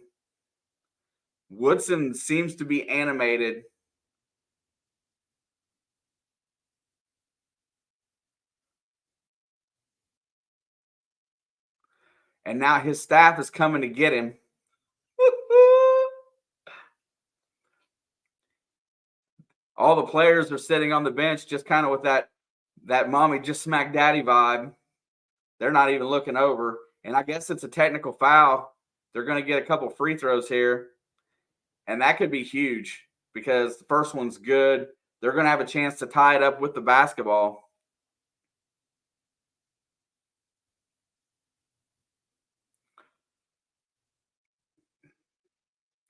Woodson seems to be animated. And now his staff is coming to get him. All the players are sitting on the bench just kind of with that mommy just smack daddy vibe. They're not even looking over. And I guess it's a technical foul. They're going to get a couple free throws here. And that could be huge because the first one's good. They're going to have a chance to tie it up with the basketball.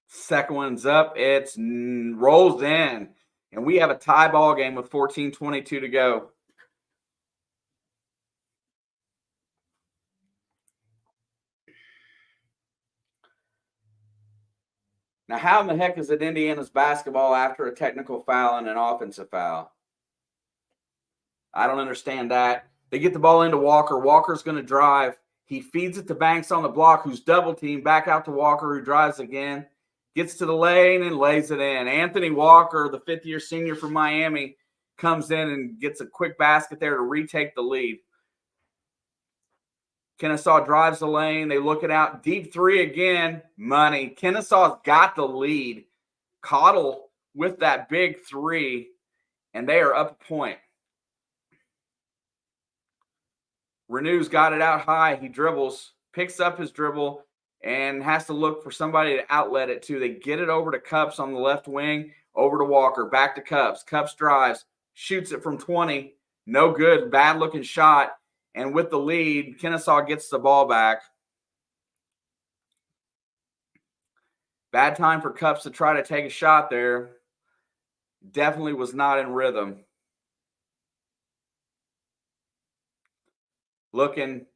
Second one's up. It's rolls in. And we have a tie ball game with 14:22 to go. Now, how in the heck is it Indiana's basketball after a technical foul and an offensive foul? I don't understand that. They get the ball into Walker. Walker's going to drive. He feeds it to Banks on the block, who's double teamed. Back out to Walker, who drives again. Gets to the lane and lays it in. Anthony Walker, the fifth-year senior from Miami, comes in and gets a quick basket there to retake the lead. Kennesaw drives the lane. They look it out. Deep three again. Money. Kennesaw's got the lead. Cottle with that big three, and they are up a point. Renew's got it out high. He dribbles, picks up his dribble, and has to look for somebody to outlet it to. They get it over to Cups on the left wing, over to Walker, back to Cups. Cups drives, shoots it from 20. No good, bad-looking shot. And with the lead, Kennesaw gets the ball back. Bad time for Cups to try to take a shot there. Definitely was not in rhythm.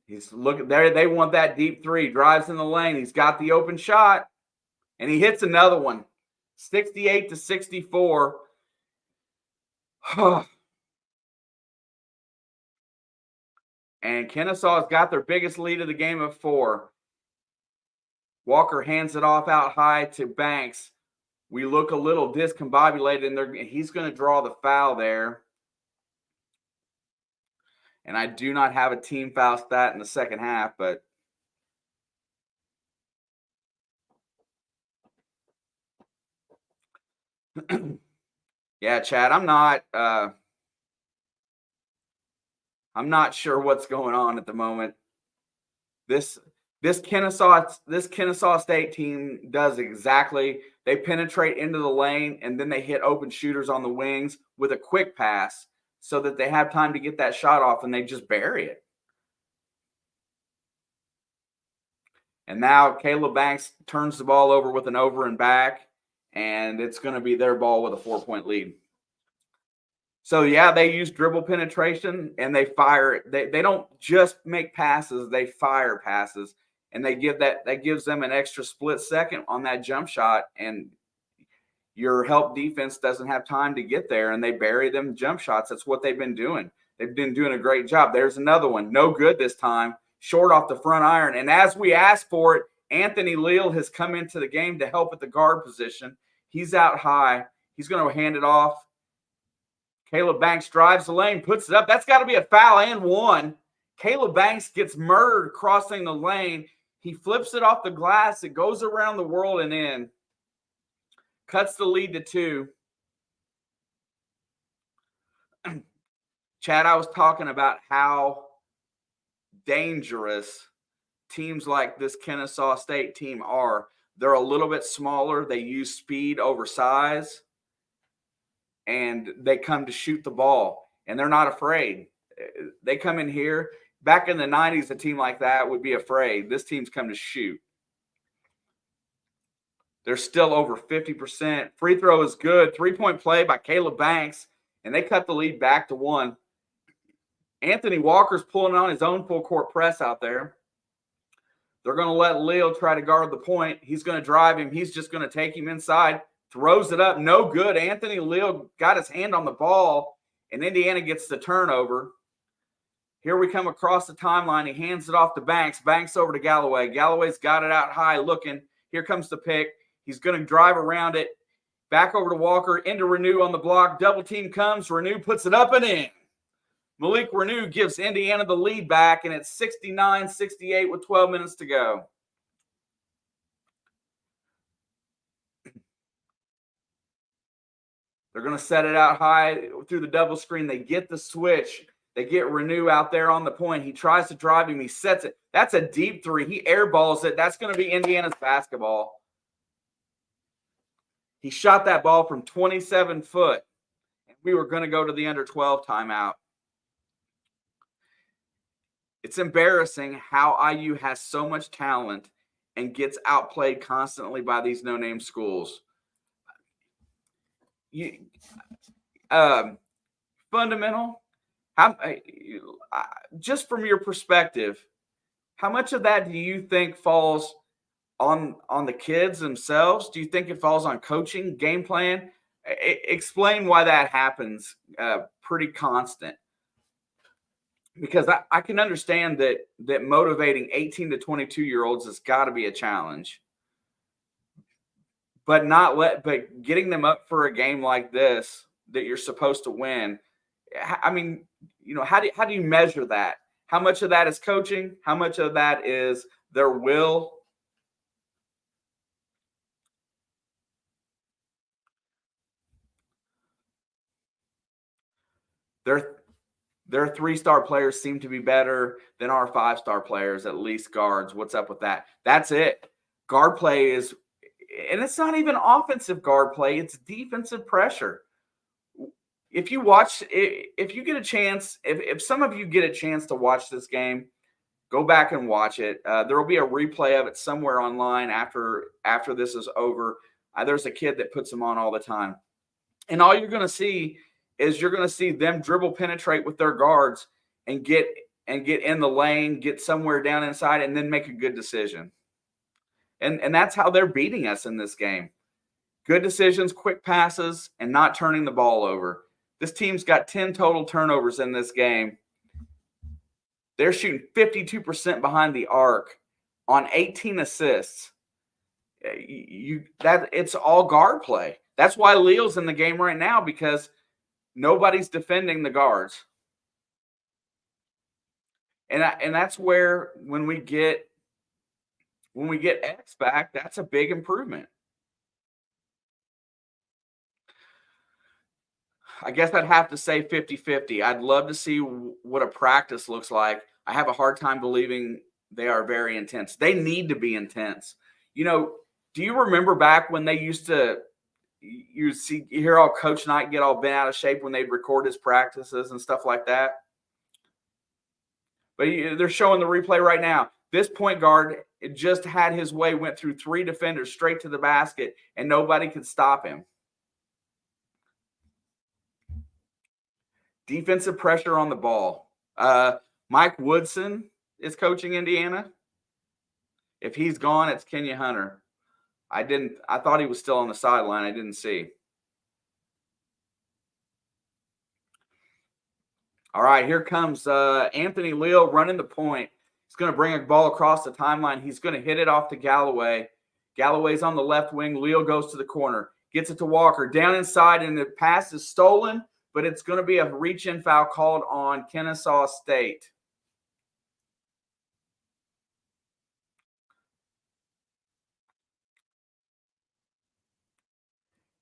He's looking there. They want that deep three. Drives in the lane. He's got the open shot, and he hits another one. 68-64. And Kennesaw's got their biggest lead of the game of 4. Walker hands it off out high to Banks. We look a little discombobulated, and he's going to draw the foul there. And I do not have a team foul stat in the second half, but yeah, Chad, I'm not sure what's going on at the moment. This Kennesaw State team does exactly. They penetrate into the lane, and then they hit open shooters on the wings with a quick pass, so that they have time to get that shot off, and they just bury it. And now Caleb Banks turns the ball over with an over and back, and it's going to be their ball with a 4-point lead. So, yeah, they use dribble penetration, and they fire. They don't just make passes, they fire passes, and that gives them an extra split second on that jump shot, and your help defense doesn't have time to get there, and they bury them jump shots. That's what they've been doing. They've been doing a great job. There's another one. No good this time. Short off the front iron. And as we asked for it, Anthony Leal has come into the game to help at the guard position. He's out high. He's going to hand it off. Caleb Banks drives the lane, puts it up. That's got to be a foul and one. Caleb Banks gets murdered crossing the lane. He flips it off the glass. It goes around the world and in. Cuts the lead to 2. Chad, I was talking about how dangerous teams like this Kennesaw State team are. They're a little bit smaller. They use speed over size, and they come to shoot the ball, and they're not afraid. They come in here. Back in the 90s, a team like that would be afraid. This team's come to shoot. They're still over 50%. Free throw is good. 3-point play by Caleb Banks, and they cut the lead back to 1. Anthony Walker's pulling on his own full court press out there. They're going to let Leal try to guard the point. He's going to drive him. He's just going to take him inside, throws it up. No good. Anthony Leal got his hand on the ball, and Indiana gets the turnover. Here we come across the timeline. He hands it off to Banks. Banks over to Galloway. Galloway's got it out high looking. Here comes the pick. He's going to drive around it. Back over to Walker, into Renew on the block. Double team comes. Renew puts it up and in. Malik Renew gives Indiana the lead back, and it's 69-68 with 12 minutes to go. They're going to set it out high through the double screen. They get the switch. They get Renew out there on the point. He tries to drive him. He sets it. That's a deep three. He airballs it. That's going to be Indiana's basketball. He shot that ball from 27 foot. And we were going to go to the under 12 timeout. It's embarrassing how IU has so much talent and gets outplayed constantly by these no-name schools. Fundamental, just from your perspective, how much of that do you think falls on the kids themselves? Do you think it falls on coaching, game plan? Explain why that happens pretty constant. Because I can understand that motivating 18 to 22-year-olds has got to be a challenge. But getting them up for a game like this that you're supposed to win. I mean, how do you measure that? How much of that is coaching? How much of that is their will? Their 3-star players seem to be better than our 5-star players, at least guards. What's up with that? That's it. Guard play is, and it's not even offensive guard play, it's defensive pressure. If you get a chance, if some of you get a chance to watch this game, go back and watch it. There will be a replay of it somewhere online after this is over. There's a kid that puts them on all the time. And all you're going to see is them dribble penetrate with their guards and get in the lane, get somewhere down inside, and then make a good decision. And that's how they're beating us in this game. Good decisions, quick passes, and not turning the ball over. This team's got 10 total turnovers in this game. They're shooting 52% behind the arc on 18 assists. It's all guard play. That's why Leo's in the game right now, because nobody's defending the guards. And that's where when we get X back, that's a big improvement. I guess I'd have to say 50-50. I'd love to see what a practice looks like. I have a hard time believing they are very intense. They need to be intense. Do you remember back when they used to you hear all Coach Knight get all bent out of shape when they'd record his practices and stuff like that? But they're showing the replay right now. This point guard just had his way, went through 3 defenders straight to the basket, and nobody could stop him. Defensive pressure on the ball. Mike Woodson is coaching Indiana. If he's gone, it's Kenya Hunter. I thought he was still on the sideline. I didn't see. All right, here comes Anthony Leal running the point. He's going to bring a ball across the timeline. He's going to hit it off to Galloway. Galloway's on the left wing. Leal goes to the corner. Gets it to Walker. Down inside, and the pass is stolen, but it's going to be a reach-in foul called on Kennesaw State.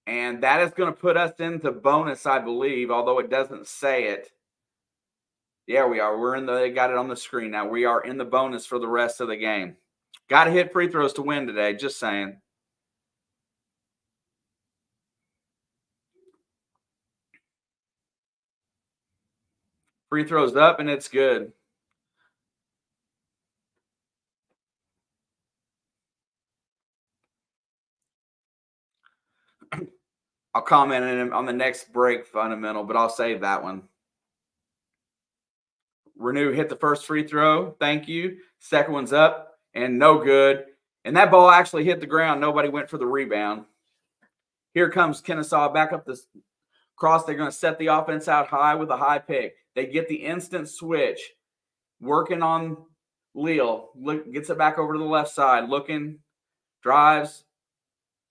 And that is going to put us into bonus, I believe, although it doesn't say it. Yeah, we are. They got it on the screen now. We are in the bonus for the rest of the game. Got to hit free throws to win today, just saying. Free throws up, and it's good. I'll comment on the next break, fundamental, but I'll save that one. Renew hit the first free throw. Thank you. Second one's up and no good. And that ball actually hit the ground. Nobody went for the rebound. Here comes Kennesaw back up the cross. They're going to set the offense out high with a high pick. They get the instant switch. Working on Leal. Gets it back over to the left side. Looking, drives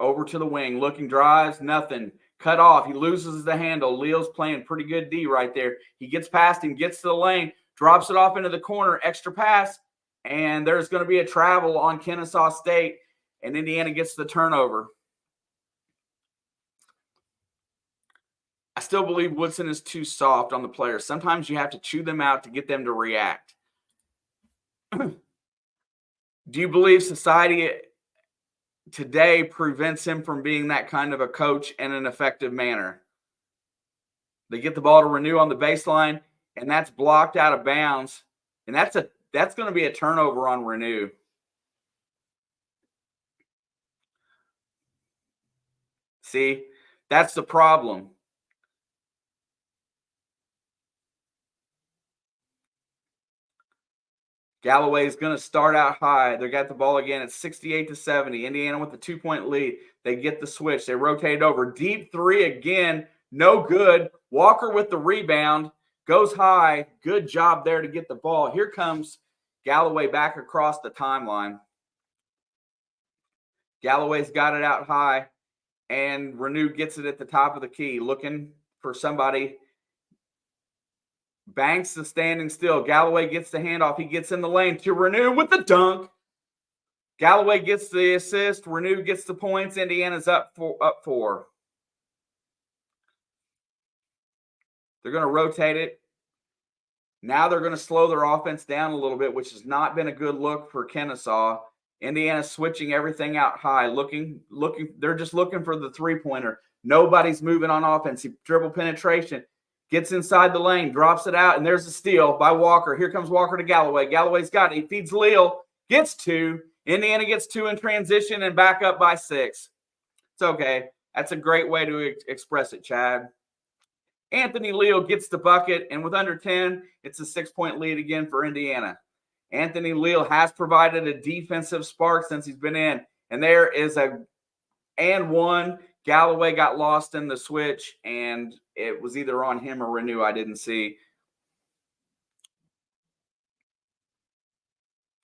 over to the wing. Looking, drives, nothing. Cut off. He loses the handle. Leal's playing pretty good D right there. He gets past him, gets to the lane, drops it off into the corner, extra pass, and there's going to be a travel on Kennesaw State, and Indiana gets the turnover. I still believe Woodson is too soft on the players. Sometimes you have to chew them out to get them to react. Do you believe society today prevents him from being that kind of a coach in an effective manner? They get the ball to Renew on the baseline, and that's blocked out of bounds. And that's going to be a turnover on Renew. See, that's the problem. Galloway's going to start out high. They got the ball again. It's 68-70. Indiana with the 2-point lead. They get the switch. They rotate it over. Deep three again. No good. Walker with the rebound. Goes high. Good job there to get the ball. Here comes Galloway back across the timeline. Galloway's got it out high. And Renew gets it at the top of the key. Looking for somebody. Banks is standing still. Galloway gets the handoff. He gets in the lane to Renew with the dunk. Galloway gets the assist. Renew gets the points. Indiana's up 4. They're going to rotate it. Now they're going to slow their offense down a little bit, which has not been a good look for Kennesaw. Indiana's switching everything out high, looking. They're just looking for the three-pointer. Nobody's moving on offense. Dribble penetration. Gets inside the lane, drops it out, and there's a steal by Walker. Here comes Walker to Galloway. Galloway's got it. He feeds Leal. Gets 2. Indiana gets 2 in transition and back up by 6. It's okay. That's a great way to express it, Chad. Anthony Leal gets the bucket, and with under 10, it's a 6-point lead again for Indiana. Anthony Leal has provided a defensive spark since he's been in, and there is a and one. Galloway got lost in the switch, and it was either on him or Renew. I didn't see.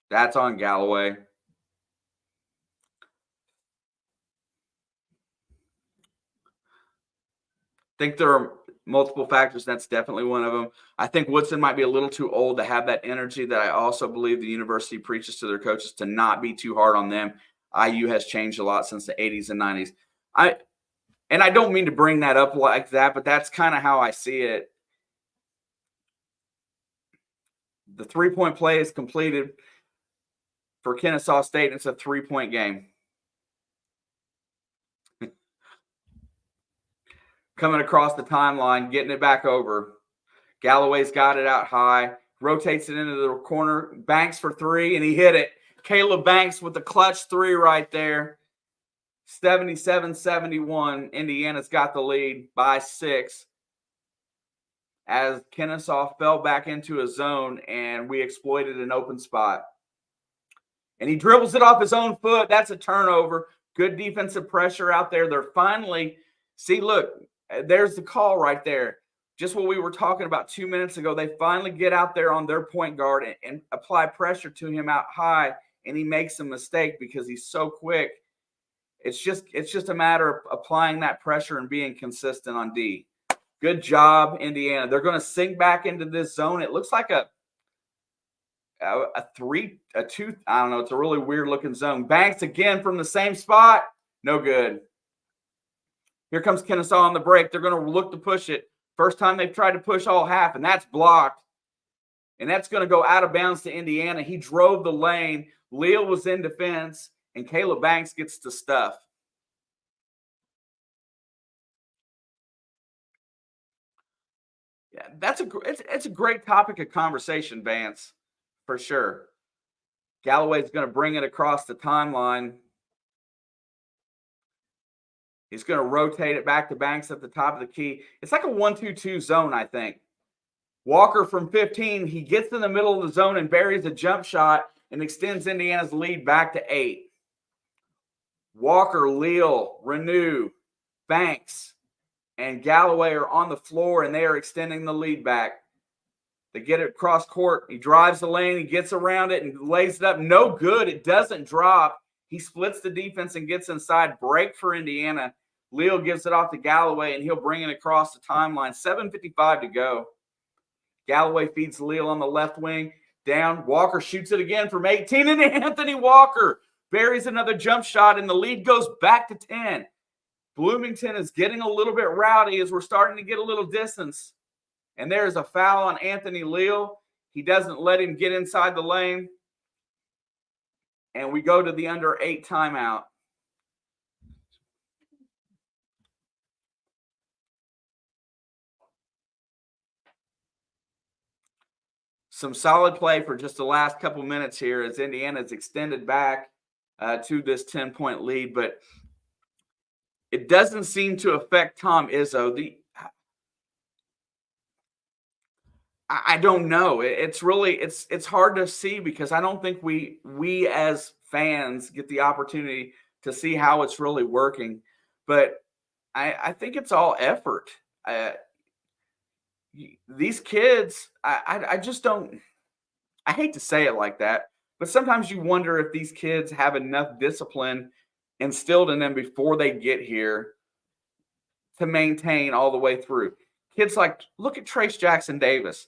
That's on Galloway. I think there are multiple factors. That's definitely one of them. I think Woodson might be a little too old to have that energy that I also believe the university preaches to their coaches to not be too hard on them. IU has changed a lot since the 80s and 90s. And I don't mean to bring that up like that, but that's kind of how I see it. The 3-point play is completed for Kennesaw State, and it's a 3-point game. Coming across the timeline, getting it back over. Galloway's got it out high, rotates it into the corner, Banks for 3, and he hit it. Caleb Banks with the clutch 3 right there. 77-71. Indiana's got the lead by 6 as Kennesaw fell back into a zone and we exploited an open spot. And he dribbles it off his own foot. That's a turnover. Good defensive pressure out there. They're finally – see, look, there's the call right there. Just what we were talking about 2 minutes ago. They finally get out there on their point guard and apply pressure to him out high, and he makes a mistake because he's so quick. It's just a matter of applying that pressure and being consistent on D. Good job, Indiana. They're going to sink back into this zone. It looks like a 2. I don't know. It's a really weird looking zone. Banks again from the same spot. No good. Here comes Kennesaw on the break. They're going to look to push it. First time they've tried to push all half, and that's blocked. And that's going to go out of bounds to Indiana. He drove the lane. Leal was in defense. And Caleb Banks gets the stuff. Yeah, it's a great topic of conversation, Vance, for sure. Galloway's going to bring it across the timeline. He's going to rotate it back to Banks at the top of the key. It's like a 1-2-2 zone, I think. Walker from 15, he gets in the middle of the zone and buries a jump shot and extends Indiana's lead back to 8. Walker, Leal, Renew, Banks, and Galloway are on the floor, and they are extending the lead back. They get it across court. He drives the lane. He gets around it and lays it up. No good. It doesn't drop. He splits the defense and gets inside. Break for Indiana. Leal gives it off to Galloway, and he'll bring it across the timeline. 7:55 to go. Galloway feeds Leal on the left wing. Down. Walker shoots it again from 18, and Anthony Walker buries another jump shot, and the lead goes back to 10. Bloomington is getting a little bit rowdy as we're starting to get a little distance. And there's a foul on Anthony Leal. He doesn't let him get inside the lane. And we go to the under 8 timeout. Some solid play for just the last couple minutes here as Indiana's extended back to this 10-point lead, but it doesn't seem to affect Tom Izzo. I don't know. It's really it's hard to see because I don't think we as fans get the opportunity to see how it's really working. But I think it's all effort. Uh, these kids, I just don't. I hate to say it like that, but sometimes you wonder if these kids have enough discipline instilled in them before they get here to maintain all the way through. Kids like look at Trace Jackson Davis.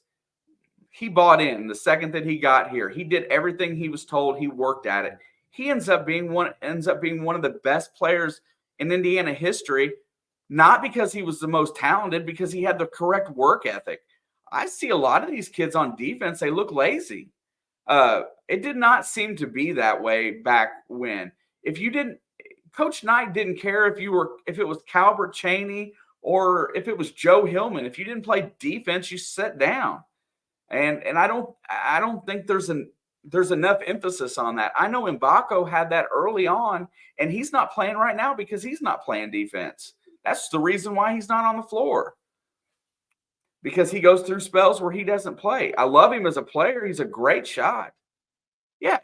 He bought in the second that he got here. He did everything he was told. He worked at it. He ends up being one of the best players in Indiana history, not because he was the most talented, because he had the correct work ethic. I see a lot of these kids on defense, they look lazy. It did not seem to be that way back when. If you didn't, Coach Knight didn't care if it was Calbert Cheney or if it was Joe Hillman. If you didn't play defense, you sat down. And I don't think there's enough emphasis on that. I know Mbako had that early on, and he's not playing right now because he's not playing defense. That's the reason why he's not on the floor. Because he goes through spells where he doesn't play. I love him as a player. He's a great shot. Yeah,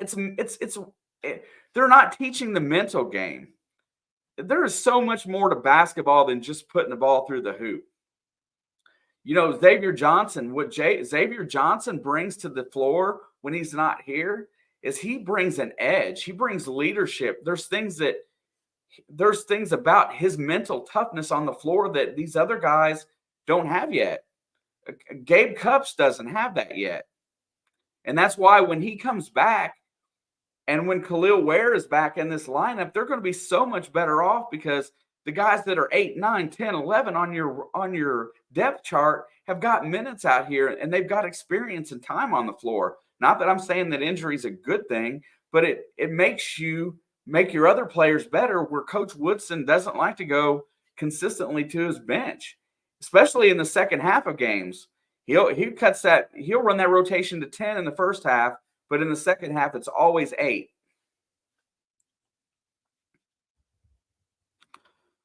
they're not teaching the mental game. There is so much more to basketball than just putting the ball through the hoop. You know, Xavier Johnson, Xavier Johnson brings to the floor when he's not here is he brings an edge. He brings leadership. There's things about his mental toughness on the floor that these other guys don't have yet. Gabe Cupps doesn't have that yet. And that's why when he comes back and when Kel'el Ware is back in this lineup, they're going to be so much better off because the guys that are 8, 9, 10, 11 on your depth chart have got minutes out here and they've got experience and time on the floor. Not that I'm saying that injury is a good thing, but it makes you make your other players better where Coach Woodson doesn't like to go consistently to his bench, especially in the second half of games. He'll run that rotation to 10 in the first half, but in the second half, it's always 8.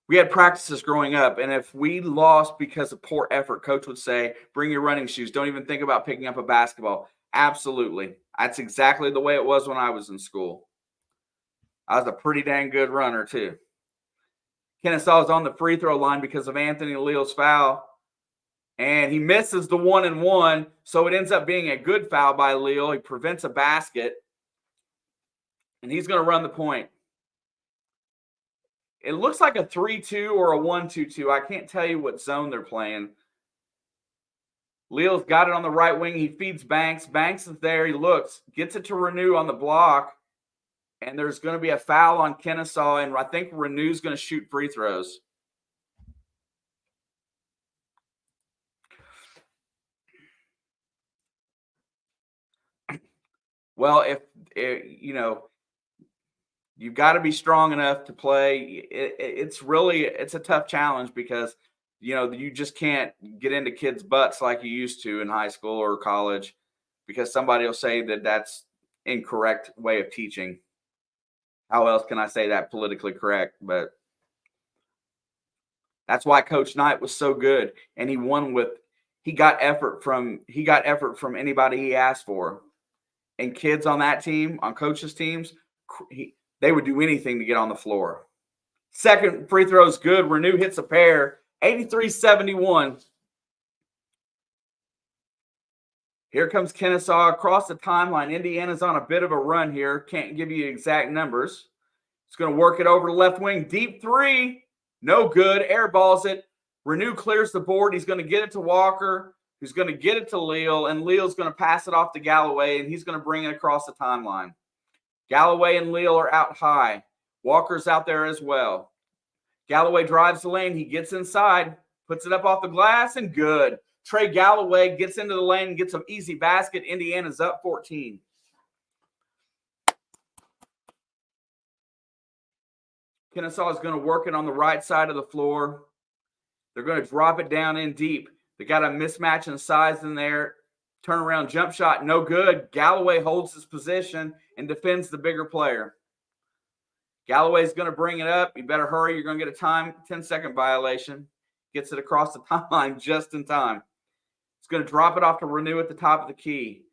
We had practices growing up, and if we lost because of poor effort, Coach would say, bring your running shoes. Don't even think about picking up a basketball. Absolutely. That's exactly the way it was when I was in school. I was a pretty dang good runner, too. Kennesaw is on the free throw line because of Anthony Leal's foul, and he misses the 1-and-1, so it ends up being a good foul by Leal. He prevents a basket, and he's going to run the point. It looks like a 3-2 or a 1-2-2. I can't tell you what zone they're playing. Leal's got it on the right wing. He feeds Banks. Banks is there. He looks, gets it to Renew on the block, and there's going to be a foul on Kennesaw, and I think Renew's going to shoot free throws. Well, if you've got to be strong enough to play. It's a tough challenge because, you just can't get into kids' butts like you used to in high school or college because somebody will say that that's incorrect way of teaching. How else can I say that politically correct? But that's why Coach Knight was so good, and he won he got effort from anybody he asked for. And kids on that team, on coaches' teams, they would do anything to get on the floor. Second free throw is good. Renew hits a pair, 83-71. Here comes Kennesaw across the timeline. Indiana's on a bit of a run here. Can't give you exact numbers. It's going to work it over to left wing. Deep three. No good. Airballs it. Renew clears the board. He's going to get it to Walker, who's going to get it to Leal, and Leal's going to pass it off to Galloway, and he's going to bring it across the timeline. Galloway and Leal are out high. Walker's out there as well. Galloway drives the lane. He gets inside, puts it up off the glass, and good. Trey Galloway gets into the lane and gets an easy basket. Indiana's up 14. Kennesaw is going to work it on the right side of the floor. They're going to drop it down in deep. They got a mismatch in size in there. Turnaround jump shot, no good. Galloway holds his position and defends the bigger player. Galloway's going to bring it up. You better hurry. You're going to get a 10-second violation. Gets it across the timeline just in time. He's going to drop it off to Renew at the top of the key.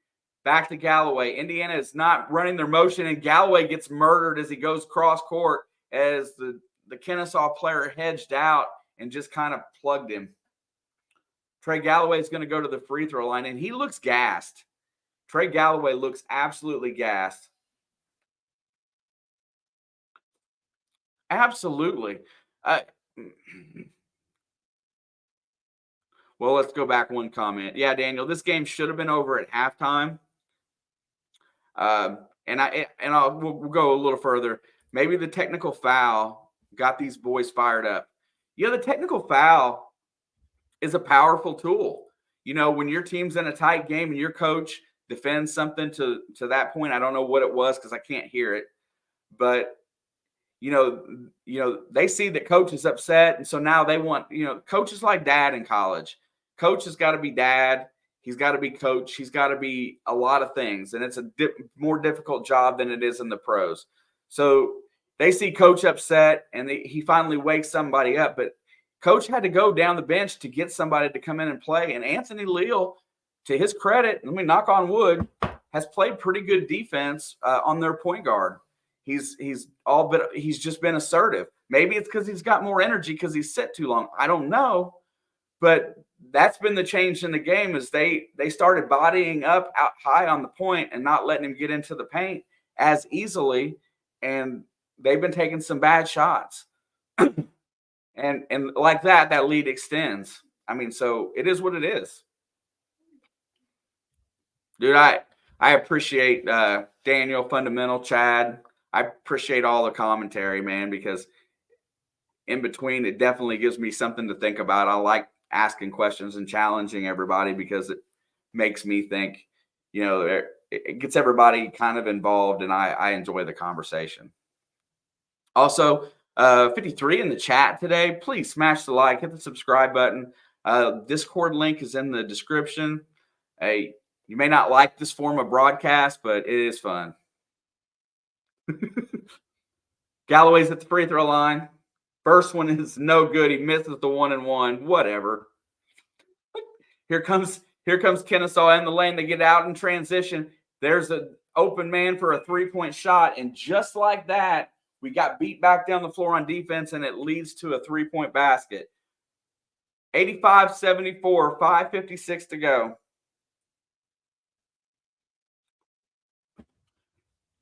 Back to Galloway. Indiana is not running their motion, and Galloway gets murdered as he goes cross court as the Kennesaw player hedged out and just kind of plugged him. Trey Galloway is going to go to the free throw line, and he looks gassed. Trey Galloway looks absolutely gassed. Absolutely. Well, let's go back one comment. Yeah, Daniel, this game should have been over at halftime. We'll go a little further. Maybe the technical foul got these boys fired up. The technical foul is a powerful tool. When your team's in a tight game and your coach defends something to that point, I don't know what it was because I can't hear it, but they see that coach is upset, and so now they want, coach is like dad in college. Coach has got to be dad. He's got to be coach. He's got to be a lot of things, and it's a more difficult job than it is in the pros. So they see coach upset, and he finally wakes somebody up. But coach had to go down the bench to get somebody to come in and play. And Anthony Leal, to his credit, let me knock on wood, has played pretty good defense on their point guard. He's just been assertive. Maybe it's because he's got more energy because he's sit too long. I don't know. But that's been the change in the game is they started bodying up out high on the point and not letting him get into the paint as easily. And they've been taking some bad shots. and like that lead extends. So it is what it is. Dude, I appreciate Daniel, Fundamental, Chad. I appreciate all the commentary, man, because in between, it definitely gives me something to think about. I like asking questions and challenging everybody because it makes me think, it gets everybody kind of involved, and I enjoy the conversation. Also, 53 in the chat today. Please smash the like, hit the subscribe button. Discord link is in the description. Hey, you may not like this form of broadcast, but it is fun. Galloway's at the free throw line. First one is no good. He misses the 1-and-1. Whatever. Here comes Kennesaw in the lane. They get out in transition. There's an open man for a three-point shot, and just like that, we got beat back down the floor on defense, and it leads to a three-point basket. 85-74, 5:56 to go.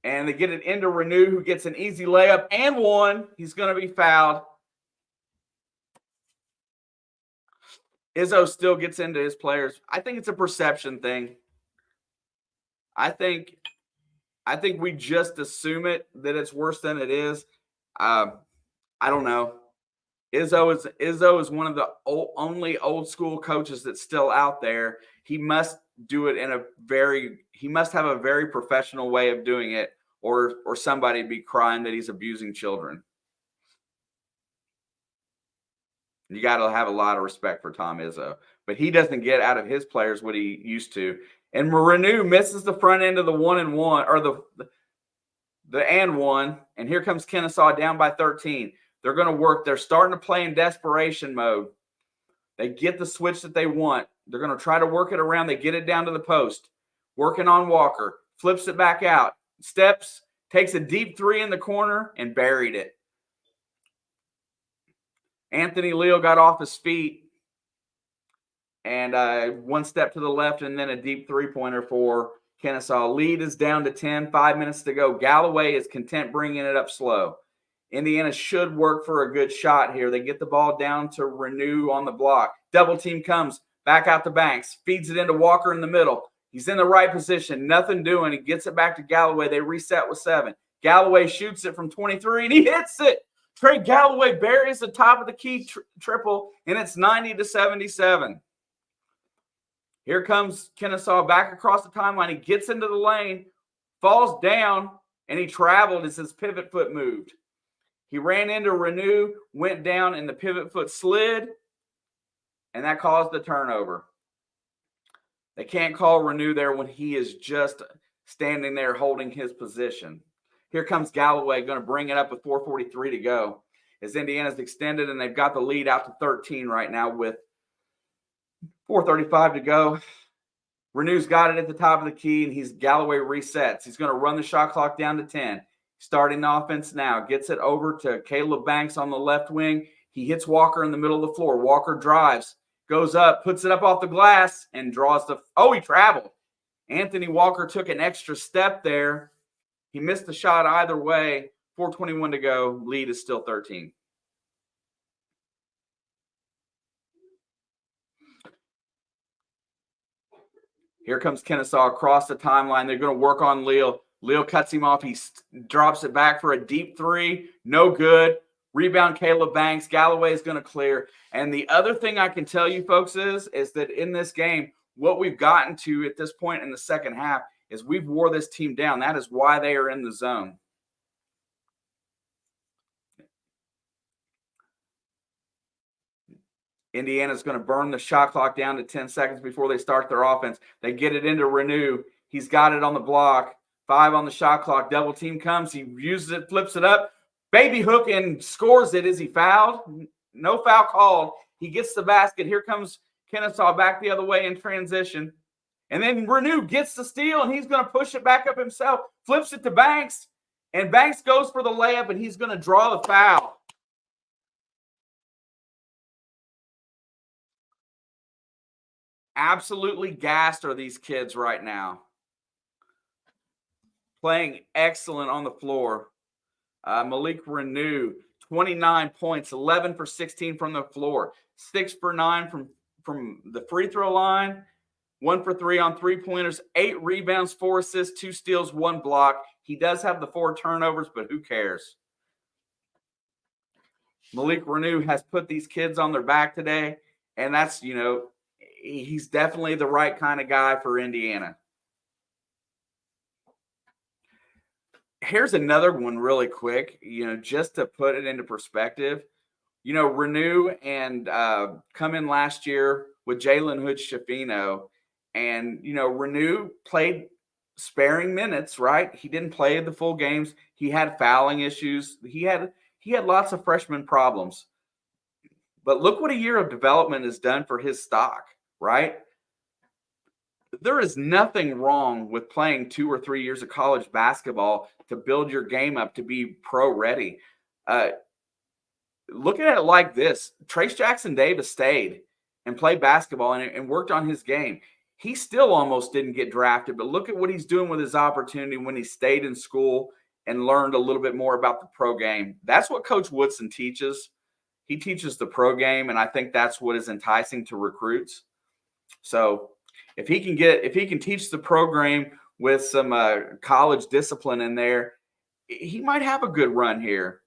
And they get it into Renew, who gets an easy layup and one. He's going to be fouled. Izzo still gets into his players. I think it's a perception thing. I think we just assume that it's worse than it is. I don't know. Izzo is one of the only old school coaches that's still out there. He must do it he must have a very professional way of doing it, or somebody would be crying that he's abusing children. You got to have a lot of respect for Tom Izzo, but he doesn't get out of his players what he used to. And Renew misses the front end of the 1-and-1 or the and one. And here comes Kennesaw down by 13. They're going to work. They're starting to play in desperation mode. They get the switch that they want. They're going to try to work it around. They get it down to the post. Working on Walker. Flips it back out. Steps. Takes a deep three in the corner and buried it. Anthony Leal got off his feet. And one step to the left and then a deep three-pointer for Kennesaw. Lead is down to 10. 5 minutes to go. Galloway is content bringing it up slow. Indiana should work for a good shot here. They get the ball down to Renew on the block. Double team comes back out to Banks. Feeds it into Walker in the middle. He's in the right position. Nothing doing. He gets it back to Galloway. They reset with 7. Galloway shoots it from 23, and he hits it. Trey Galloway buries the top of the key triple, and it's 90-77. Here comes Kennesaw back across the timeline. He gets into the lane, falls down, and he traveled as his pivot foot moved. He ran into Renew, went down, and the pivot foot slid, and that caused the turnover. They can't call Renew there when he is just standing there holding his position. Here comes Galloway, going to bring it up with 4:43 to go. As Indiana's extended, and they've got the lead out to 13 right now with 4:35 to go. Renew's got it at the top of the key, and Galloway resets. He's going to run the shot clock down to 10. Starting the offense now. Gets it over to Caleb Banks on the left wing. He hits Walker in the middle of the floor. Walker drives, goes up, puts it up off the glass, and draws the – he traveled. Anthony Walker took an extra step there. He missed the shot either way. 4:21 to go. Lead is still 13. Here comes Kennesaw across the timeline. They're going to work on Leal. Leal cuts him off. He drops it back for a deep three. No good. Rebound, Caleb Banks. Galloway is going to clear. And the other thing I can tell you, folks, is that in this game, what we've gotten to at this point in the second half is we've wore this team down. That is why they are in the zone. Indiana's going to burn the shot clock down to 10 seconds before they start their offense. They get it into Renew. He's got it on the block. 5 on the shot clock. Double team comes. He uses it, flips it up. Baby hook and scores it. Is he fouled? No foul called. He gets the basket. Here comes Kennesaw back the other way in transition. And then Renew gets the steal, and he's going to push it back up himself. Flips it to Banks. And Banks goes for the layup, and he's going to draw the foul. Absolutely gassed are these kids right now. Playing excellent on the floor. Malik Renew, 29 points, 11 for 16 from the floor, 6 for 9 from the free throw line, 1 for 3 on three-pointers, 8 rebounds, 4 assists, 2 steals, 1 block. He does have the 4 turnovers, but who cares? Malik Renew has put these kids on their back today, and that's, he's definitely the right kind of guy for Indiana. Here's another one really quick, just to put it into perspective. Renew and come in last year with Jalen Hood-Schifino, and, Renew played sparing minutes, right? He didn't play the full games. He had fouling issues. He had lots of freshman problems. But look what a year of development has done for his stock, right? There is nothing wrong with playing 2 or 3 years of college basketball to build your game up to be pro ready. Look at it like this. Trace Jackson Davis stayed and played basketball and worked on his game. He still almost didn't get drafted, but look at what he's doing with his opportunity when he stayed in school and learned a little bit more about the pro game. That's what Coach Woodson teaches. He teaches the pro game, and I think that's what is enticing to recruits. So if he can teach the program with some college discipline in there, he might have a good run here.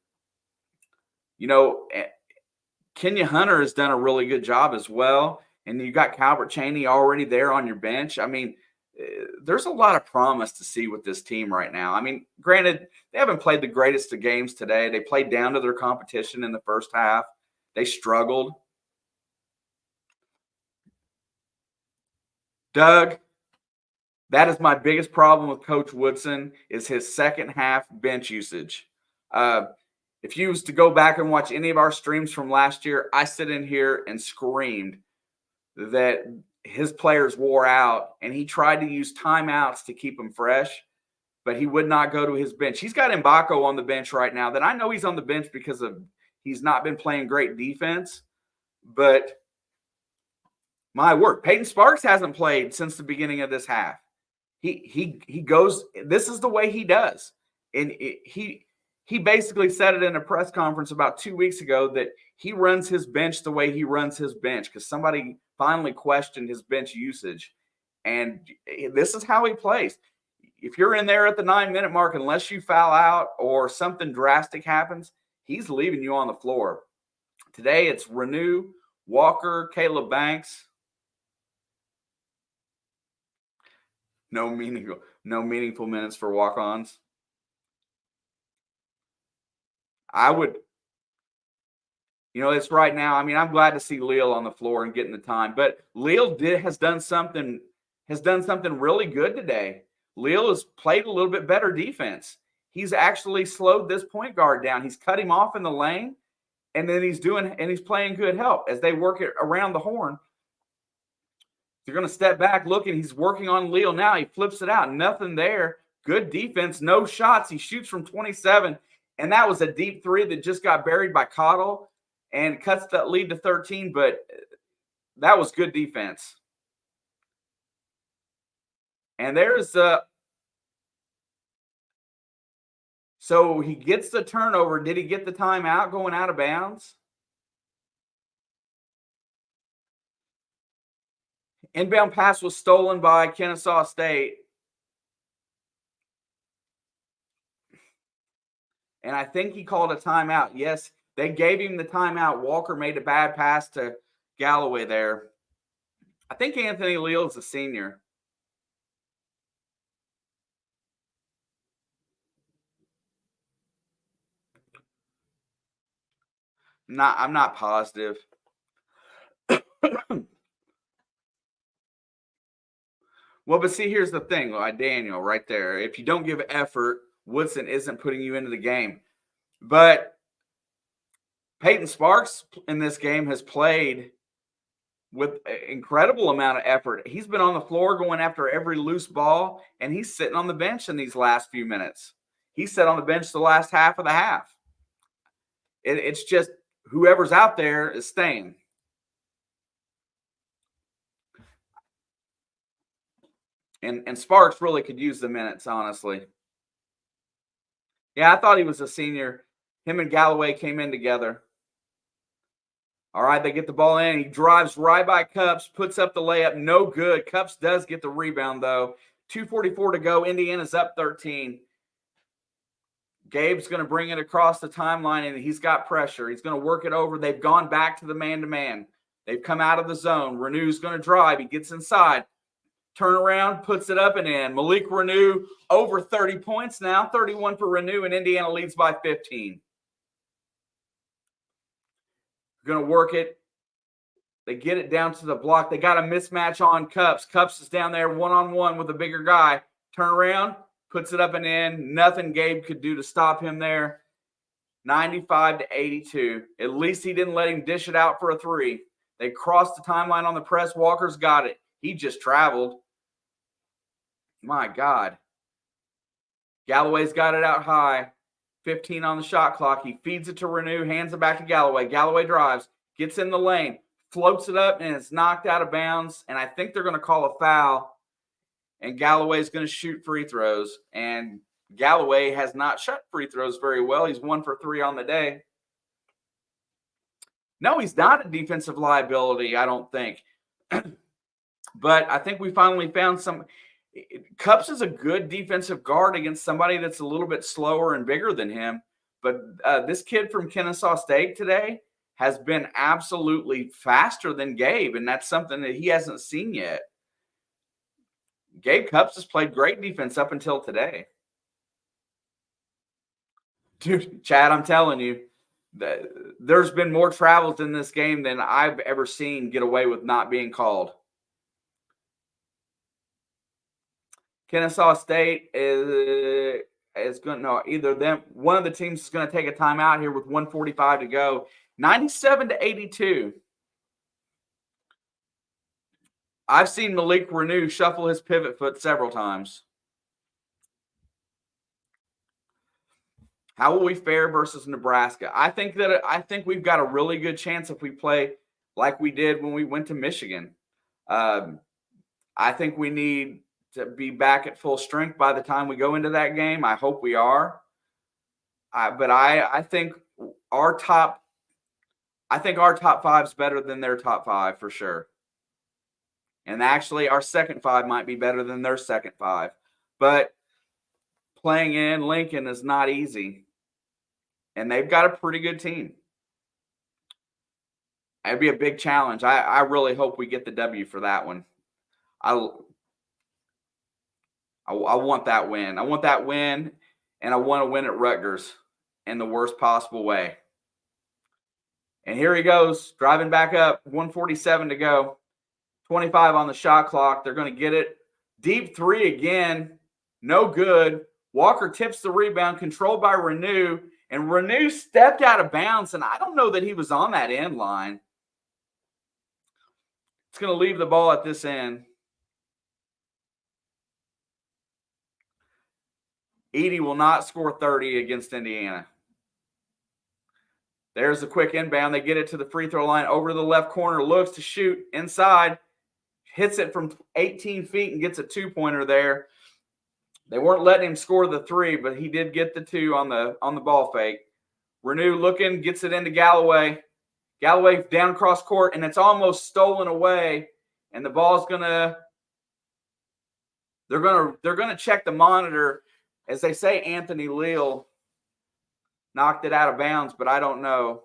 Kenya Hunter has done a really good job as well. And you got Calvert Chaney already there on your bench. I mean, there's a lot of promise to see with this team right now. I mean, granted, they haven't played the greatest of games today. They played down to their competition in the first half. They struggled. Doug, that is my biggest problem with Coach Woodson is his second half bench usage. If you was to go back and watch any of our streams from last year, I sit in here and screamed that his players wore out, and he tried to use timeouts to keep them fresh, but he would not go to his bench. He's got Mbako on the bench right now that I know he's on the bench because he's not been playing great defense, but my word, Peyton Sparks hasn't played since the beginning of this half. He goes, this is the way he does. And he basically said it in a press conference about 2 weeks ago that he runs his bench the way he runs his bench because somebody finally questioned his bench usage. And this is how he plays. If you're in there at the 9-minute mark, unless you foul out or something drastic happens, he's leaving you on the floor. Today it's Renew, Walker, Caleb Banks. No meaningful minutes for walk-ons. It's right now. I mean, I'm glad to see Leal on the floor and getting the time, but Leal has done something really good today. Leal has played a little bit better defense. He's actually slowed this point guard down. He's cut him off in the lane, and then he's playing good help as they work it around the horn. They're going to step back, looking. He's working on Leal now. He flips it out. Nothing there. Good defense. No shots. He shoots from 27, and that was a deep three that just got buried by Cottle and cuts that lead to 13, but that was good defense. And there's so he gets the turnover. Did he get the timeout going out of bounds? Inbound pass was stolen by Kennesaw State. And I think he called a timeout. Yes, they gave him the timeout. Walker made a bad pass to Galloway there. I think Anthony Leal is a senior. I'm not positive. Well, but see, here's the thing, Daniel, right there. If you don't give effort, Woodson isn't putting you into the game. But Peyton Sparks in this game has played with an incredible amount of effort. He's been on the floor going after every loose ball, and he's sitting on the bench in these last few minutes. He sat on the bench the last half of the half. It's just whoever's out there is staying. And Sparks really could use the minutes, honestly. Yeah, I thought he was a senior. Him and Galloway came in together. All right, they get the ball in. He drives right by Cups, puts up the layup. No good. Cups does get the rebound, though. 2:44 to go. Indiana's up 13. Gabe's going to bring it across the timeline, and he's got pressure. He's going to work it over. They've gone back to the man-to-man. They've come out of the zone. Renew's going to drive. He gets inside. Turn around, puts it up and in. Malik Renew over 30 points now. 31 for Renew, and Indiana leads by 15. Going to work it. They get it down to the block. They got a mismatch on Cups. Cups is down there one-on-one with a bigger guy. Turn around, puts it up and in. Nothing Gabe could do to stop him there. 95-82. At least he didn't let him dish it out for a three. They crossed the timeline on the press. Walker's got it. He just traveled. My God. Galloway's got it out high. 15 on the shot clock. He feeds it to Renew, hands it back to Galloway. Galloway drives, gets in the lane, floats it up, and it's knocked out of bounds. And I think they're going to call a foul. And Galloway's going to shoot free throws. And Galloway has not shot free throws very well. He's 1 for 3 on the day. No, he's not a defensive liability, I don't think. But I think we finally found some. Cups is a good defensive guard against somebody that's a little bit slower and bigger than him. But this kid from Kennesaw State today has been absolutely faster than Gabe, and that's something that he hasn't seen yet. Gabe Cups has played great defense up until today. Dude, Chad, I'm telling you, there's been more travels in this game than I've ever seen get away with not being called. Kennesaw State is going to no, either them. One of the teams is going to take a timeout here with 1:45 to go. 97-82. I've seen Malik Renew shuffle his pivot foot several times. How will we fare versus Nebraska? I think we've got a really good chance if we play like we did when we went to Michigan. I think we need to be back at full strength by the time we go into that game. I hope we are. But I think our top 5 is better than their top 5 for sure. And actually, our second 5 might be better than their second 5. But playing in Lincoln is not easy. And they've got a pretty good team. It'd be a big challenge. I really hope we get the W for that one. I want that win. I want that win, and I want to win at Rutgers in the worst possible way. And here he goes, driving back up, 1:47 to go. 25 on the shot clock. They're going to get it. Deep three again. No good. Walker tips the rebound, controlled by Renew. And Renew stepped out of bounds, and I don't know that he was on that end line. It's going to leave the ball at this end. Edey will not score 30 against Indiana. There's a quick inbound. They get it to the free throw line over to the left corner, looks to shoot inside, hits it from 18 feet and gets a two-pointer there. They weren't letting him score the three, but he did get the two on the ball fake. Renew looking, gets it into Galloway. Galloway down across court, and it's almost stolen away. And the ball's gonna – they're gonna check the monitor. As they say, Anthony Leal knocked it out of bounds, but I don't know.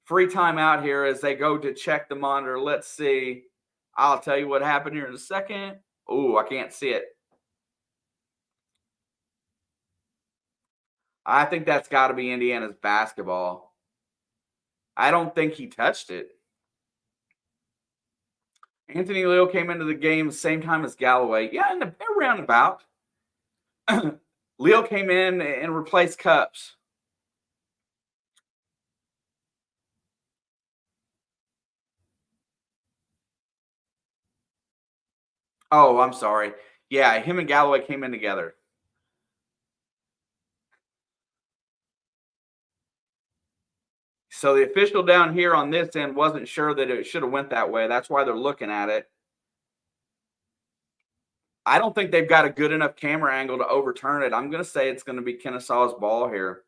Free timeout here as they go to check the monitor. Let's see. I'll tell you what happened here in a second. Oh, I can't see it. I think that's got to be Indiana's basketball. I don't think he touched it. Anthony Leal came into the game the same time as Galloway. Yeah, in a roundabout. Leal came in and replaced Cups. Oh, I'm sorry. Yeah, him and Galloway came in together. So the official down here on this end wasn't sure that it should have went that way. That's why they're looking at it. I don't think they've got a good enough camera angle to overturn it. I'm going to say it's going to be Kennesaw's ball here.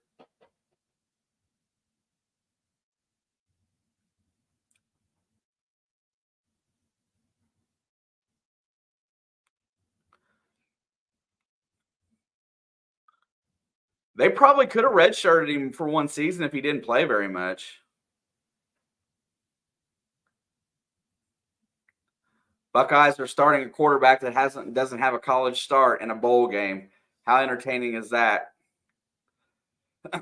They probably could have redshirted him for one season if he didn't play very much. Buckeyes are starting a quarterback that doesn't have a college start in a bowl game. How entertaining is that? They're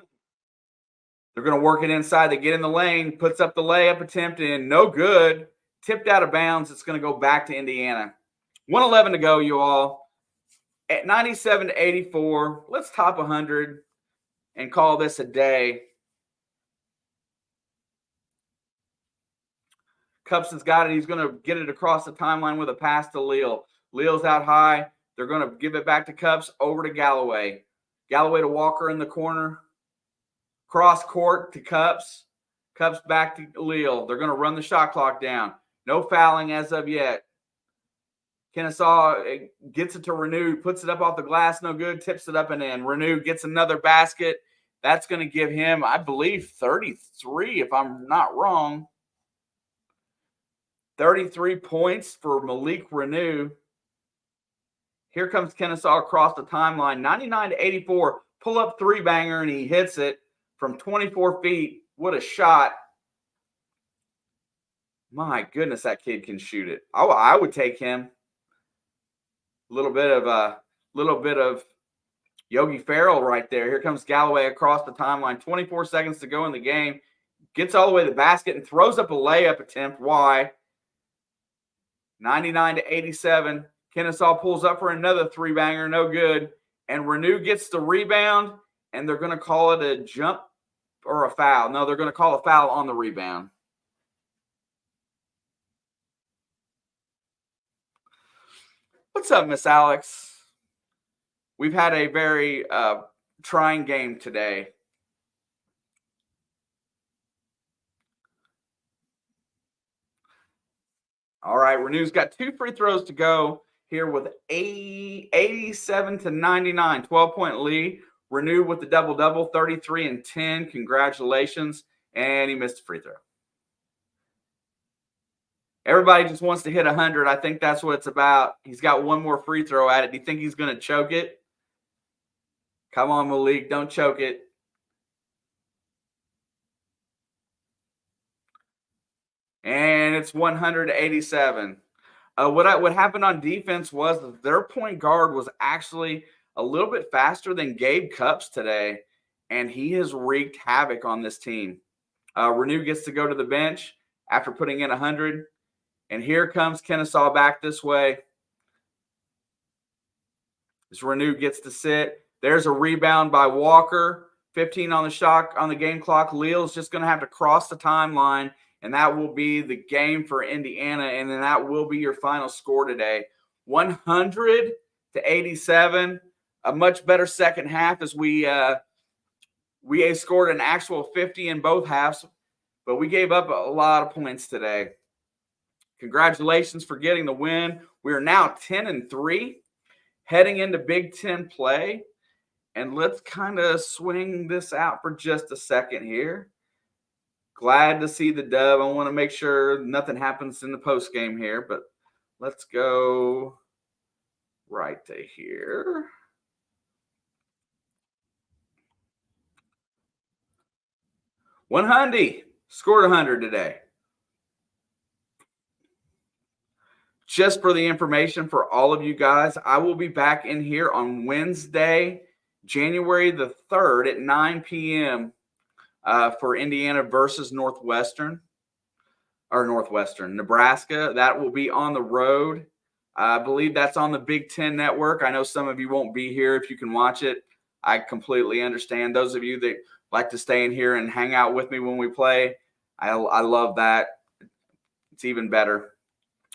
going to work it inside. They get in the lane, puts up the layup attempt in, no good. Tipped out of bounds. It's going to go back to Indiana. 1:11 to go, you all. At 97-84, let's top 100 and call this a day. Cupson's got it. He's going to get it across the timeline with a pass to Leal. Leal's out high. They're going to give it back to Cups, over to Galloway. Galloway to Walker in the corner. Cross court to Cups. Cups back to Leal. They're going to run the shot clock down. No fouling as of yet. Kennesaw gets it to Renew, puts it up off the glass, no good, tips it up and in. Renew gets another basket. That's going to give him, I believe, 33, if I'm not wrong. 33 points for Malik Renew. Here comes Kennesaw across the timeline. 99-84, pull-up three-banger, and he hits it from 24 feet. What a shot. My goodness, that kid can shoot it. I would take him. A little bit of Yogi Ferrell right there. Here comes Galloway across the timeline. 24 seconds to go in the game. Gets all the way to the basket and throws up a layup attempt. Why? 99-87. Kennesaw pulls up for another three-banger. No good. And Renew gets the rebound, and they're going to call it a jump or a foul. No, they're going to call a foul on the rebound. What's up, Miss Alex? We've had a very trying game today. All right, Renew's got 2 free throws to go here with 87-99, 12-point lead. Renew with the double-double, 33 and 10. Congratulations. And he missed a free throw. Everybody just wants to hit 100. I think that's what it's about. He's got one more free throw at it. Do you think he's going to choke it? Come on, Malik. Don't choke it. And it's 187. What happened on defense was their point guard was actually a little bit faster than Gabe Cups today, and he has wreaked havoc on this team. Renew gets to go to the bench after putting in 100. And here comes Kennesaw back this way. As Renew gets to sit. There's a rebound by Walker. 15 on the shot on the game clock. Leal's just going to have to cross the timeline and that will be the game for Indiana, and then that will be your final score today. 100-87. A much better second half as we scored an actual 50 in both halves, but we gave up a lot of points today. Congratulations for getting the win. We are now 10-3, heading into Big Ten play. And let's kind of swing this out for just a second here. Glad to see the dub. I want to make sure nothing happens in the post game here, but let's go right to here. Hundy scored 100 today. Just for the information for all of you guys, I will be back in here on Wednesday, January the 3rd at 9 p.m. For Indiana versus Nebraska. That will be on the road. I believe that's on the Big Ten Network. I know some of you won't be here if you can watch it. I completely understand. Those of you that like to stay in here and hang out with me when we play, I love that. It's even better.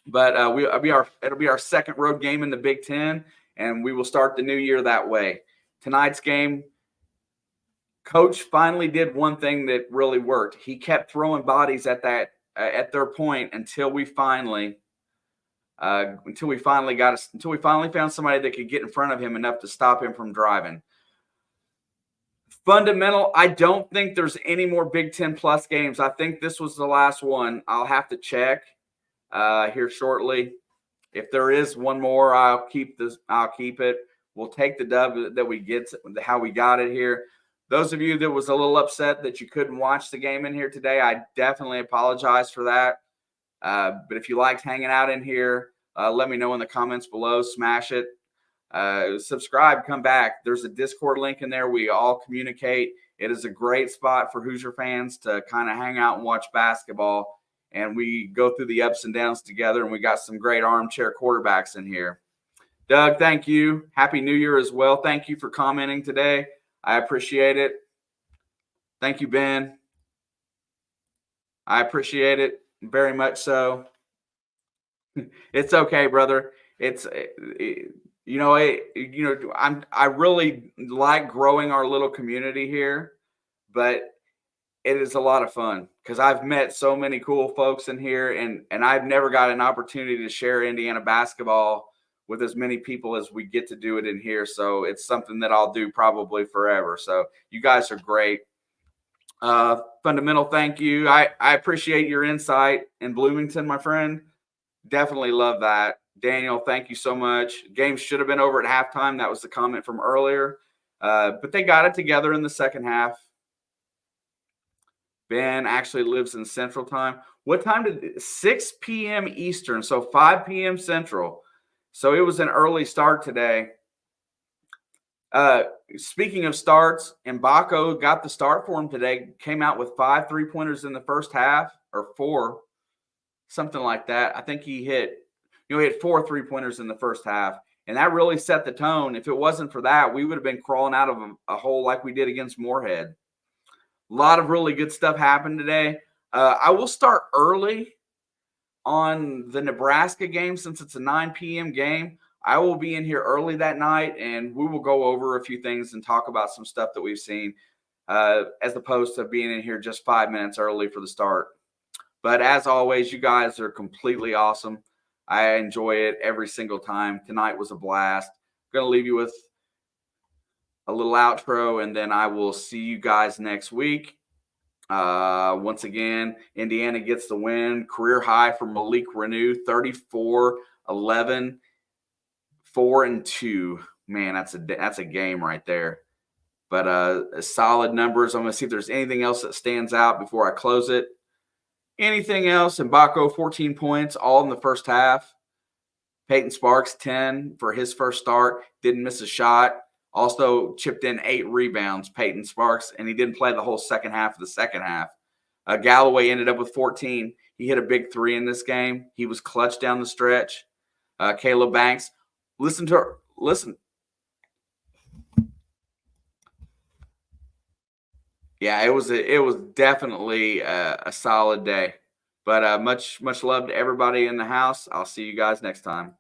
But it'll be our second road game in the Big Ten, and we will start the new year that way. Tonight's game, Coach finally did one thing that really worked. He kept throwing bodies at their point until we finally found somebody that could get in front of him enough to stop him from driving. Fundamental, I don't think there's any more Big Ten Plus games. I think this was the last one. I'll have to check here shortly. If there is one more, I'll keep it. We'll take the dub that we get, how we got it here. Those of you that was a little upset that you couldn't watch the game in here today, I definitely apologize for that. But if you liked hanging out in here, let me know in the comments below. Smash it. Subscribe, come back. There's a Discord link in there. We all communicate. It is a great spot for Hoosier fans to kind of hang out and watch basketball. And we go through the ups and downs together, and we got some great armchair quarterbacks in here. Doug, thank you. Happy New Year as well. Thank you for commenting today. I appreciate it. Thank you, Ben. I appreciate it very much so. It's okay, brother. I really like growing our little community here, but it is a lot of fun because I've met so many cool folks in here, and I've never got an opportunity to share Indiana basketball with as many people as we get to do it in here. So it's something that I'll do probably forever. So you guys are great. Fundamental, thank you. I appreciate your insight in Bloomington, my friend. Definitely love that. Daniel, thank you so much. Game should have been over at halftime. That was the comment from earlier. But they got it together in the second half. Ben actually lives in Central Time. What time did 6 p.m. Eastern, so 5 p.m. Central. So it was an early start today. Speaking of starts, Mbako got the start for him today. Came out with 5 3-pointers in the first half, or 4, something like that. I think he hit 4 3-pointers in the first half, and that really set the tone. If it wasn't for that, we would have been crawling out of a hole like we did against Moorhead. A lot of really good stuff happened today. I will start early on the Nebraska game since it's a 9 p.m. game. I will be in here early that night, and we will go over a few things and talk about some stuff that we've seen as opposed to being in here just 5 minutes early for the start. But as always, you guys are completely awesome. I enjoy it every single time. Tonight was a blast. I'm going to leave you with a little outro, and then I will see you guys next week. Once again, Indiana gets the win. Career high for Malik Renew, 34-11, 4-2. Man, that's a game right there. But solid numbers. I'm going to see if there's anything else that stands out before I close it. Anything else? Mbako, 14 points, all in the first half. Peyton Sparks, 10 for his first start. Didn't miss a shot. Also chipped in 8 rebounds, Peyton Sparks, and he didn't play the whole second half of the second half. Galloway ended up with 14. He hit a big 3 in this game. He was clutch down the stretch. Caleb Banks, listen. Yeah, it was definitely a solid day. But much love to everybody in the house. I'll see you guys next time.